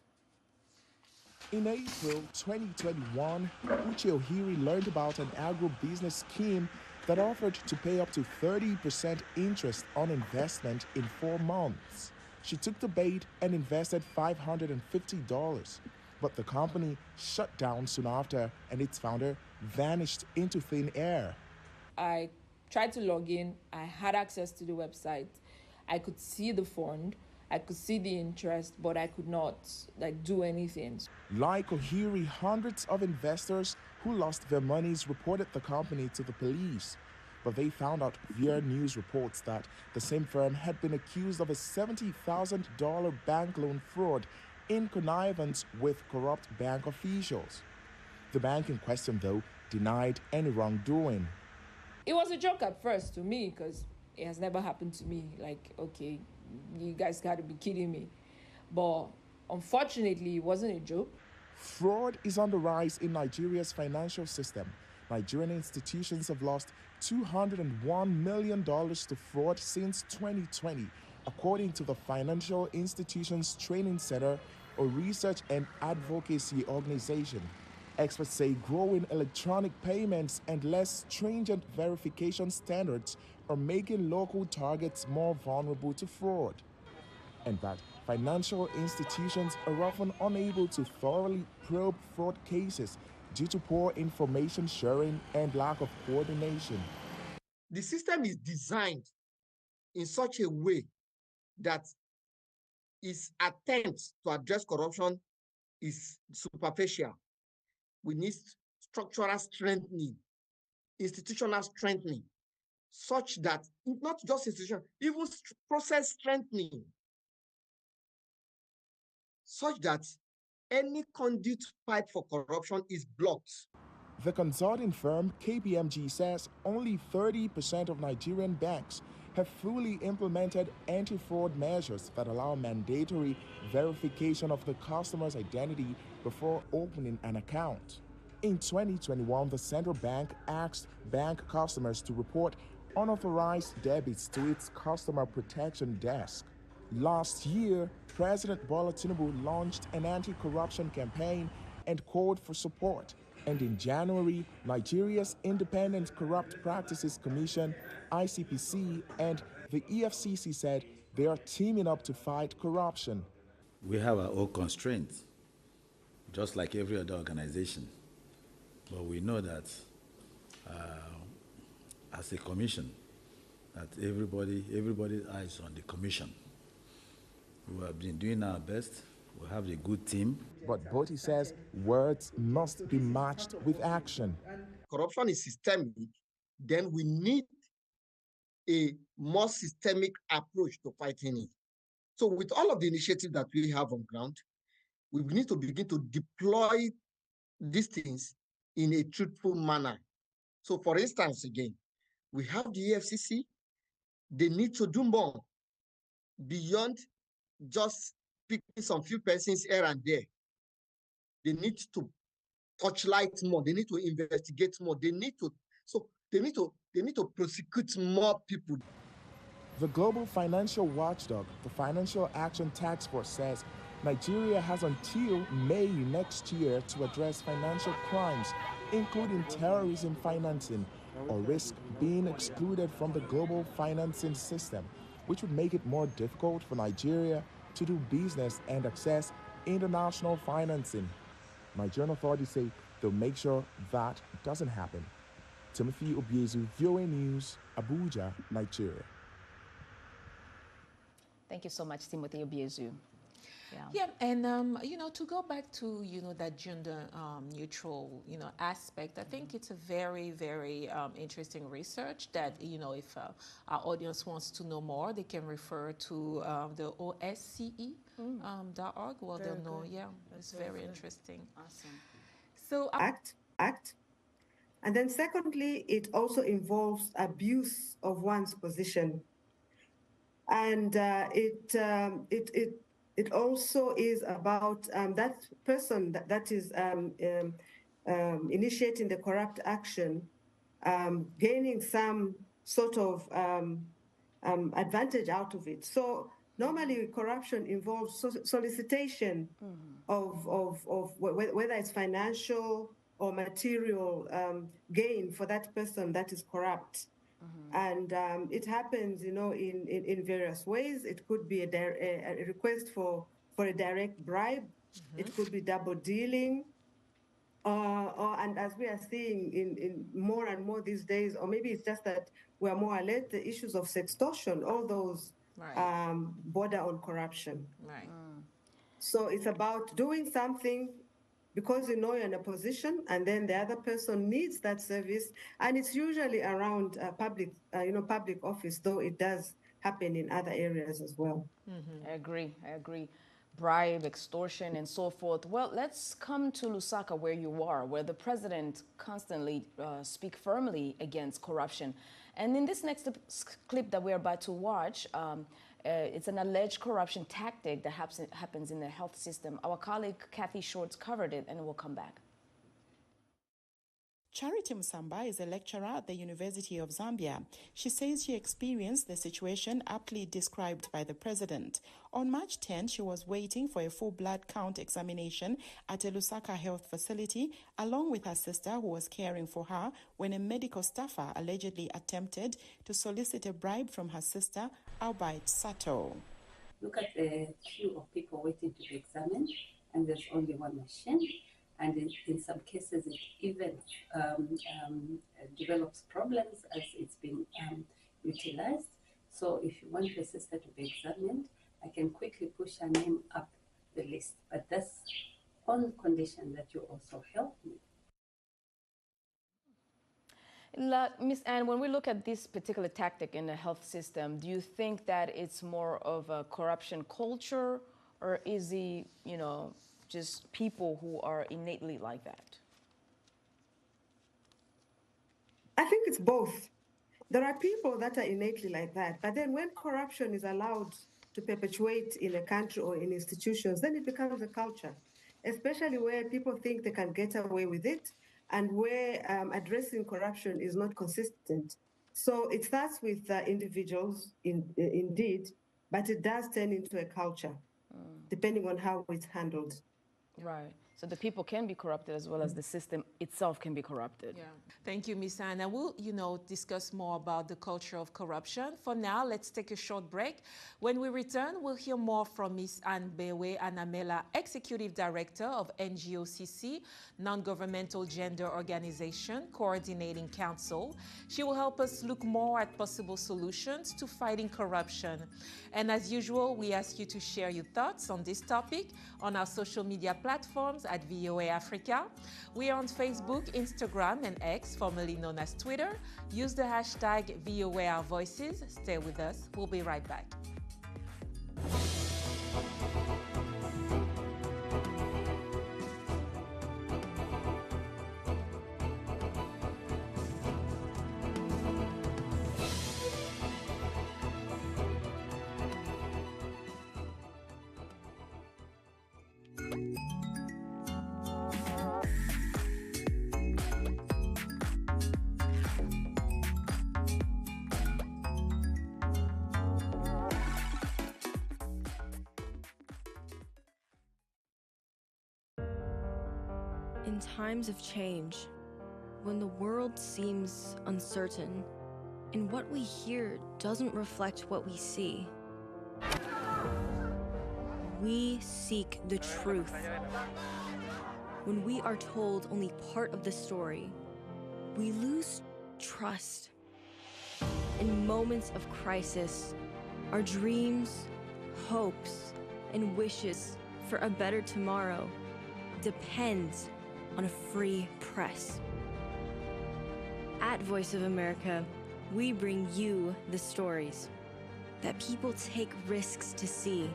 In April 2021, Uche Ohiri learned about an agro-business scheme that offered to pay up to 30% interest on investment in 4 months. She took the bait and invested $550, but the company shut down soon after and its founder vanished into thin air. I tried to log in. I had access to the website. I could see the fund. I could see the interest, but I could not do anything. Like Ohiri, hundreds of investors who lost their monies reported the company to the police. But they found out via news reports that the same firm had been accused of a $70,000 bank loan fraud in connivance with corrupt bank officials. The bank in question, though, denied any wrongdoing. It was a joke at first to me because it has never happened to me. Okay, you guys got to be kidding me. But unfortunately, it wasn't a joke. Fraud is on the rise in Nigeria's financial system. Nigerian institutions have lost $201 million to fraud since 2020, according to the Financial Institutions Training Center, a research and advocacy organization. Experts say growing electronic payments and less stringent verification standards are making local targets more vulnerable to fraud, and that financial institutions are often unable to thoroughly probe fraud cases due to poor information sharing and lack of coordination. The system is designed in such a way that its attempt to address corruption is superficial. We need structural strengthening, institutional strengthening, such that not just institution, even process strengthening, such that any conduit pipe for corruption is blocked. The consulting firm KPMG says only 30% of Nigerian banks have fully implemented anti-fraud measures that allow mandatory verification of the customer's identity before opening an account. In 2021, the central bank asked bank customers to report unauthorized debits to its customer protection desk. Last year, President Bola Tinubu launched an anti-corruption campaign and called for support. And in January, Nigeria's Independent Corrupt Practices Commission, ICPC, and the EFCC said they are teaming up to fight corruption. We have our own constraints, just like every other organization. But we know that as a commission, that everybody's eyes on the commission. We have been doing our best. We have a good team. But Boti says words must be matched with action. Corruption is systemic, then we need a more systemic approach to fighting it. So with all of the initiatives that we have on ground, we need to begin to deploy these things in a truthful manner. So for instance, again, we have the EFCC. They need to do more beyond just picking some few persons here and there. They need to touchlight more. They need to investigate more. They need to prosecute more people. The global financial watchdog, the Financial Action Task Force, says Nigeria has until May next year to address financial crimes, including terrorism financing, or risk being excluded from the global financing system, which would make it more difficult for Nigeria to do business and access international financing. Nigerian authorities say they'll make sure that doesn't happen. Timothy Obiezu, VOA News, Abuja, Nigeria. Thank you so much, Timothy Obiezu. Yeah, and to go back to that gender neutral aspect, I think it's a very, very interesting research that if our audience wants to know more, they can refer to the OSCE.org. Well, they'll know. Yeah, it's very interesting. Awesome. So act, and then secondly, it also involves abuse of one's position, and it also is about that person that is initiating the corrupt action, gaining some sort of advantage out of it. So normally corruption involves solicitation of whether it's financial or material gain for that person that is corrupt. And it happens, in various ways. It could be a request for a direct bribe. It could be double dealing. And as we are seeing in more and more these days, or maybe it's just that we are more alert, the issues of sextortion, all those border on corruption. Right. So it's about doing something because you're in a position, and then the other person needs that service, and it's usually around public office, though it does happen in other areas as well. I agree. Bribe, extortion, and so forth. Well, let's come to Lusaka, where you are, where the president constantly speaks firmly against corruption. And in this next clip that we're about to watch, it's an alleged corruption tactic that happens in the health system. Our colleague Kathy Shorts covered it, and we'll come back. Charity Musamba is a lecturer at the University of Zambia. She says she experienced the situation aptly described by the president. On March 10, she was waiting for a full blood count examination at a Lusaka health facility, along with her sister who was caring for her, when a medical staffer allegedly attempted to solicit a bribe from her sister, Albert Sato. Look at the queue of people waiting to be examined, and there's only one machine. And in some cases, it even develops problems as it's being utilized. So if you want your sister to be examined, I can quickly push her name up the list. But that's on condition that you also help me. Ms. Anne, when we look at this particular tactic in the health system, do you think that it's more of a corruption culture, or is it, just people who are innately like that? I think it's both. There are people that are innately like that, but then when corruption is allowed to perpetuate in a country or in institutions, then it becomes a culture, especially where people think they can get away with it and where addressing corruption is not consistent. So it starts with individuals, indeed, but it does turn into a culture, depending on how it's handled. Right. So the people can be corrupted as well as the system itself can be corrupted. Yeah. Thank you, Ms. Anna. We'll, discuss more about the culture of corruption. For now, let's take a short break. When we return, we'll hear more from Ms. Anne Mbewe Anamela, Executive Director of NGOCC, Non-Governmental Gender Organization Coordinating Council. She will help us look more at possible solutions to fighting corruption. And as usual, we ask you to share your thoughts on this topic on our social media platforms at VOA Africa. We are on Facebook, Instagram, and X, formerly known as Twitter. Use the hashtag VOA Our Voices. Stay with us. We'll be right back. In times of change, when the world seems uncertain and what we hear doesn't reflect what we see, we seek the truth. When we are told only part of the story, we lose trust. In moments of crisis, our dreams, hopes, and wishes for a better tomorrow depends on a free press. At Voice of America, we bring you the stories that people take risks to see.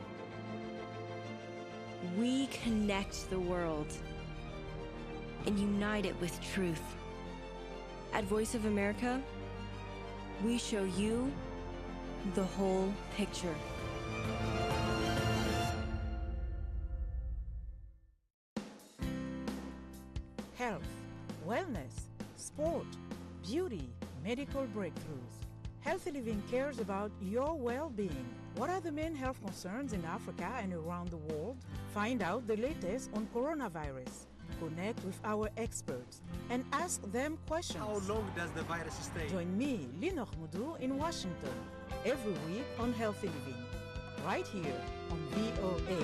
We connect the world and unite it with truth. At Voice of America, we show you the whole picture. Health, wellness, sport, beauty, medical breakthroughs. Healthy Living cares about your well-being. What are the main health concerns in Africa and around the world? Find out the latest on coronavirus. Connect with our experts and ask them questions. How long does the virus stay? Join me, Linor Moudou, in Washington, every week on Healthy Living, right here on VOA.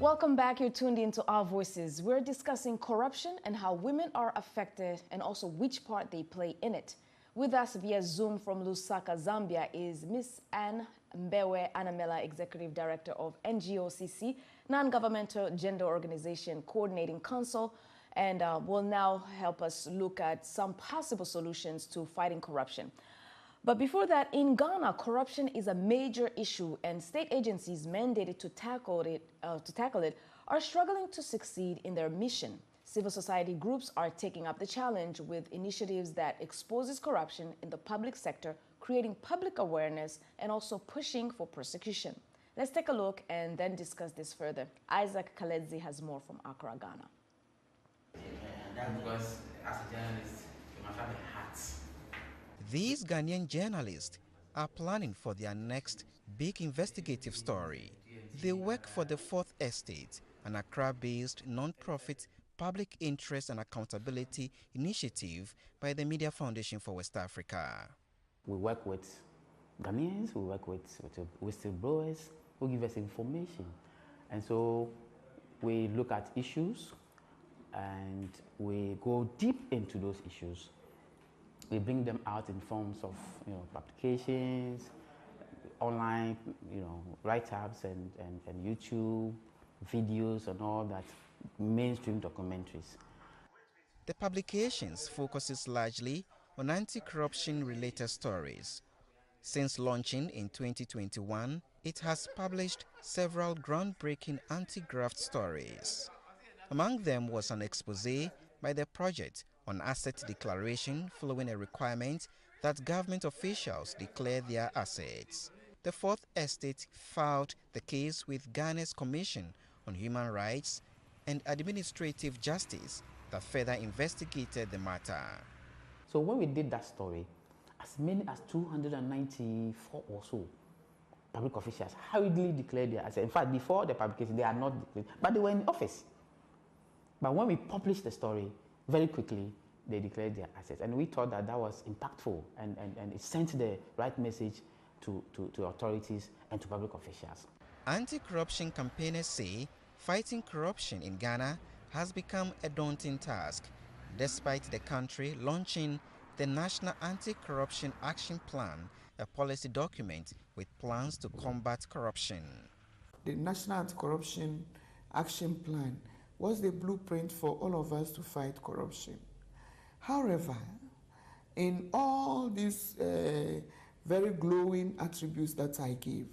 Welcome back. You're tuned into Our Voices. We're discussing corruption and how women are affected and also which part they play in it. With us via Zoom from Lusaka, Zambia is Ms. Anne Mbewe Anamela, Executive Director of NGOCC, Non-Governmental Gender Organization Coordinating Council, and will now help us look at some possible solutions to fighting corruption. But before that, in Ghana, corruption is a major issue, and state agencies mandated to tackle it are struggling to succeed in their mission. Civil society groups are taking up the challenge with initiatives that exposes corruption in the public sector, creating public awareness, and also pushing for prosecution. Let's take a look and then discuss this further. Isaac Kaledzi has more from Accra, Ghana. That's because as a journalist, you must have a hat. These Ghanaian journalists are planning for their next big investigative story. They work for the Fourth Estate, an Accra-based non-profit public interest and accountability initiative by the Media Foundation for West Africa. We work with Ghanaians, we work with whistleblowers who give us information. And so we look at issues and we go deep into those issues. We bring them out in forms of, publications, online, write-ups and YouTube videos and all that, mainstream documentaries. The publications focuses largely on anti-corruption related stories. Since launching in 2021, it has published several groundbreaking anti-graft stories. Among them was an expose by the project on asset declaration following a requirement that government officials declare their assets. The Fourth Estate filed the case with Ghana's Commission on Human Rights and Administrative Justice that further investigated the matter. So when we did that story, as many as 294 or so public officials hurriedly declared their assets. In fact, before the publication, they are not declared, but they were in office. But when we published the story, very quickly, they declared their assets. And we thought that that was impactful and it sent the right message to authorities and to public officials. Anti-corruption campaigners say fighting corruption in Ghana has become a daunting task, despite the country launching the National Anti-Corruption Action Plan, a policy document with plans to combat corruption. The National Anti-Corruption Action Plan was the blueprint for all of us to fight corruption. However, in all these very glowing attributes that I gave,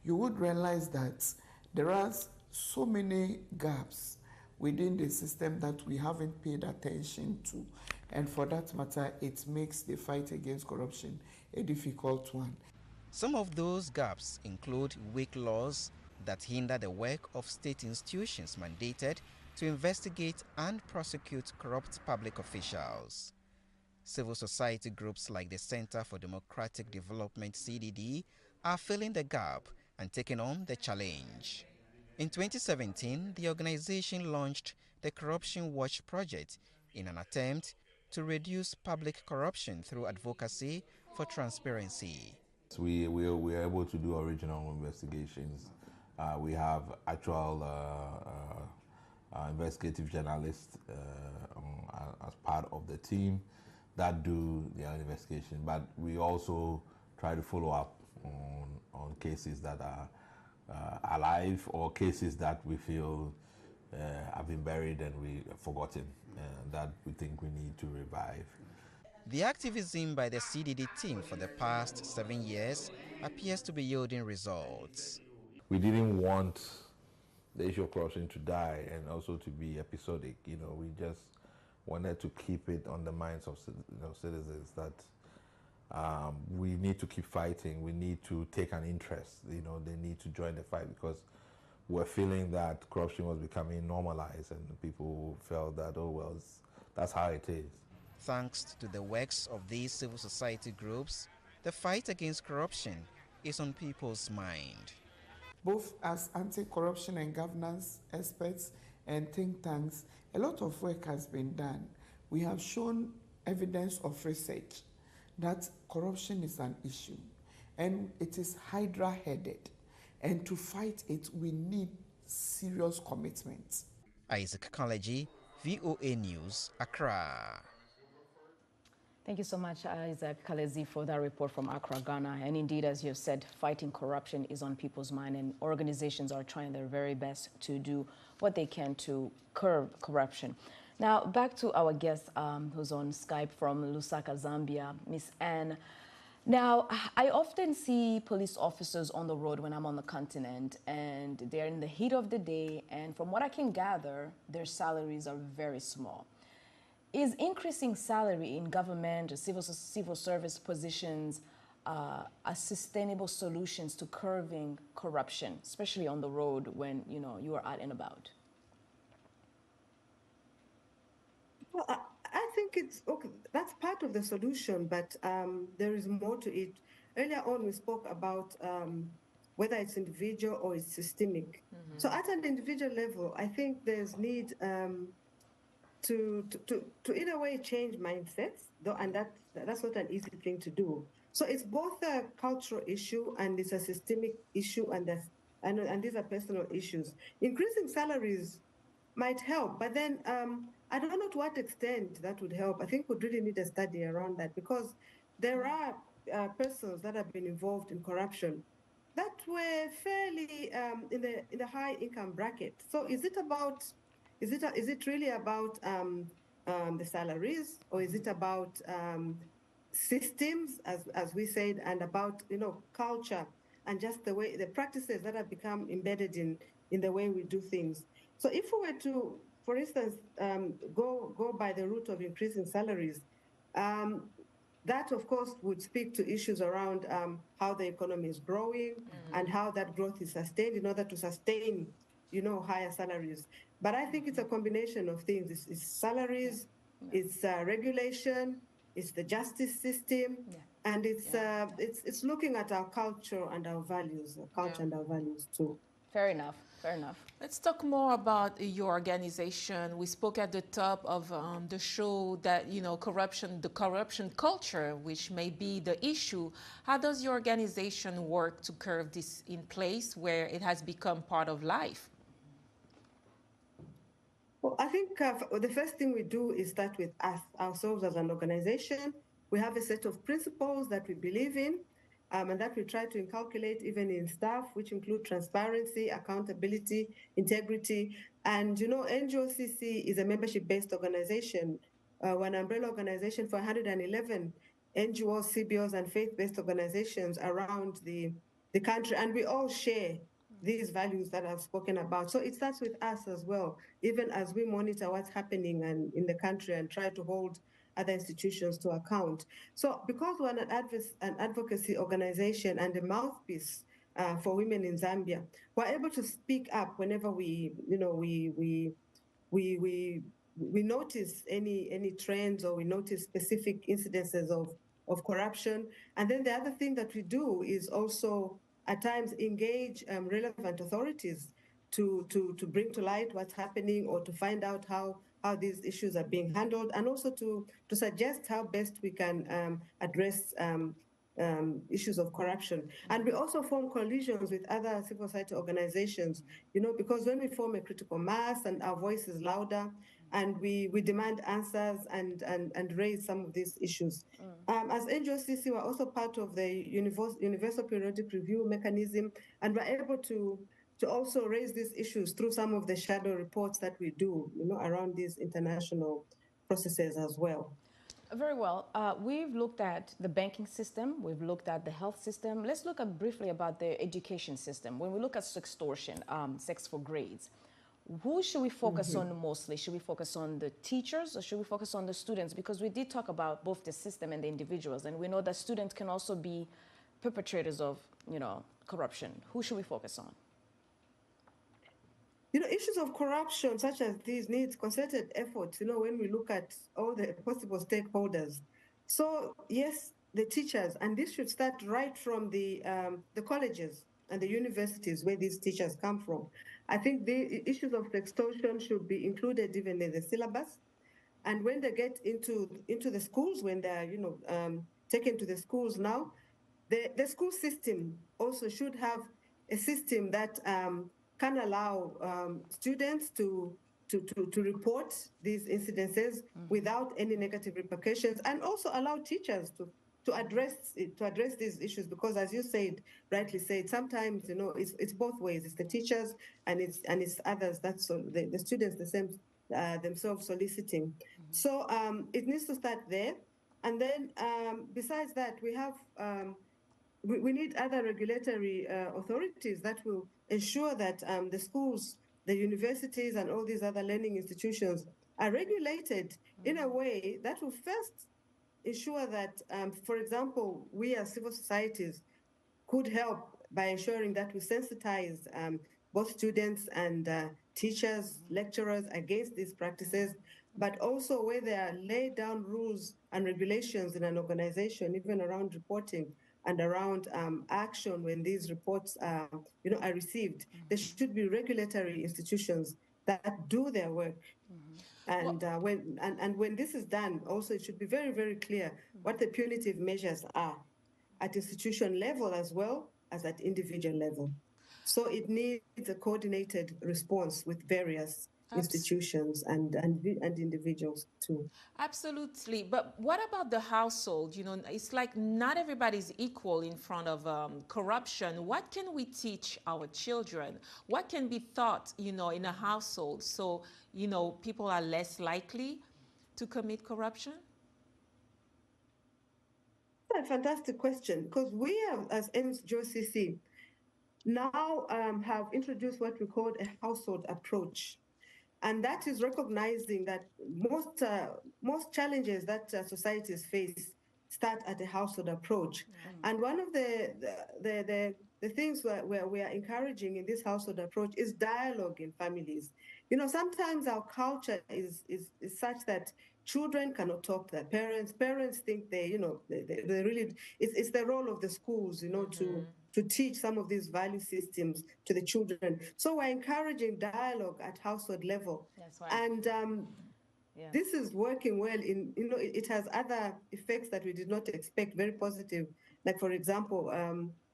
you would realize that there are so many gaps within the system that we haven't paid attention to. And for that matter, it makes the fight against corruption a difficult one. Some of those gaps include weak laws that hinder the work of state institutions mandated to investigate and prosecute corrupt public officials. Civil society groups like the Center for Democratic Development, CDD, are filling the gap and taking on the challenge. In 2017, the organization launched the Corruption Watch Project in an attempt to reduce public corruption through advocacy for transparency. We are able to do original investigations. We have actual investigative journalists as part of the team that do the investigation, but we also try to follow up on cases that are alive or cases that we feel have been buried and we have forgotten, that we think we need to revive. The activism by the CDD team for the past 7 years appears to be yielding results. We didn't want the issue of corruption to die and also to be episodic. You know, we just wanted to keep it on the minds of citizens that we need to keep fighting. We need to take an interest. You know, they need to join the fight because we're feeling that corruption was becoming normalized and people felt that, oh, well, that's how it is. Thanks to the works of these civil society groups, the fight against corruption is on people's mind. Both as anti-corruption and governance experts and think tanks, a lot of work has been done. We have shown evidence of research that corruption is an issue and it is hydra-headed. And to fight it, we need serious commitment. Isaac Kaleji, VOA News, Accra. Thank you so much, Isaac Kalezi, for that report from Accra, Ghana. And indeed, as you've said, fighting corruption is on people's mind, and organizations are trying their very best to do what they can to curb corruption. Now, back to our guest who's on Skype from Lusaka, Zambia, Miss Anne. Now, I often see police officers on the road when I'm on the continent, and they're in the heat of the day, and from what I can gather, their salaries are very small. Is increasing salary in government or civil service positions a sustainable solutions to curbing corruption, especially on the road when you are out and about? Well, I think it's okay. That's part of the solution, but there is more to it. Earlier on, we spoke about whether it's individual or it's systemic. Mm-hmm. So at an individual level, I think there's need to in a way change mindsets, though, and that's not an easy thing to do. So it's both a cultural issue and it's a systemic issue, and these are personal issues. Increasing salaries might help, but then I don't know to what extent that would help. I think we'd really need a study around that, because there are persons that have been involved in corruption that were fairly in the high income bracket. So is it really about the salaries, or is it about systems, as we said, and about, culture and just the practices that have become embedded in the way we do things. So if we were to, for instance, go by the route of increasing salaries, that, of course, would speak to issues around how the economy is growing and how that growth is sustained in order to sustain, higher salaries. But I think it's a combination of things. It's salaries, it's regulation, it's the justice system, and it's looking at our culture and our values, and our values too. Fair enough. Fair enough. Let's talk more about your organization. We spoke at the top of the show that, the corruption culture, which may be the issue. How does your organization work to curb this in place where it has become part of life? Well, I think the first thing we do is start with us, ourselves as an organization. We have a set of principles that we believe in, and that we try to inculcate even in staff, which include transparency, accountability, integrity. And, NGOCC is a membership-based organization, an umbrella organization for 111 NGOs, CBOs, and faith-based organizations around the country. And we all share these values that I've spoken about. So it starts with us as well, even as we monitor what's happening in the country and try to hold other institutions to account. So because we're an advocacy organization and a mouthpiece for women in Zambia, we're able to speak up whenever we notice any trends or we notice specific incidences of corruption. And then the other thing that we do is also at times engage relevant authorities to bring to light what's happening or to find out how these issues are being handled, and also to suggest how best we can address issues of corruption. And we also form coalitions with other civil society organizations, because when we form a critical mass and our voice is louder and we demand answers and raise some of these issues. As NGOCC, we're also part of the Universal Periodic Review mechanism, and we're able to also raise these issues through some of the shadow reports that we do, around these international processes as well. Very well. We've looked at the banking system. We've looked at the health system. Let's look briefly about the education system. When we look at sextortion, sex for grades, who should we focus on mostly? Should we focus on the teachers or should we focus on the students? Because we did talk about both the system and the individuals, and we know that students can also be perpetrators of, corruption. Who should we focus on? Issues of corruption such as these need concerted efforts, when we look at all the possible stakeholders. So, yes, the teachers, and this should start right from the colleges and the universities where these teachers come from. I think the issues of extortion should be included even in the syllabus. And when they get into the schools, when they're, taken to the schools now, the school system also should have a system that can allow students to report these incidences without any negative repercussions, and also allow teachers to address these issues, because as you rightly said, sometimes it's both ways. It's the teachers and it's others, that's the students themselves soliciting. So it needs to start there, and then besides that, we have we need other regulatory authorities that will ensure that the schools, the universities, and all these other learning institutions are regulated in a way that will first ensure that, for example, we as civil societies could help by ensuring that we sensitize both students and teachers, lecturers against these practices, but also where there are laid down rules and regulations in an organization, even around reporting and around action when these reports are received. There should be regulatory institutions that do their work. And when this is done, also it should be very, very clear what the punitive measures are at institution level as well as at individual level. So it needs a coordinated response with various institutions and individuals too. Absolutely. But what about the household? It's like not everybody's equal in front of corruption. What can we teach our children? What can be taught, in a household so, people are less likely to commit corruption? That's a fantastic question, because we have, as NGOCC, now have introduced what we call a household approach. And that is recognizing that most challenges that societies face start at a household approach. And one of the things where we are encouraging in this household approach is dialogue in families. You know, sometimes our culture is such that children cannot talk to their parents. Parents think they really, it's the role of the schools, to teach some of these value systems to the children. So we're encouraging dialogue at household level. That's right. And this is working well. It has other effects that we did not expect, very positive. Like, for example,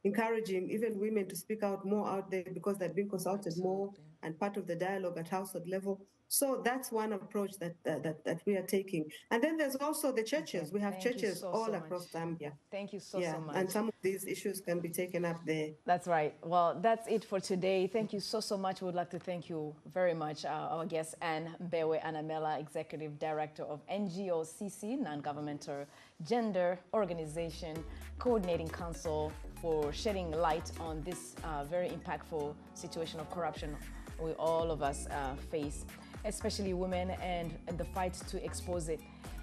encouraging even women to speak out more out there because they're being consulted more and part of the dialogue at household level. So that's one approach that we are taking. And then there's also the churches. Okay. We have Thank you churches so all much. across Zambia. Thank you so much. And some of these issues can be taken up there. That's right. Well, that's it for today. Thank you so much. We would like to thank you very much, our guest, Anne Mbewe Anamela, Executive Director of NGOCC, Non-Governmental Gender Organization Coordinating Council, for shedding light on this very impactful situation of corruption we all of us face, especially women, and the fight to expose it.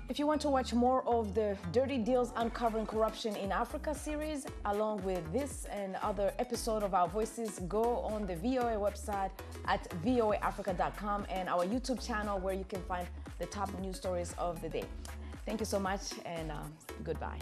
If you want to watch more of the Dirty Deals Uncovering Corruption in Africa series, along with this and other episode of Our Voices, go on the VOA website at voaafrica.com and our YouTube channel, where you can find the top news stories of the day. Thank you so much, and goodbye.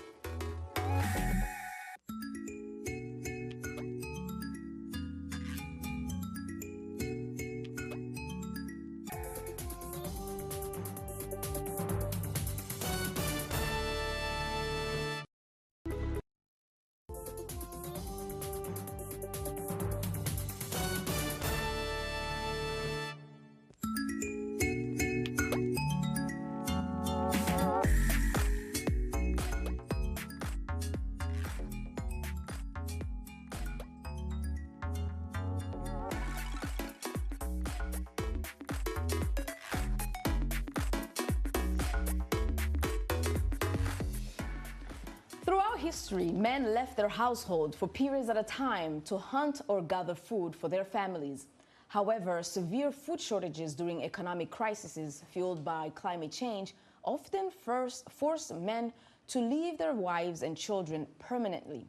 Throughout history, men left their household for periods at a time to hunt or gather food for their families. However, severe food shortages during economic crises fueled by climate change often force men to leave their wives and children permanently.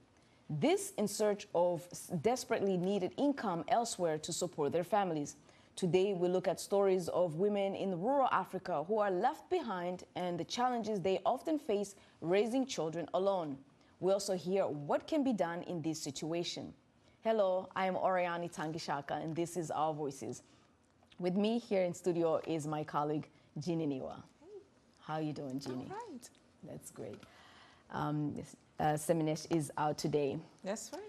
This in search of desperately needed income elsewhere to support their families. Today, we look at stories of women in rural Africa who are left behind and the challenges they often face raising children alone. We also hear what can be done in this situation. Hello, I am Oriani Tangishaka, and this is Our Voices. With me here in studio is my colleague, Jeannie Niwa. Hey. How are you doing, Jeannie? All right. That's great. Seminesh is out today. That's right.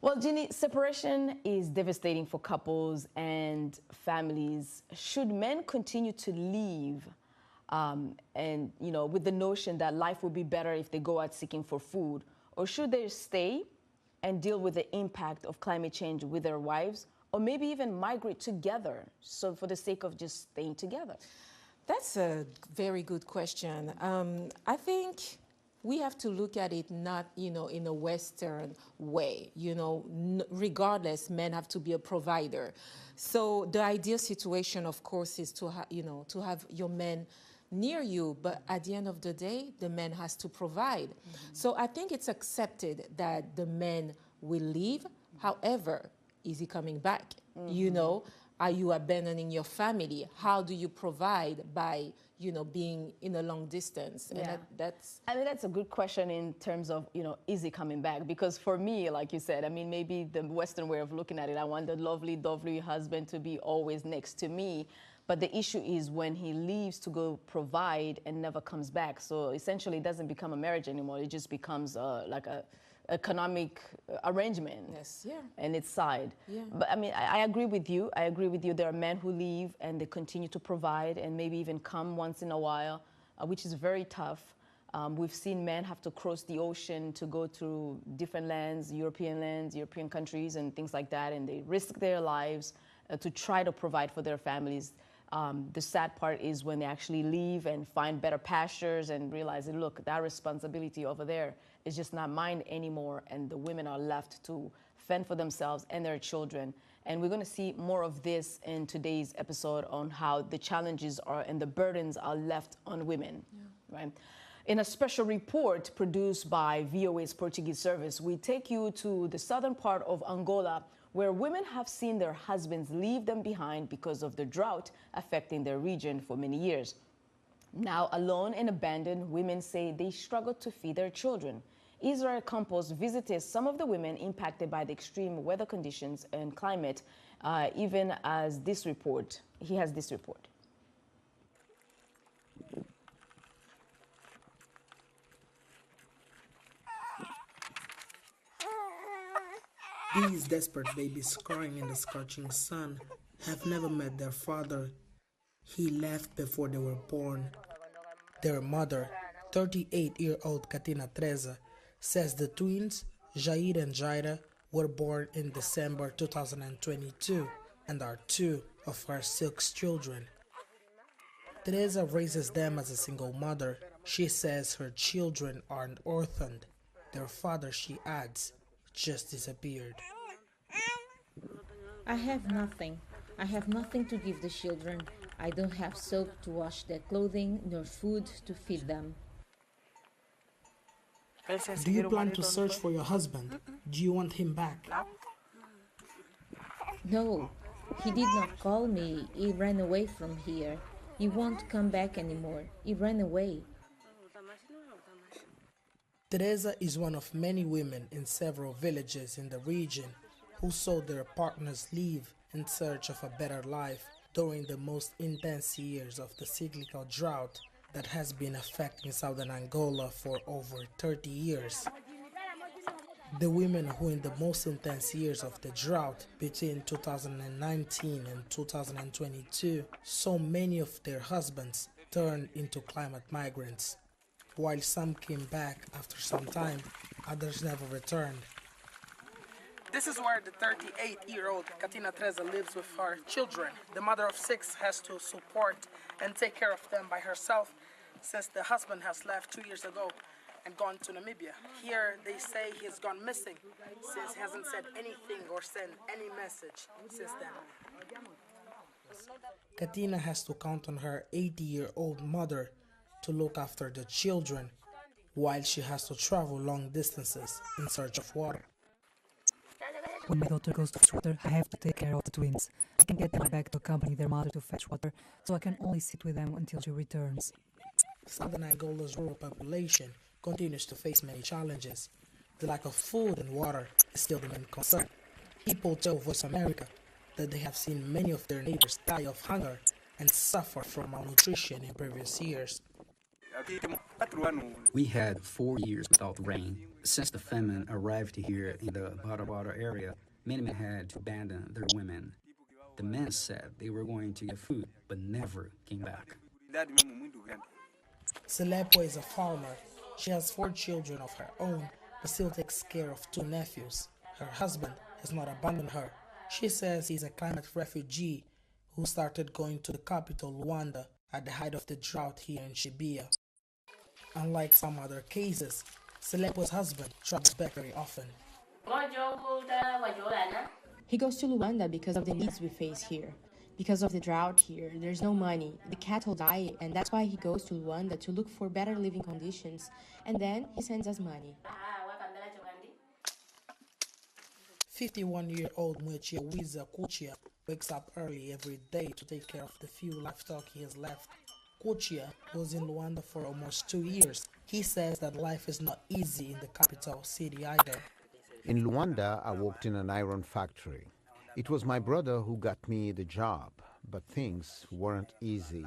Well, Jeannie, separation is devastating for couples and families. Should men continue to leave and, with the notion that life will be better if they go out seeking for food? Or should they stay and deal with the impact of climate change with their wives? Or maybe even migrate together, so for the sake of just staying together? That's a very good question. I think we have to look at it not, in a Western way. Regardless, men have to be a provider. So the ideal situation, of course, is to have your men near you, but at the end of the day, the man has to provide. So I think it's accepted that the man will leave. However, is he coming back? Are you abandoning your family? How do you provide by, being in a long distance? And I mean, that's a good question in terms of, is he coming back? Because for me, like you said, I mean, maybe the Western way of looking at it, I want the lovely, lovely husband to be always next to me. But the issue is when he leaves to go provide and never comes back. So essentially it doesn't become a marriage anymore. It just becomes like a economic arrangement. Yes, yeah. And its side. Yeah. But I mean, I agree with you. I agree with you. There are men who leave and they continue to provide and maybe even come once in a while, which is very tough. We've seen men have to cross the ocean to go to different lands, European countries and things like that, and they risk their lives to try to provide for their families. The sad part is when they actually leave and find better pastures and realize, look, that responsibility over there is just not mine anymore, and the women are left to fend for themselves and their children. And we're going to see more of this in today's episode on how the challenges are and the burdens are left on women, right? In a special report produced by VOA's Portuguese service, we take you to the southern part of Angola, where women have seen their husbands leave them behind because of the drought affecting their region for many years. Now, alone and abandoned, women say they struggle to feed their children. Israel Campos visited some of the women impacted by the extreme weather conditions and climate, even as this report. He has this report. These desperate babies crying in the scorching sun have never met their father. He left before they were born. Their mother, 38-year-old Katina Treza, says the twins, Jair and Jaira, were born in December 2022 and are two of her 6 children. Teresa raises them as a single mother. She says her children aren't orphaned. Their father, she adds, just disappeared. I have nothing. I have nothing to give the children. I don't have soap to wash their clothing, nor food to feed them. Do you plan to search for your husband? Do you want him back? No, he did not call me. He ran away from here. He won't come back anymore. He ran away. Teresa is one of many women in several villages in the region who saw their partners leave in search of a better life during the most intense years of the cyclical drought that has been affecting southern Angola for over 30 years. The women who in the most intense years of the drought between 2019 and 2022 saw many of their husbands turn into climate migrants. While some came back after some time, others never returned. This is where the 38-year-old Katina Treza lives with her children. The mother of 6 has to support and take care of them by herself since the husband has left 2 years ago and gone to Namibia. Here they say he's gone missing since he hasn't said anything or sent any message since then. Katina has to count on her 80-year-old mother to look after the children while she has to travel long distances in search of water. When my daughter goes to fetch water, I have to take care of the twins. I can get them back to accompany their mother to fetch water, so I can only sit with them until she returns. Southern Angola's rural population continues to face many challenges. The lack of food and water is still the main concern. People tell Voice America that they have seen many of their neighbors die of hunger and suffer from malnutrition in previous years. We had 4 years without rain. Since the famine arrived here in the Bada area, many men had to abandon their women. The men said they were going to get food, but never came back. Selepo is a farmer. She has 4 children of her own, but still takes care of 2 nephews. Her husband has not abandoned her. She says he's a climate refugee who started going to the capital, Luanda, at the height of the drought here in Shibia. Unlike some other cases, Selepo's husband travels back very often. He goes to Luanda because of the needs we face here. Because of the drought here, there's no money, the cattle die, and that's why he goes to Luanda to look for better living conditions, and then he sends us money. 51-year-old Mwechia Wiza Kuchia wakes up early every day to take care of the few livestock he has left. Kuchia was in Luanda for almost 2 years. He says that life is not easy in the capital city either. In Luanda, I worked in an iron factory. It was my brother who got me the job, but things weren't easy.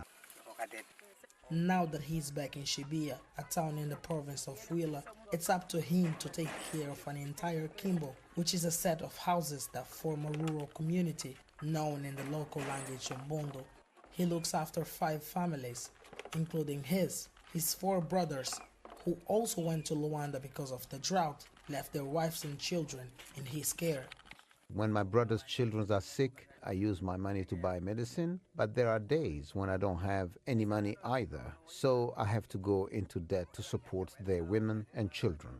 Now that he's back in Shibia, a town in the province of Huila, it's up to him to take care of an entire Kimbo, which is a set of houses that form a rural community known in the local language Mbondo. He looks after 5 families, including his 4 brothers, who also went to Luanda because of the drought, left their wives and children in his care. When my brother's children are sick, I use my money to buy medicine, but there are days when I don't have any money either, so I have to go into debt to support their women and children.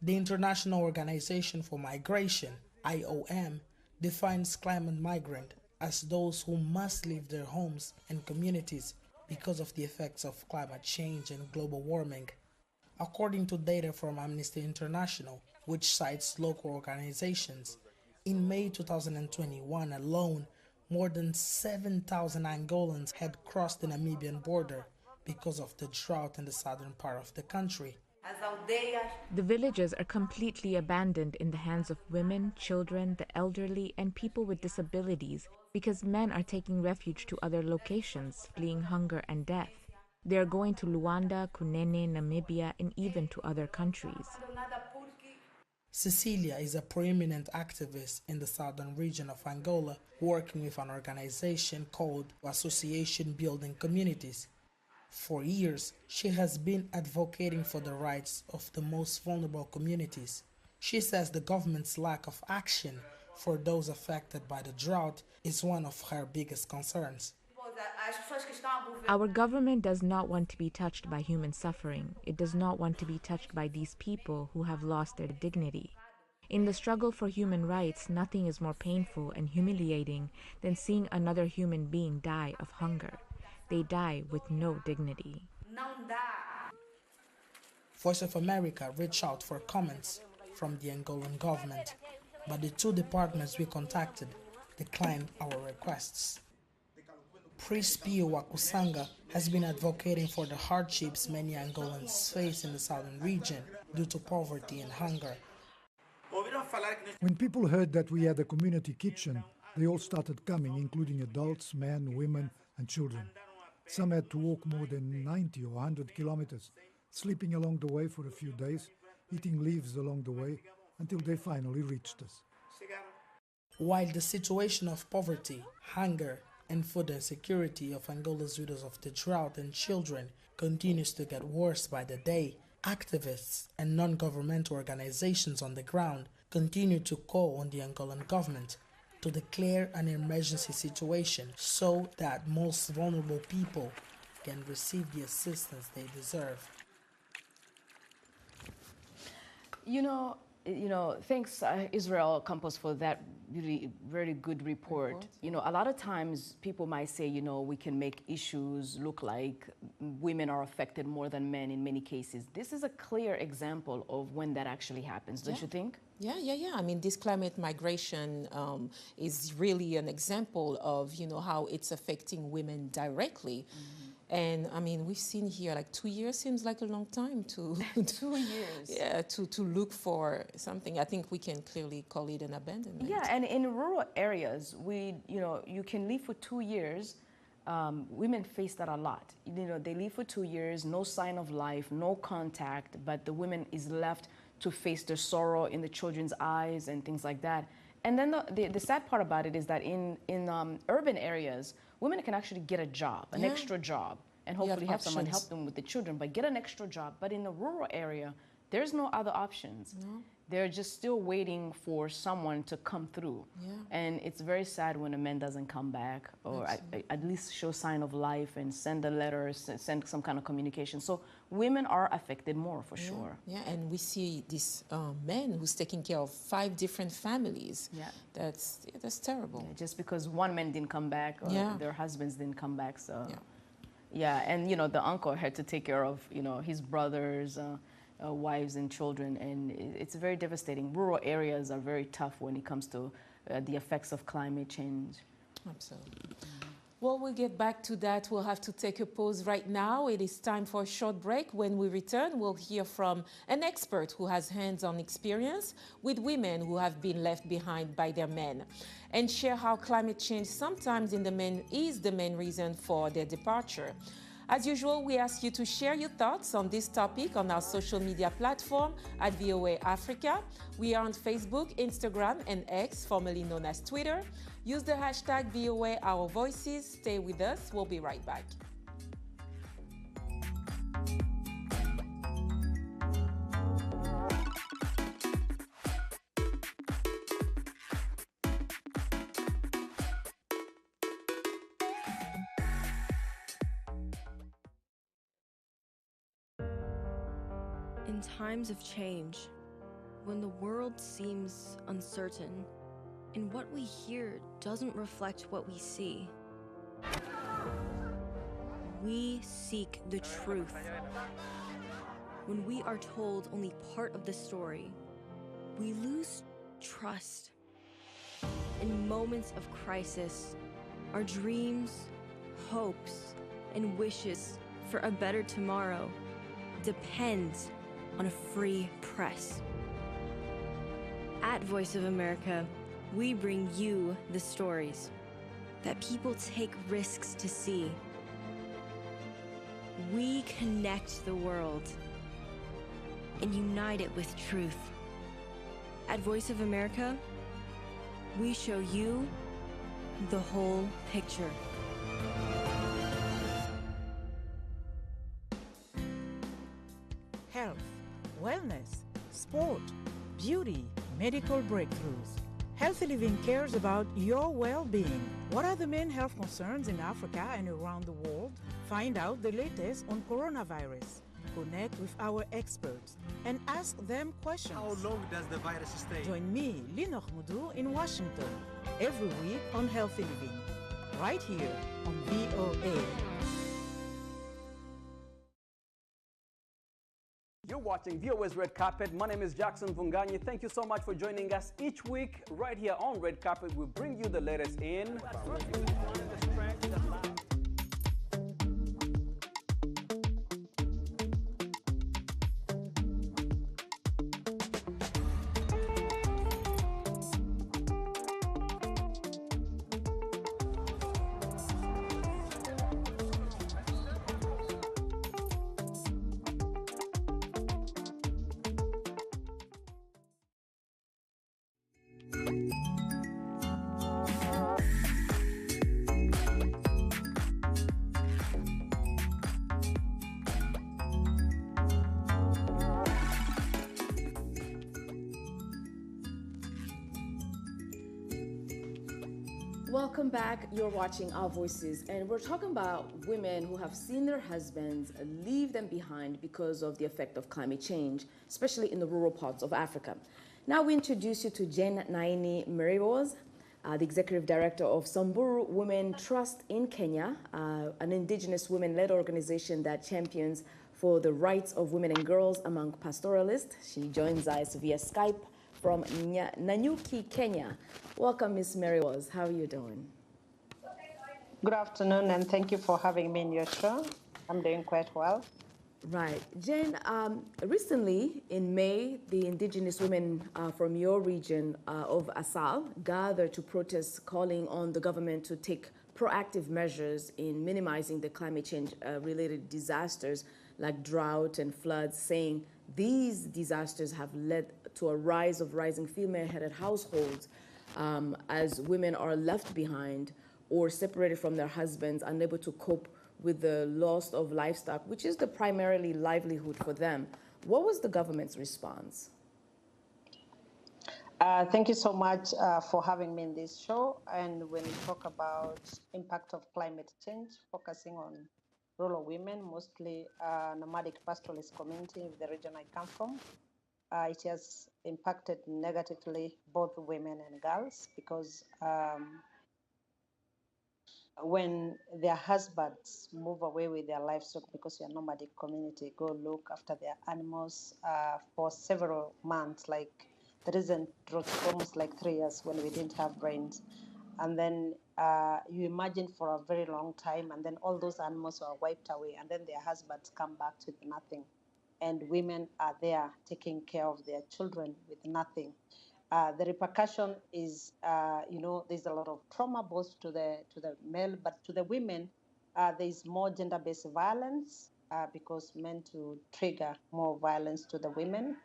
The International Organization for Migration, IOM, defines climate migrant as those who must leave their homes and communities because of the effects of climate change and global warming. According to data from Amnesty International, which cites local organizations, in May 2021 alone, more than 7,000 Angolans had crossed the Namibian border because of the drought in the southern part of the country. The villages are completely abandoned in the hands of women, children, the elderly, and people with disabilities because men are taking refuge to other locations, fleeing hunger and death. They are going to Luanda, Kunene, Namibia, and even to other countries. Cecilia is a preeminent activist in the southern region of Angola, working with an organization called Association Building Communities. For years, she has been advocating for the rights of the most vulnerable communities. She says the government's lack of action for those affected by the drought is one of her biggest concerns. Our government does not want to be touched by human suffering. It does not want to be touched by these people who have lost their dignity. In the struggle for human rights, nothing is more painful and humiliating than seeing another human being die of hunger. They die with no dignity. Voice of America reached out for comments from the Angolan government, but the two departments we contacted declined our requests. Priest Pio Wakusanga has been advocating for the hardships many Angolans face in the southern region due to poverty and hunger. When people heard that we had a community kitchen, they all started coming, including adults, men, women, and children. Some had to walk more than 90 or 100 kilometers, sleeping along the way for a few days, eating leaves along the way, until they finally reached us. While the situation of poverty, hunger, and food insecurity of Angola's widows of the drought and children continues to get worse by the day, activists and non-governmental organizations on the ground continue to call on the Angolan government to declare an emergency situation so that most vulnerable people can receive the assistance they deserve. Thanks Israel Campos for that really very good report. A lot of times people might say, we can make issues look like women are affected more than men in many cases. This is a clear example of when that actually happens, don't you think? Yeah. I mean, this climate migration is really an example of, how it's affecting women directly. Mm-hmm. And I mean, we've seen here, like 2 years seems like a long time to 2 years. Yeah, to look for something. I think we can clearly call it an abandonment. Yeah, and in rural areas, you can live for 2 years. Women face that a lot. They live for 2 years, no sign of life, no contact, but the woman is left to face the sorrow in the children's eyes and things like that. And then the sad part about it is that in urban areas, women can actually get a job, an extra job, and hopefully have someone help them with the children, but get an extra job. But in the rural area, there's no other options. No. They're just still waiting for someone to come through. Yeah. And it's very sad when a man doesn't come back or at least show sign of life and send a letter, send some kind of communication. So women are affected more for sure. Yeah, and we see this man who's taking care of 5 different families. Yeah. That's terrible. Yeah, just because one man didn't come back or their husbands didn't come back. So and the uncle had to take care of his brothers, wives and children, and it's very devastating. Rural areas are very tough when it comes to the effects of climate change. Absolutely. Well, we'll get back to that. We'll have to take a pause right now. It is time for a short break. When we return, we'll hear from an expert who has hands-on experience with women who have been left behind by their men and share how climate change sometimes is the main reason for their departure. As usual, we ask you to share your thoughts on this topic on our social media platform at VOA Africa. We are on Facebook, Instagram, and X, formerly known as Twitter. Use the hashtag VOA Our Voices. Stay with us. We'll be right back. In times of change, when the world seems uncertain and what we hear doesn't reflect what we see, we seek the truth. When we are told only part of the story, we lose trust. In moments of crisis, our dreams, hopes, and wishes for a better tomorrow depend on a free press. At Voice of America, we bring you the stories that people take risks to see. We connect the world and unite it with truth. At Voice of America, we show you the whole picture. Health, wellness, sport, beauty, medical breakthroughs. Healthy Living cares about your well-being. What are the main health concerns in Africa and around the world? Find out the latest on coronavirus. Connect with our experts and ask them questions. How long does the virus stay? Join me, Linor Moudou, in Washington, every week on Healthy Living, right here on VOA. You're watching VOA's Red Carpet. My name is Jackson Vunganyi. Thank you so much for joining us each week right here on Red Carpet. We bring you the latest in Welcome back. You're watching Our Voices, and we're talking about women who have seen their husbands leave them behind because of the effect of climate change, especially in the rural parts of Africa. Now we introduce you to Jane Naini Meriwos, the Executive Director of Samburu Women Trust in Kenya, an indigenous women-led organization that champions for the rights of women and girls among pastoralists. She joins us via Skype from Nanyuki, Kenya. Welcome, Ms. Meriwos. How are you doing? Good afternoon, and thank you for having me in your show. I'm doing quite well. Right. Jane, recently in May, the indigenous women from your region of Asal gathered to protest, calling on the government to take proactive measures in minimizing the climate change related disasters like drought and floods, saying these disasters have led to a rise of rising female-headed households as women are left behind or separated from their husbands, unable to cope with the loss of livestock, which is the primarily livelihood for them. What was the government's response? Thank you so much for having me in this show. And when we talk about impact of climate change, focusing on rural women, mostly nomadic pastoralist community in the region I come from, it has impacted negatively both women and girls because when their husbands move away with their livestock because you're a nomadic community, go look after their animals for several months, like the recent drought, almost like 3 years when we didn't have rains. And then you imagine for a very long time, and then all those animals are wiped away, and then their husbands come back with nothing. And women are there taking care of their children with nothing. The repercussion is, there's a lot of trauma both to the male, but to the women, there's more gender-based violence because men to trigger more violence to the women.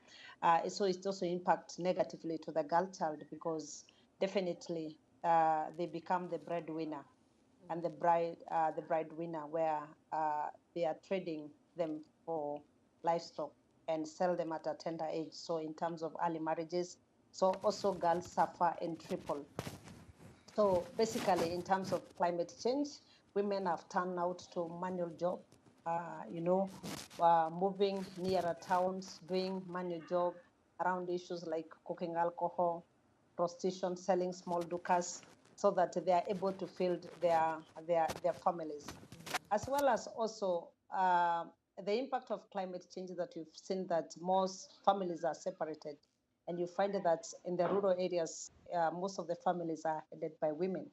So it also impacts negatively to the girl child because definitely they become the breadwinner and the breadwinner where they are trading them for livestock and sell them at a tender age. So in terms of early marriages, so also girls suffer in triple. So basically in terms of climate change, women have turned out to manual job moving nearer towns, doing manual job around issues like cooking alcohol, prostitution, selling small dukas, so that they are able to feed their families, as well as also the impact of climate change that you've seen that most families are separated. And you find that in the rural areas, most of the families are headed by women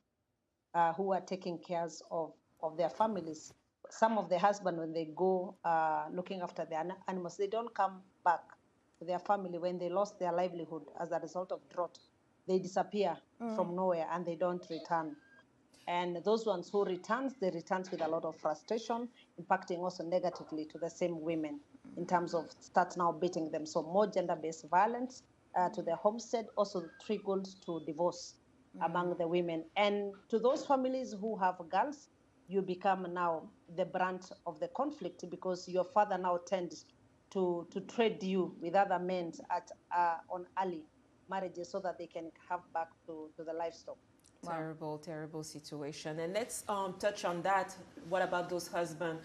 who are taking care of their families. Some of the husbands, when they go looking after their animals, they don't come back to their family when they lost their livelihood as a result of drought. They disappear from nowhere and they don't return. And those ones who returns, they return with a lot of frustration, impacting also negatively to the same women in terms of start now beating them. So more gender-based violence to the homestead, also triggered to divorce among the women. And to those families who have girls, you become now the brunt of the conflict because your father now tends to trade you with other men on early marriages so that they can have back to the livestock. Terrible, terrible situation. And let's touch on that. What about those husbands?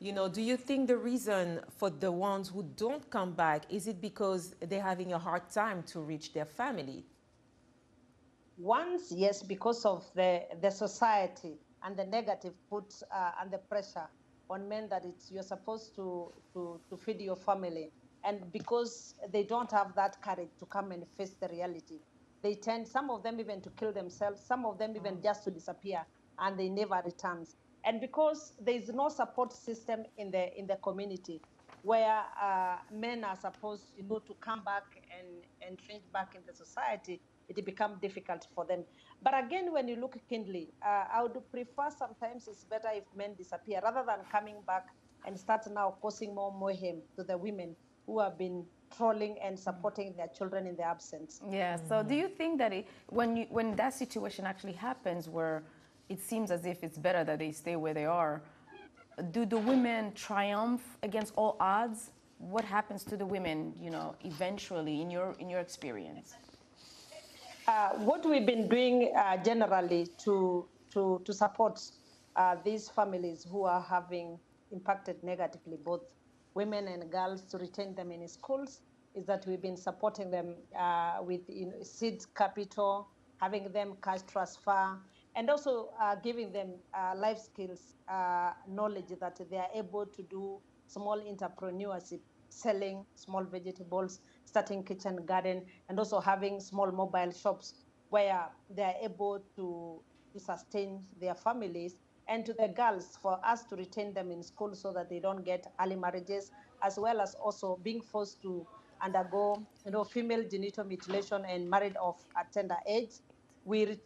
Do you think the reason for the ones who don't come back, is it because they're having a hard time to reach their family? Once, yes, because of the society and the negative puts and the pressure on men that you're supposed to feed your family. And because they don't have that courage to come and face the reality, they tend, some of them even to kill themselves, some of them even just to disappear, and they never return. And because there is no support system in the community where men are supposed to come back and change back in the society, it becomes difficult for them. But again, when you look keenly, I would prefer sometimes it's better if men disappear rather than coming back and start now causing more mayhem to the women who have been trolling and supporting their children in their absence. Yeah, so do you think that when that situation actually happens where it seems as if it's better that they stay where they are, do the women triumph against all odds? What happens to the women, eventually in your experience? What we've been doing generally to support these families who are having impacted negatively, both women and girls, to retain them in schools, is that we've been supporting them with seed capital, having them cash transfer, and also giving them life skills, knowledge that they are able to do small entrepreneurship, selling small vegetables, starting kitchen garden, and also having small mobile shops where they are able to sustain their families. And to the girls, for us to retain them in school so that they don't get early marriages, as well as also being forced to undergo, female genital mutilation and married off at tender age. We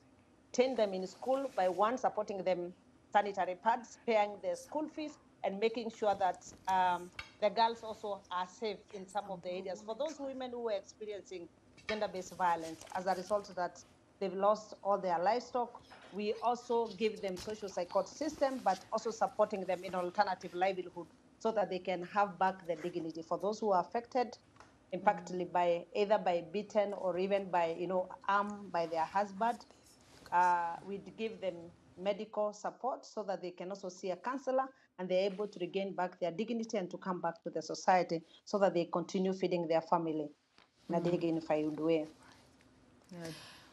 retain them in school by supporting them sanitary pads, paying their school fees, and making sure that the girls also are safe in some of the areas. For those women who are experiencing gender-based violence as a result that they've lost all their livestock, we also give them social support system, but also supporting them in alternative livelihood so that they can have back their dignity. For those who are affected, impacted by either by beaten or even by harmed by their husband, we'd give them medical support so that they can also see a counselor and they're able to regain back their dignity and to come back to the society so that they continue feeding their family in a dignified way. Yeah.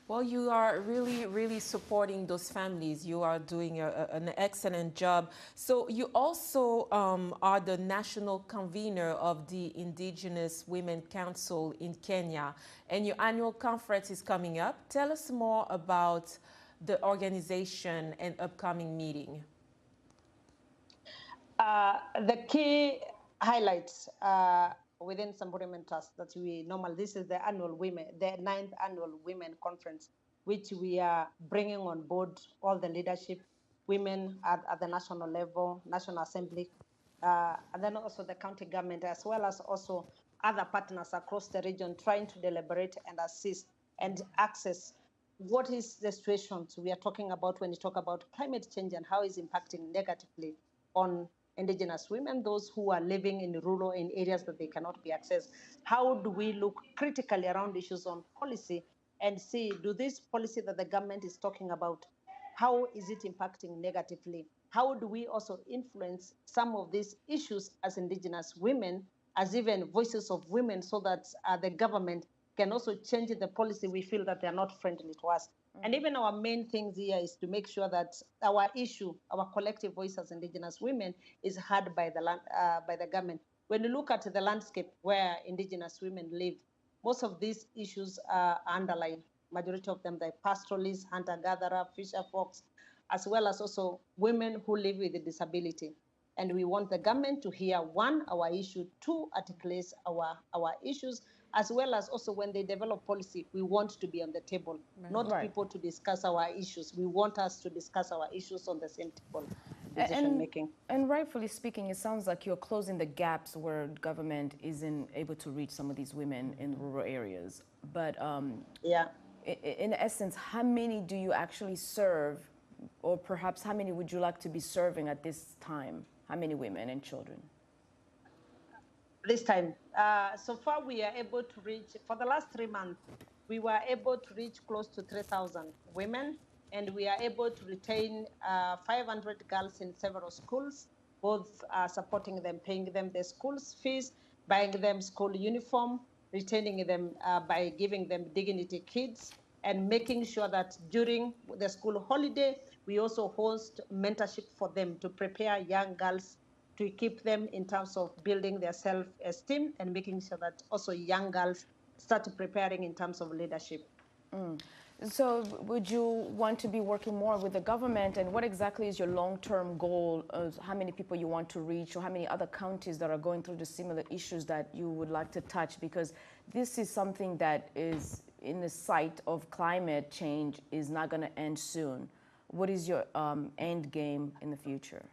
Well, you are really, really supporting those families. You are doing an excellent job. So you also are the national convener of the Indigenous Women Council in Kenya, and your annual conference is coming up. Tell us more about the organization and upcoming meeting. The key highlights within Samburu Women Trust that this is the 9th annual Women Conference, which we are bringing on board all the leadership, women at the national level, National Assembly, and then also the county government, as well as also other partners across the region, trying to deliberate and assist and access what is the situations we are talking about when you talk about climate change and how it's impacting negatively on Indigenous women, those who are living in rural in areas that they cannot be accessed. How do we look critically around issues on policy and see, do this policy that the government is talking about, how is it impacting negatively how do we also influence some of these issues as indigenous women, as even voices of women, so that the government can also change the policy we feel that they're not friendly to us. And even our main things here is to make sure that our issue, our collective voice as indigenous women, is heard by the government. When you look at the landscape where indigenous women live, most of these issues are underlying. Majority of them, the pastoralists, hunter-gatherer, fisher folks, as well as also women who live with a disability. And we want the government to hear, one, our issue, two, articulate our issues, as well as also when they develop policy, we want to be on the table, not people to discuss our issues. We want us to discuss our issues on the same table. And rightfully speaking, it sounds like you're closing the gaps where government isn't able to reach some of these women in rural areas. But in essence, how many do you actually serve, or perhaps how many would you like to be serving at this time? How many women and children? This time, so far we are able to reach, for the last 3 months, we were able to reach close to 3,000 women, and we are able to retain 500 girls in several schools, both supporting them, paying them their school fees, buying them school uniform, retaining them by giving them dignity kits, and making sure that during the school holiday, we also host mentorship for them to prepare young girls to equip them in terms of building their self-esteem and making sure that also young girls start preparing in terms of leadership. So would you want to be working more with the government, and what exactly is your long-term goal of how many people you want to reach, or how many other counties that are going through the similar issues that you would like to touch? Because this is something that is in the sight of climate change is not going to end soon. What is your end game in the future?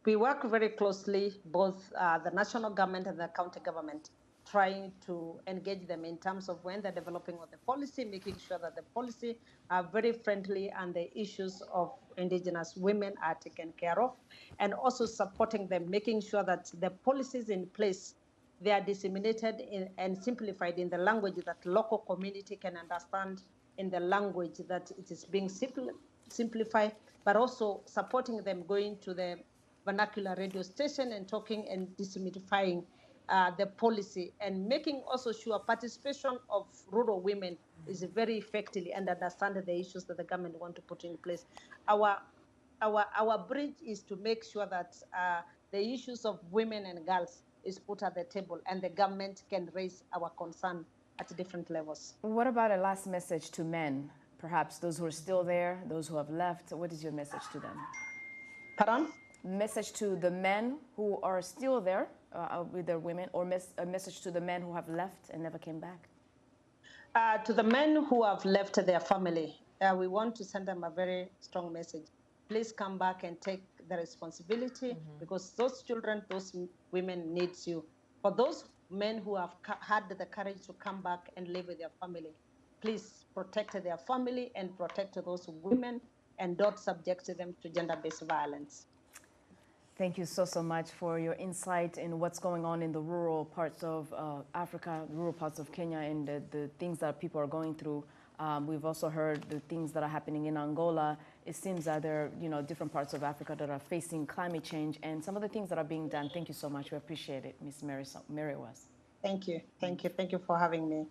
We work very closely, both the national government and the county government, trying to engage them in terms of when they're developing the policy, making sure that the policy are very friendly and the issues of indigenous women are taken care of, and also supporting them, making sure that the policies in place, they are disseminated and simplified in the language that local community can understand, in the language that it is being simplified, but also supporting them going to the vernacular radio station and talking and demystifying the policy, and making also sure participation of rural women is very effectively and understand the issues that the government want to put in place. Our bridge is to make sure that the issues of women and girls is put at the table, and the government can raise our concern at different levels. What about a last message to men? Perhaps those who are still there, those who have left, what is your message to them? Pardon? Message to the men who are still there with their women, or a message to the men who have left and never came back? To the men who have left their family, we want to send them a very strong message. Please come back and take the responsibility, because those children, those women needs you. For those men who have had the courage to come back and live with their family, please protect their family and protect those women, and don't subject them to gender-based violence. Thank you so much for your insight in what's going on in the rural parts of Africa, rural parts of Kenya, and the things that people are going through. We've also heard the things that are happening in Angola. It seems that there are different parts of Africa that are facing climate change, and some of the things that are being done. Thank you so much. We appreciate it, Ms. Mary Was. Thank you. Thank you. Thank you for having me.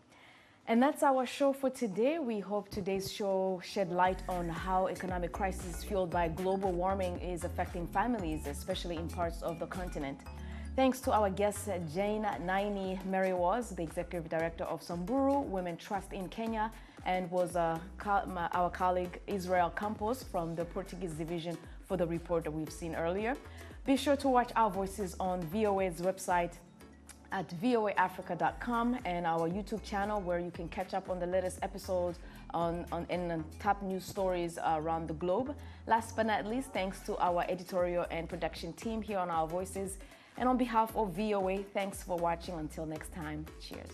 And that's our show for today. We hope today's show shed light on how economic crisis fueled by global warming is affecting families, especially in parts of the continent. Thanks to our guest, Jane Naini Mary Was, the Executive Director of Samburu Women Trust in Kenya, and was our colleague Israel Campos from the Portuguese division for the report that we've seen earlier. Be sure to watch our voices on VOA's website at voaafrica.com and our YouTube channel, where you can catch up on the latest episodes and top news stories around the globe. Last but not least, thanks to our editorial and production team here on Our Voices. And on behalf of VOA, thanks for watching. Until next time, cheers.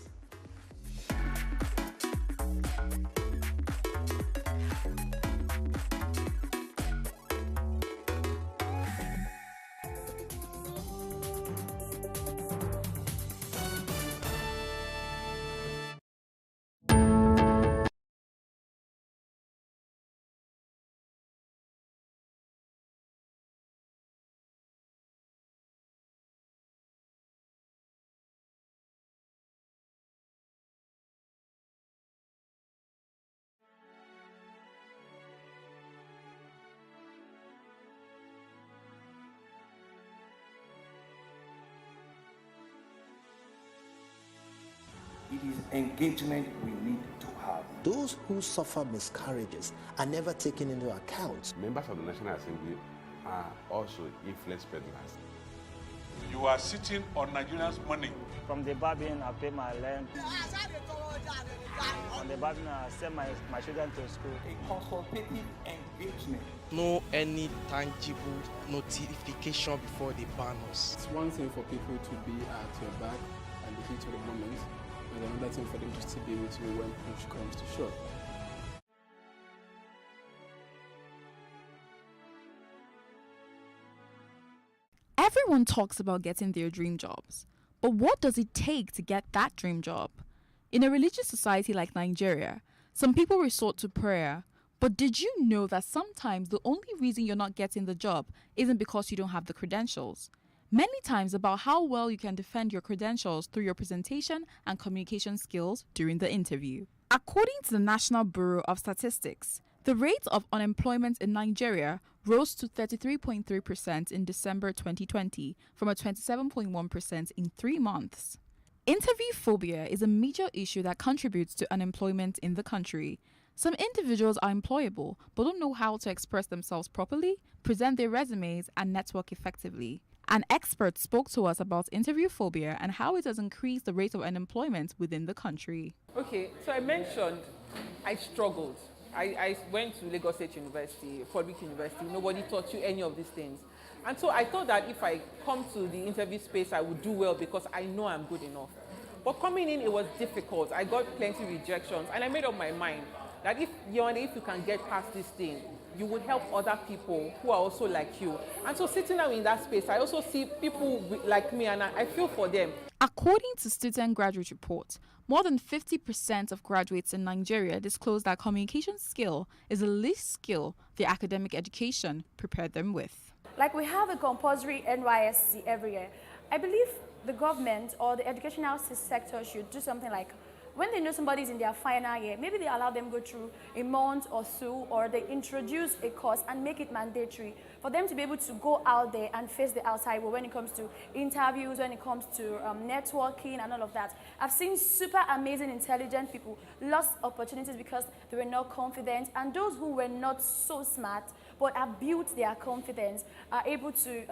It is engagement we need to have. Those who suffer miscarriages are never taken into account. Members of the National Assembly are also influence peddlers. You are sitting on Nigerians' money. From the Babin, I pay my rent. From the Babin, I send my children to school. A consultative engagement. No any tangible notification before they ban us. It's one thing for people to be at your back and the heat of the moment, and another thing for them to still be with you when push comes to shove. Everyone talks about getting their dream jobs, but what does it take to get that dream job? In a religious society like Nigeria, some people resort to prayer, but did you know that sometimes the only reason you're not getting the job isn't because you don't have the credentials? Many times about how well you can defend your credentials through your presentation and communication skills during the interview. According to the National Bureau of Statistics, the rate of unemployment in Nigeria rose to 33.3% in December 2020 from a 27.1% in 3 months. Interview phobia is a major issue that contributes to unemployment in the country. Some individuals are employable but don't know how to express themselves properly, present their resumes, and network effectively. An expert spoke to us about interview phobia and how it has increased the rate of unemployment within the country. Okay, so I mentioned I struggled. I went to Lagos State University, public university. Nobody taught you any of these things. And so I thought that if I come to the interview space, I would do well because I know I'm good enough. But coming in, it was difficult. I got plenty of rejections. And I made up my mind that if you can get past this thing, you would help other people who are also like you. And so sitting down in that space, I also see people like me and I feel for them. According to Student Graduate Report, more than 50% of graduates in Nigeria disclose that communication skill is the least skill their academic education prepared them with. Like we have a compulsory NYSC every year. I believe the government or the educational sector should do something like when they know somebody's in their final year, maybe they allow them go through a month or so, or they introduce a course and make it mandatory for them to be able to go out there and face the outside world when it comes to interviews, when it comes to networking and all of that. I've seen super amazing, intelligent people lost opportunities because they were not confident, and those who were not so smart but have built their confidence are able to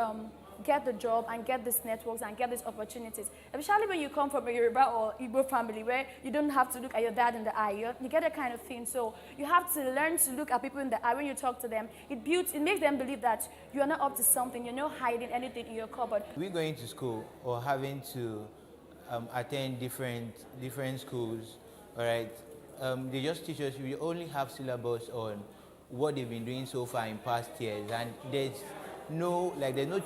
get the job and get these networks and get these opportunities. Especially when you come from a Yoruba or Igbo family where you don't have to look at your dad in the eye. You get that kind of thing. So you have to learn to look at people in the eye when you talk to them. It makes them believe that you are not up to something. You're not hiding anything in your cupboard. We're going to school or having to attend different schools, all right? They just teach us, we only have syllabus on what they've been doing so far in past years, and there's no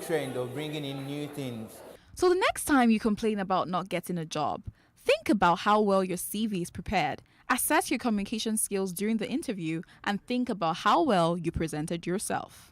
trend of bringing in new things. So the next time you complain about not getting a job, think about how well your CV is prepared. Assess your communication skills during the interview and think about how well you presented yourself.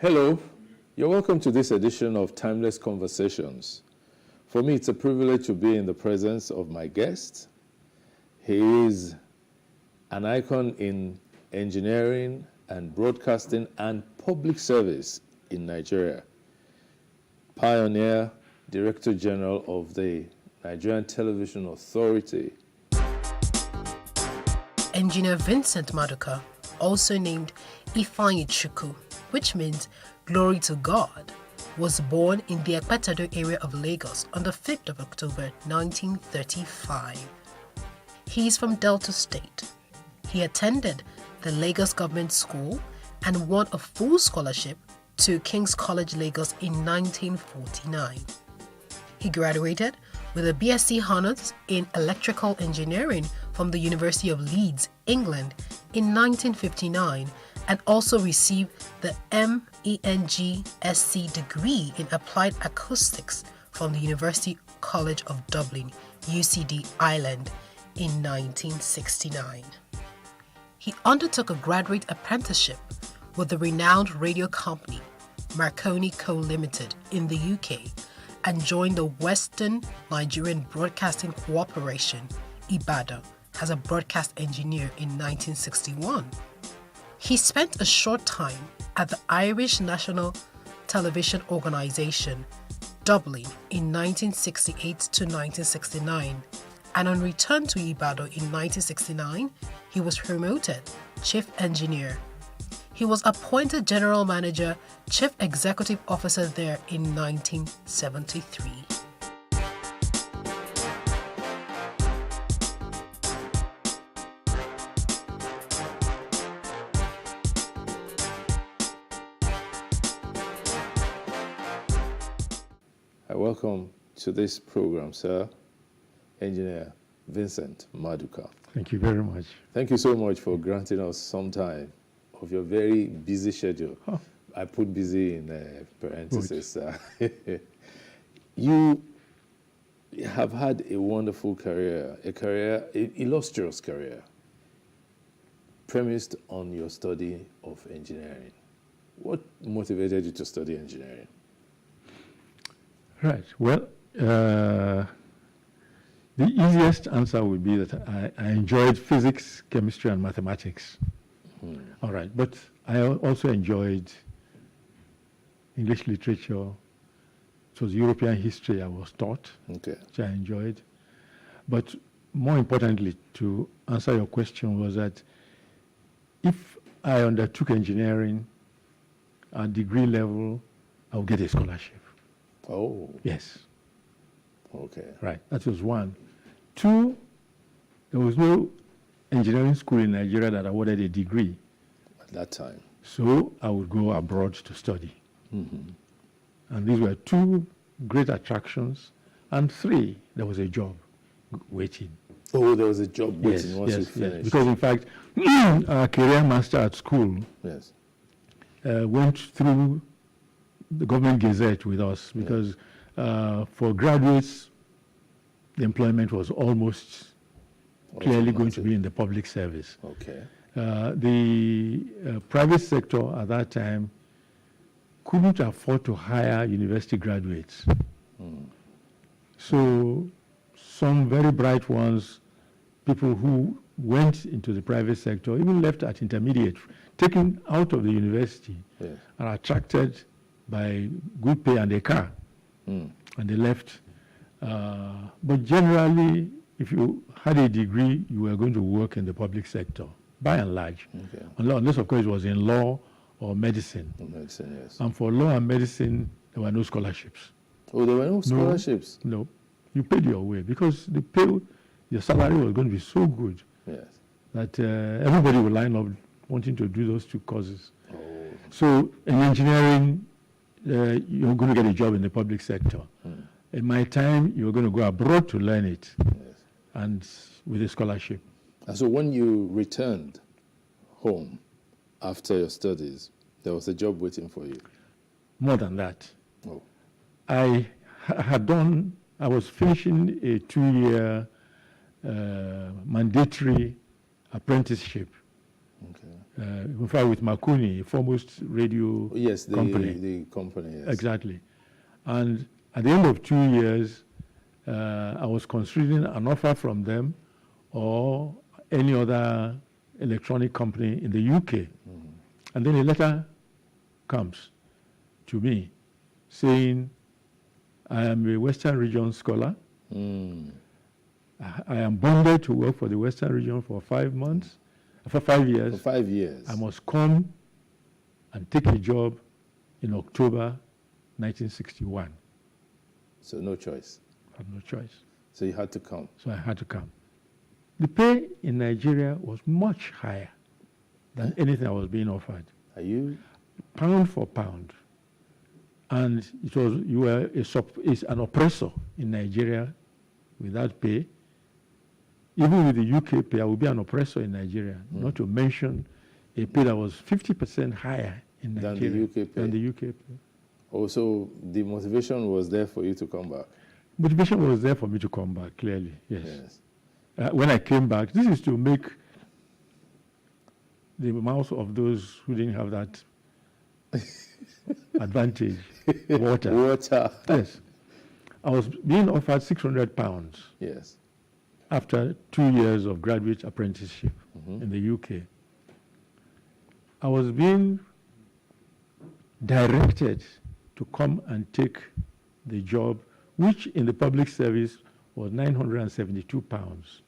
Hello, you're welcome to this edition of Timeless Conversations. For me, it's a privilege to be in the presence of my guest. He is an icon in engineering and broadcasting and public service in Nigeria. Pioneer, Director General of the Nigerian Television Authority. Engineer Vincent Maduka, also named Ifeanyi Chukwu, which means glory to God, was born in the Ekpetado area of Lagos on the 5th of October 1935. He is from Delta State. He attended the Lagos Government School and won a full scholarship to King's College Lagos in 1949. He graduated with a BSc Honours in Electrical Engineering from the University of Leeds, England in 1959, and also received the MENG-SC degree in Applied Acoustics from the University College of Dublin, UCD Ireland, in 1969. He undertook a graduate apprenticeship with the renowned radio company Marconi Co. Limited in the UK and joined the Western Nigerian Broadcasting Corporation, Ibadan, as a broadcast engineer in 1961. He spent a short time at the Irish National Television Organisation, Dublin, in 1968 to 1969, and on return to Ibadan in 1969, he was promoted Chief Engineer. He was appointed General Manager, Chief Executive Officer there in 1973. Welcome to this program, sir, Engineer Vincent Maduka. Thank you very much. Thank you so much for granting us some time of your very busy schedule. Oh. I put busy in parentheses. You have had a wonderful career, an illustrious career, premised on your study of engineering. What motivated you to study engineering? Right. Well, the easiest answer would be that I enjoyed physics, chemistry, and mathematics. All right. But I also enjoyed English literature. It was European history I was taught, which I enjoyed. But more importantly, to answer your question, was that if I undertook engineering at degree level, I would get a scholarship. Oh. Yes. Okay. Right. That was one. Two, there was no engineering school in Nigeria that awarded a degree. At that time. So I would go abroad to study. Mm-hmm. And these were two great attractions. And three, there was a job waiting. Oh, there was a job waiting once you yes. finished. Because in fact, our career master at school went through the government gazette with us because for graduates, the employment was almost clearly going to be in the public service. Okay. The private sector at that time couldn't afford to hire university graduates. So some very bright ones, people who went into the private sector, even left at intermediate, taken out of the university, are attracted by good pay and a car, and they left. But generally, if you had a degree, you were going to work in the public sector, by and large. Okay. Unless, of course, it was in law or medicine. Medicine, yes. And for law and medicine, there were no scholarships. Oh, there were no scholarships? No. You paid your way because the pay, your salary was going to be so good that everybody would line up wanting to do those two courses. Oh. So in engineering, you're going to get a job in the public sector. In my time, you're going to go abroad to learn it, and with a scholarship. And so when you returned home after your studies, there was a job waiting for you? More than that. Oh. I was finishing a 2-year mandatory apprenticeship. In fact, with Marconi, foremost radio company. The company, yes. Exactly. And at the end of 2 years, I was considering an offer from them or any other electronic company in the UK. And then a letter comes to me saying, I am a Western Region scholar. I am bonded to work for the Western Region for 5 months. For 5 years. For 5 years. I must come and take a job in October 1961. So no choice. I had no choice. So you had to come. So I had to come. The pay in Nigeria was much higher than anything I was being offered. Are you? Pound for pound. And it was, you were is an oppressor in Nigeria without pay. Even with the UK pay, I would be an oppressor in Nigeria, not to mention a pay that was 50% higher in Nigeria than the UK pay. Also, the motivation was there for you to come back? Motivation was there for me to come back, clearly, yes. When I came back, this is to make the mouths of those who didn't have that advantage water. Water. Yes. I was being offered £600. Yes. After 2 years of graduate apprenticeship in the UK. I was being directed to come and take the job, which in the public service was £972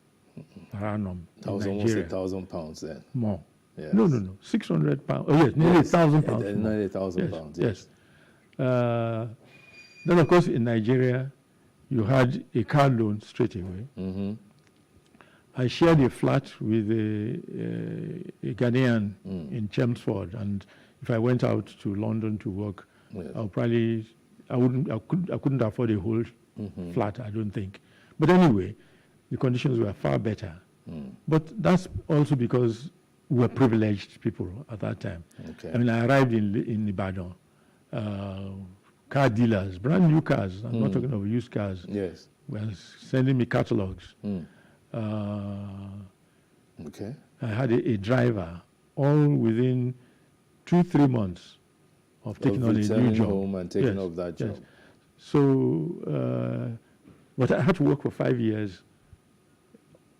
per annum. That was almost £1,000 then. More. Yes. No, £600. Oh yes, nearly £1,000. Nearly £1,000. Yes. Then of course in Nigeria, you had a car loan straight away. I shared a flat with a Ghanaian in Chelmsford, and if I went out to London to work, I couldn't afford a whole flat, I don't think. But anyway, the conditions were far better. But that's also because we were privileged people at that time. Okay. I mean, I arrived in Ibadan, car dealers, brand new cars, I'm not talking of used cars, were sending me catalogs. Okay. I had a driver, all within 2-3 months of taking on a new job. Home and taking up that job. So, but I had to work for 5 years.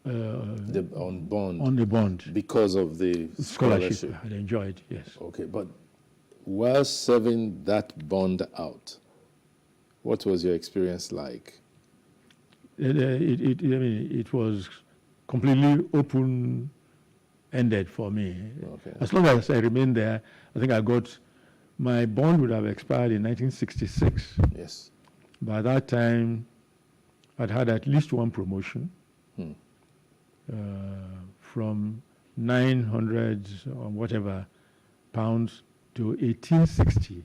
On bond. On the bond. Because of the scholarship. I had enjoyed, yes. Okay, but while serving that bond out, what was your experience like? It was completely open-ended for me. Okay. As long as I remained there, I think my bond would have expired in 1966. Yes. By that time, I'd had at least one promotion from 900 or whatever pounds to 1860.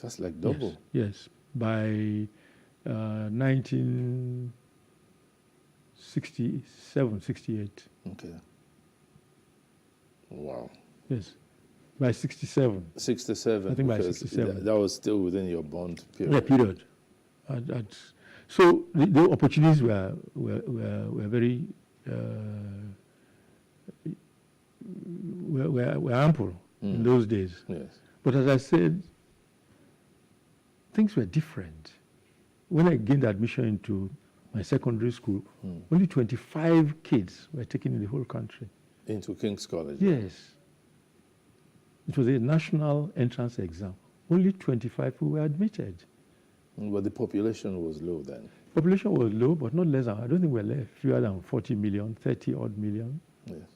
That's like double. Yes. By 1967, 68. Okay. Wow. Yes. By 67. 67. I think by 67. That was still within your bond period. Yeah, period. So the opportunities were very were ample in those days. Yes. But as I said, things were different. When I gained admission into my secondary school, only 25 kids were taken in the whole country. Into King's College? Yes. It was a national entrance exam. Only 25 who were admitted. But the population was low then? Population was low, but not less than, I don't think we're fewer than 40 million, 30 odd million. Yes.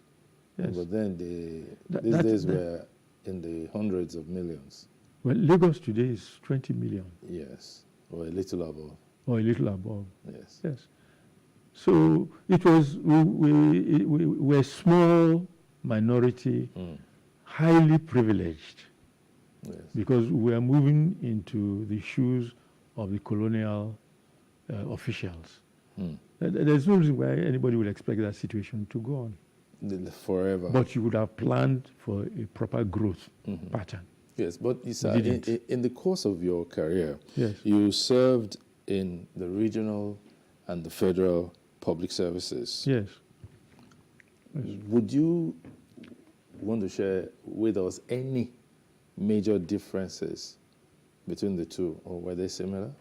Yes. But then these days we're in the hundreds of millions. Well, Lagos today is 20 million. Yes, or a little above. Or a little above. Yes. Yes. So it was, we were a small minority, highly privileged, because we were moving into the shoes of the colonial officials. There's no reason why anybody would expect that situation to go on. Forever. But you would have planned for a proper growth pattern. Yes, but in the course of your career, you served in the regional and the federal public services. Yes. Would you want to share with us any major differences between the two, or were they similar?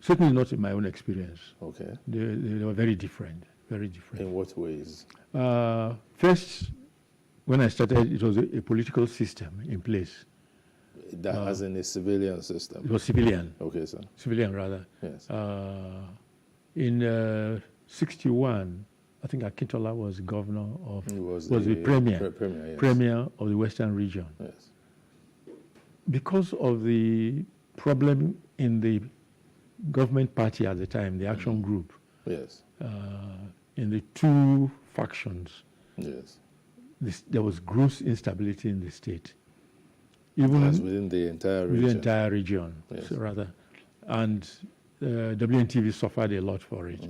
Certainly not in my own experience. Okay. They were very different, very different. In what ways? First, when I started, it was a political system in place. That as in a civilian system? It was civilian. Okay, sir. Civilian, rather. Yes. In 61, I think Akintola was governor of, was the premier, yes. Premier of the Western region. Yes. Because of the problem in the government party at the time, the Action Group, yes, in the two factions, yes, there was gross instability in the state. Even That's within the entire region. The entire region, Yes. so rather. And WNTV suffered a lot for it.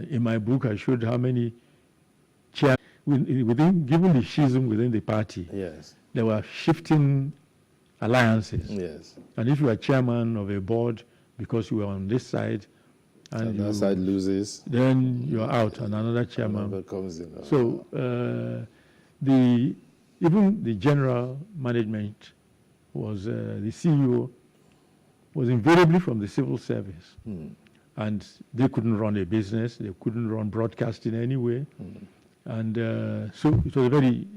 In my book, I showed how many given the schism within the party, yes, there were shifting alliances. Yes. And if you are chairman of a board because you were on this side, and that side loses, then you're out, and another chairman comes in. So even the general management was the CEO was invariably from the civil service, and they couldn't run a business, they couldn't run broadcasting anyway, and so it was a very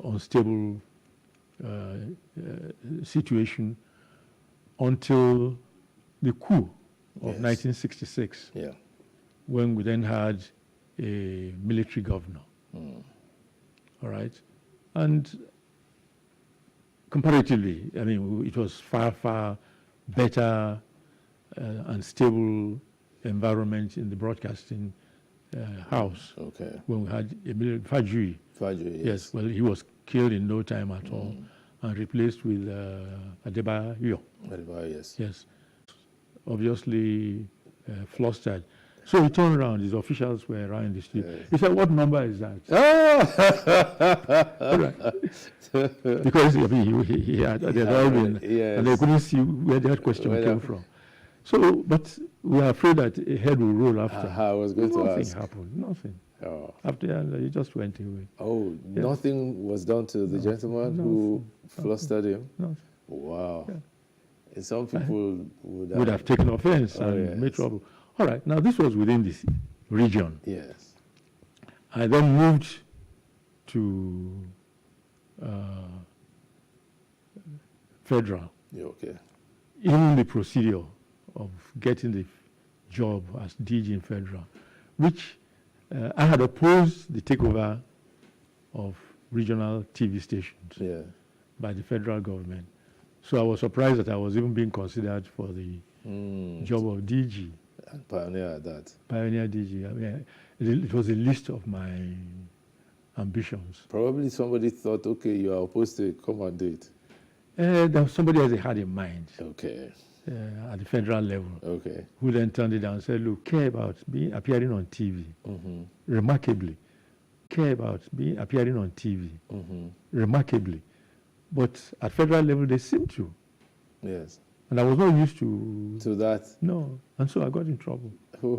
unstable situation until the coup of 1966, when we then had a military governor. All right, and comparatively, I mean, it was far, far better and stable environment in the broadcasting house. Okay. When we had Emilio Fajui. Fajui, yes. Well, he was killed in no time at all, and replaced with Adebayo. Adebayo, yes. Yes. Obviously flustered. So he turned around, his officials were around the street. He said, "What number is that?" Right. Because I mean, he had all been, and they couldn't see where that question came from. So, but we are afraid that a head will roll after. I was going to ask. Nothing happened, nothing. Oh. After that, he just went away. Oh, nothing was done to the gentleman who flustered him? Nothing. Wow. And some people would have taken offense and made trouble. All right, now this was within this region. Yes. I then moved to federal. Yeah, okay. Even the procedure of getting the job as DG in federal, which I had opposed the takeover of regional TV stations by the federal government. So I was surprised that I was even being considered for the job of DG. And pioneer at that. Pioneer DG. I mean, it was a list of my ambitions. Probably somebody thought, okay, you are opposed to it, come and do it. Somebody else had in mind. Okay. At the federal level. Okay. Who then turned it down and said, look, care about appearing on TV. Remarkably. Care about appearing on TV. Remarkably. But at federal level, they seem to. Yes. And I was not used to that. No. And so I got in trouble.